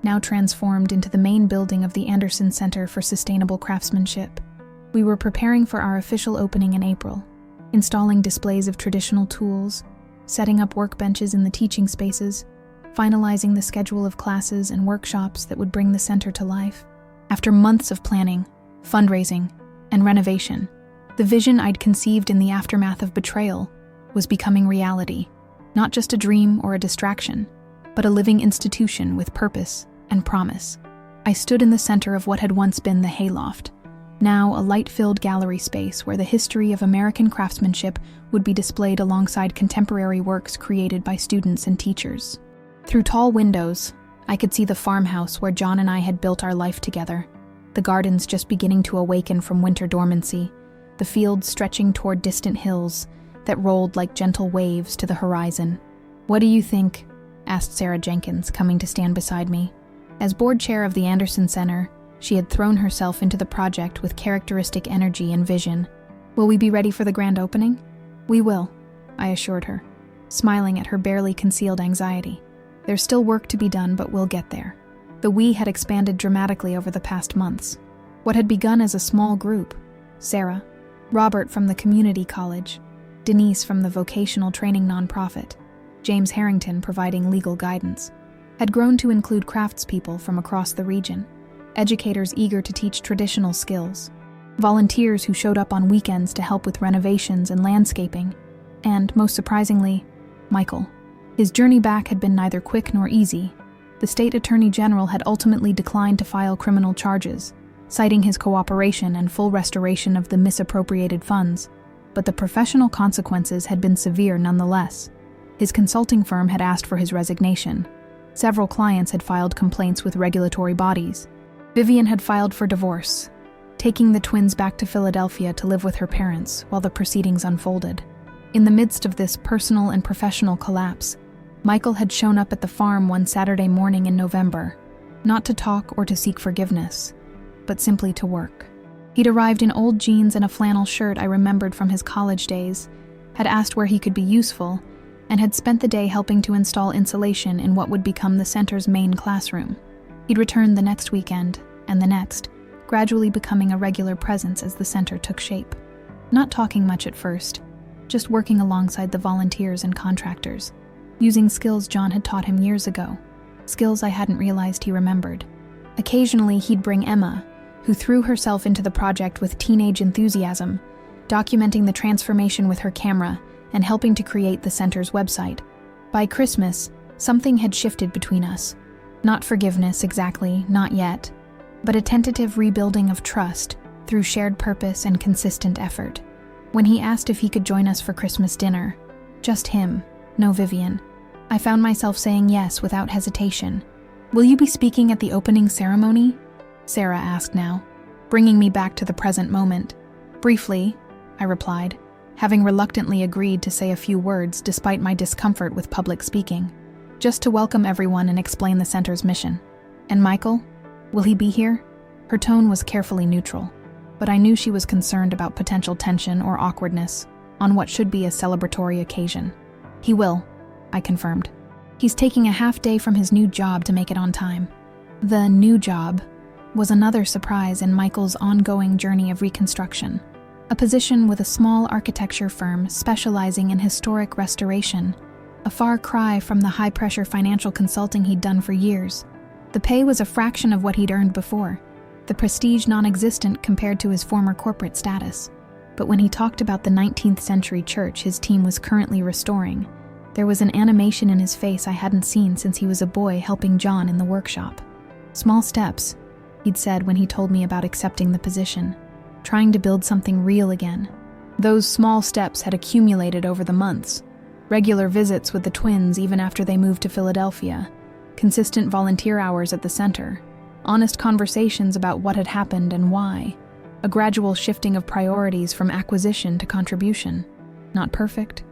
now transformed into the main building of the Anderson Center for Sustainable Craftsmanship. We were preparing for our official opening in April, installing displays of traditional tools, setting up workbenches in the teaching spaces, finalizing the schedule of classes and workshops that would bring the center to life. After months of planning, fundraising, and renovation, the vision I'd conceived in the aftermath of betrayal was becoming reality, not just a dream or a distraction, but a living institution with purpose and promise. I stood in the center of what had once been the hayloft, now a light-filled gallery space where the history of American craftsmanship would be displayed alongside contemporary works created by students and teachers. Through tall windows, I could see the farmhouse where John and I had built our life together, the gardens just beginning to awaken from winter dormancy, the fields stretching toward distant hills that rolled like gentle waves to the horizon. "What do you think?" asked Sarah Jenkins, coming to stand beside me. As board chair of the Anderson Center, she had thrown herself into the project with characteristic energy and vision. "Will we be ready for the grand opening?" "We will," I assured her, smiling at her barely concealed anxiety. "There's still work to be done, but we'll get there." The we had expanded dramatically over the past months. What had begun as a small group, Sarah, Robert from the community college, Denise from the vocational training nonprofit, James Harrington providing legal guidance, had grown to include craftspeople from across the region, educators eager to teach traditional skills, volunteers who showed up on weekends to help with renovations and landscaping, and, most surprisingly, Michael. His journey back had been neither quick nor easy. The state attorney general had ultimately declined to file criminal charges, citing his cooperation and full restoration of the misappropriated funds, but the professional consequences had been severe nonetheless. His consulting firm had asked for his resignation. Several clients had filed complaints with regulatory bodies. Vivian had filed for divorce, taking the twins back to Philadelphia to live with her parents while the proceedings unfolded. In the midst of this personal and professional collapse, Michael had shown up at the farm one Saturday morning in November, not to talk or to seek forgiveness, but simply to work. He'd arrived in old jeans and a flannel shirt I remembered from his college days, had asked where he could be useful, and had spent the day helping to install insulation in what would become the center's main classroom. He'd returned the next weekend, and the next, gradually becoming a regular presence as the center took shape. Not talking much at first, just working alongside the volunteers and contractors, using skills John had taught him years ago, skills I hadn't realized he remembered. Occasionally, he'd bring Emma, who threw herself into the project with teenage enthusiasm, documenting the transformation with her camera and helping to create the center's website. By Christmas, something had shifted between us. Not forgiveness exactly, not yet, but a tentative rebuilding of trust through shared purpose and consistent effort. When he asked if he could join us for Christmas dinner, just him, no Vivian, I found myself saying yes without hesitation. "Will you be speaking at the opening ceremony?" Sarah asked now, bringing me back to the present moment. "Briefly," I replied, having reluctantly agreed to say a few words despite my discomfort with public speaking, just to welcome everyone and explain the center's mission. "And Michael? Will he be here?" Her tone was carefully neutral, but I knew she was concerned about potential tension or awkwardness on what should be a celebratory occasion. "He will," I confirmed. "He's taking a half day from his new job to make it on time." The new job was another surprise in Michael's ongoing journey of reconstruction. A position with a small architecture firm specializing in historic restoration, a far cry from the high-pressure financial consulting he'd done for years. The pay was a fraction of what he'd earned before, the prestige non-existent compared to his former corporate status. But when he talked about the 19th century church his team was currently restoring, there was an animation in his face I hadn't seen since he was a boy helping John in the workshop. "Small steps," he'd said when he told me about accepting the position, trying to build something real again. Those small steps had accumulated over the months. Regular visits with the twins even after they moved to Philadelphia, consistent volunteer hours at the center, honest conversations about what had happened and why, a gradual shifting of priorities from acquisition to contribution. Not perfect,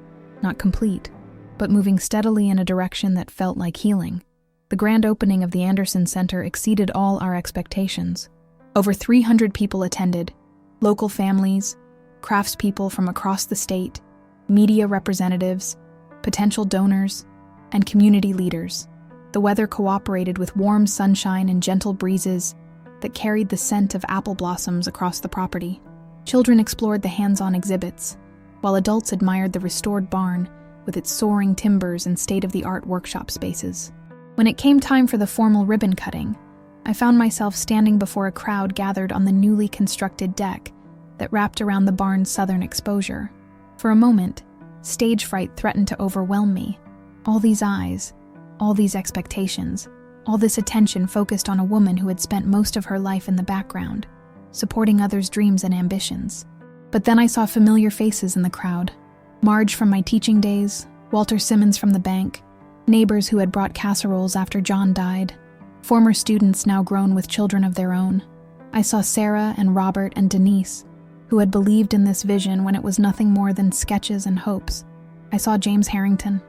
not complete, but moving steadily in a direction that felt like healing. The grand opening of the Anderson Center exceeded all our expectations. Over 300 people attended, local families, craftspeople from across the state, media representatives, potential donors, and community leaders. The weather cooperated with warm sunshine and gentle breezes that carried the scent of apple blossoms across the property. Children explored the hands-on exhibits, while adults admired the restored barn with its soaring timbers and state-of-the-art workshop spaces. When it came time for the formal ribbon cutting, I found myself standing before a crowd gathered on the newly constructed deck that wrapped around the barn's southern exposure. For a moment, stage fright threatened to overwhelm me. All these eyes, all these expectations, all this attention focused on a woman who had spent most of her life in the background, supporting others' dreams and ambitions. But then I saw familiar faces in the crowd. Marge from my teaching days, Walter Simmons from the bank, neighbors who had brought casseroles after John died, former students now grown with children of their own. I saw Sarah and Robert and Denise, who had believed in this vision when it was nothing more than sketches and hopes. I saw James Harrington,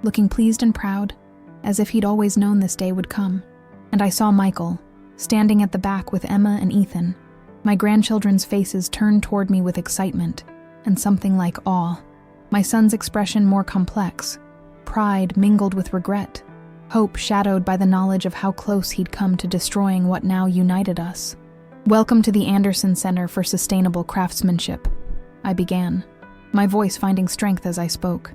looking pleased and proud, as if he'd always known this day would come. And I saw Michael, standing at the back with Emma and Ethan, my grandchildren's faces turned toward me with excitement and something like awe. My son's expression more complex, pride mingled with regret, hope shadowed by the knowledge of how close he'd come to destroying what now united us. "Welcome to the Anderson Center for Sustainable Craftsmanship," I began, my voice finding strength as I spoke.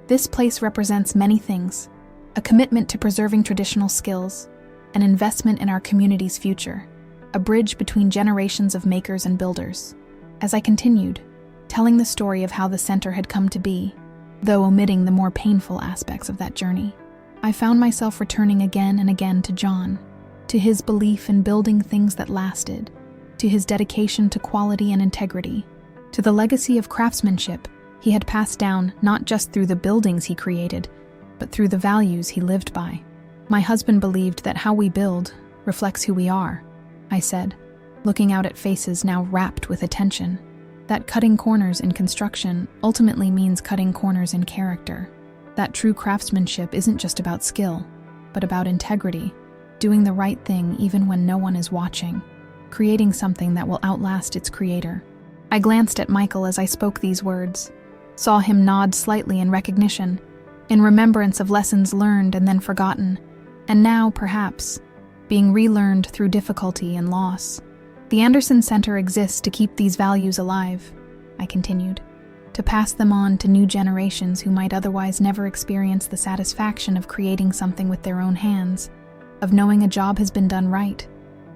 "This place represents many things, a commitment to preserving traditional skills, an investment in our community's future, a bridge between generations of makers and builders." As I continued, telling the story of how the center had come to be, though omitting the more painful aspects of that journey, I found myself returning again and again to John, to his belief in building things that lasted, to his dedication to quality and integrity, to the legacy of craftsmanship he had passed down not just through the buildings he created, but through the values he lived by. "My husband believed that how we build reflects who we are," I said, looking out at faces now rapt with attention. "That cutting corners in construction ultimately means cutting corners in character. That true craftsmanship isn't just about skill, but about integrity, doing the right thing even when no one is watching." creating something that will outlast its creator. I glanced at Michael as I spoke these words, saw him nod slightly in recognition, in remembrance of lessons learned and then forgotten, and now, perhaps, being relearned through difficulty and loss. The Anderson Center exists to keep these values alive, I continued, to pass them on to new generations who might otherwise never experience the satisfaction of creating something with their own hands, of knowing a job has been done right,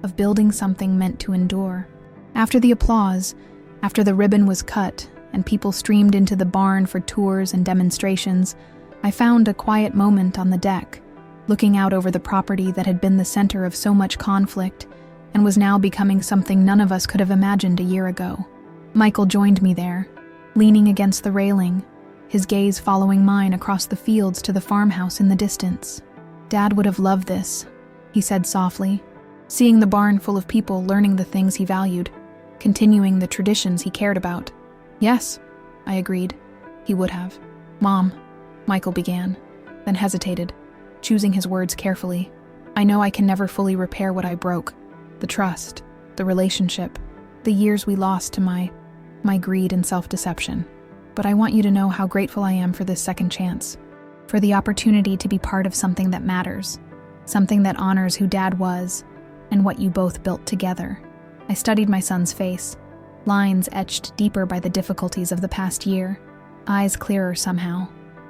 of building something meant to endure. After the applause, after the ribbon was cut and people streamed into the barn for tours and demonstrations, I found a quiet moment on the deck, looking out over the property that had been the center of so much conflict and was now becoming something none of us could have imagined a year ago. Michael joined me there, leaning against the railing, his gaze following mine across the fields to the farmhouse in the distance. "Dad would have loved this," he said softly, seeing the barn full of people learning the things he valued, continuing the traditions he cared about. "Yes," I agreed, "he would have." "Mom," Michael began, then hesitated, choosing his words carefully. "I know I can never fully repair what I broke. The trust, the relationship, the years we lost to my greed and self-deception. But I want you to know how grateful I am for this second chance, for the opportunity to be part of something that matters, something that honors who Dad was and what you both built together." I studied my son's face, lines etched deeper by the difficulties of the past year, eyes clearer somehow,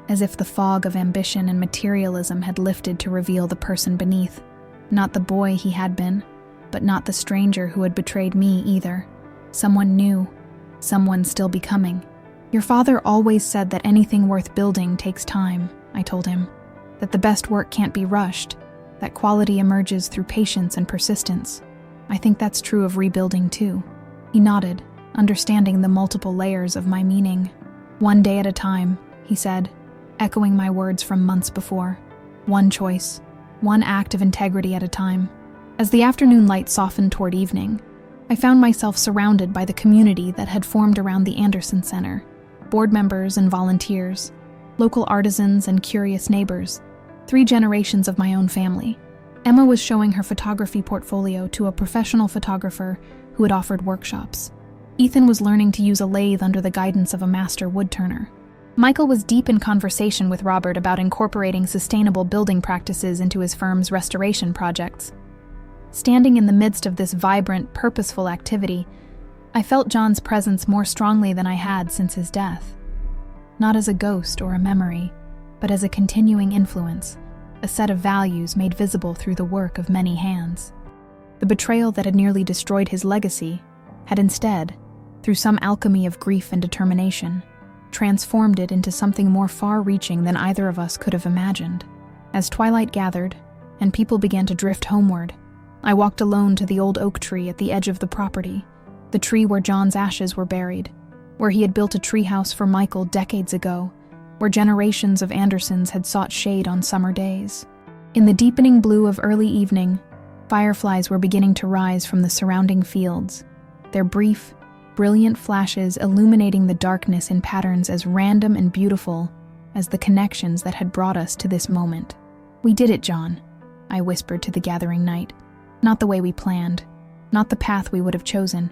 as if the fog of ambition and materialism had lifted to reveal the person beneath. Not the boy he had been, but not the stranger who had betrayed me either. Someone new, someone still becoming. "Your father always said that anything worth building takes time," I told him, "that the best work can't be rushed, that quality emerges through patience and persistence. I think that's true of rebuilding too." He nodded, understanding the multiple layers of my meaning. "One day at a time," he said, echoing my words from months before. "One choice, one act of integrity at a time." As the afternoon light softened toward evening, I found myself surrounded by the community that had formed around the Anderson Center, board members and volunteers, local artisans and curious neighbors, 3 generations of my own family. Emma was showing her photography portfolio to a professional photographer who had offered workshops. Ethan was learning to use a lathe under the guidance of a master woodturner. Michael was deep in conversation with Robert about incorporating sustainable building practices into his firm's restoration projects. Standing in the midst of this vibrant, purposeful activity, I felt John's presence more strongly than I had since his death. Not as a ghost or a memory, but as a continuing influence, a set of values made visible through the work of many hands. The betrayal that had nearly destroyed his legacy had instead, through some alchemy of grief and determination, transformed it into something more far-reaching than either of us could have imagined. As twilight gathered, and people began to drift homeward, I walked alone to the old oak tree at the edge of the property, the tree where John's ashes were buried, where he had built a treehouse for Michael decades ago, where generations of Andersons had sought shade on summer days. In the deepening blue of early evening, fireflies were beginning to rise from the surrounding fields, their brief, brilliant flashes illuminating the darkness in patterns as random and beautiful as the connections that had brought us to this moment. "We did it, John," I whispered to the gathering night. "Not the way we planned, not the path we would have chosen,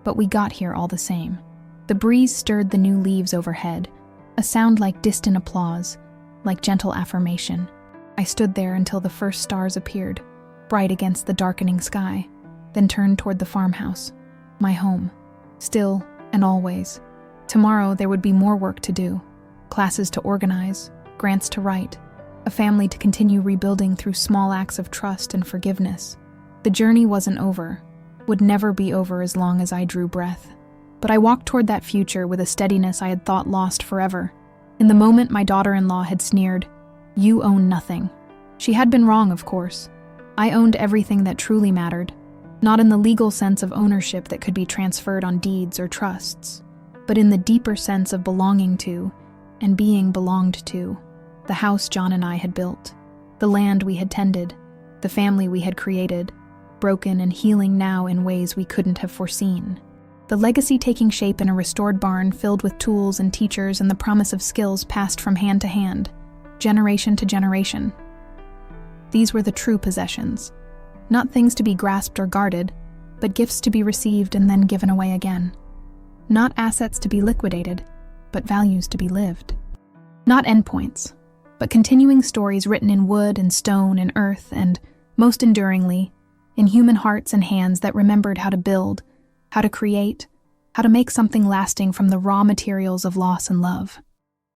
but we got here all the same." The breeze stirred the new leaves overhead, a sound like distant applause, like gentle affirmation. I stood there until the first stars appeared, bright against the darkening sky, then turned toward the farmhouse, my home, still and always. Tomorrow there would be more work to do, classes to organize, grants to write, a family to continue rebuilding through small acts of trust and forgiveness. The journey wasn't over, would never be over as long as I drew breath. But I walked toward that future with a steadiness I had thought lost forever. In the moment my daughter-in-law had sneered, "You own nothing." She had been wrong, of course. I owned everything that truly mattered, not in the legal sense of ownership that could be transferred on deeds or trusts, but in the deeper sense of belonging to, and being belonged to, the house John and I had built, the land we had tended, the family we had created, broken and healing now in ways we couldn't have foreseen. The legacy taking shape in a restored barn filled with tools and teachers and the promise of skills passed from hand to hand, generation to generation. These were the true possessions, not things to be grasped or guarded, but gifts to be received and then given away again. Not assets to be liquidated, but values to be lived. Not endpoints, but continuing stories written in wood and stone and earth and, most enduringly, in human hearts and hands that remembered how to build, how to create, how to make something lasting from the raw materials of loss and love.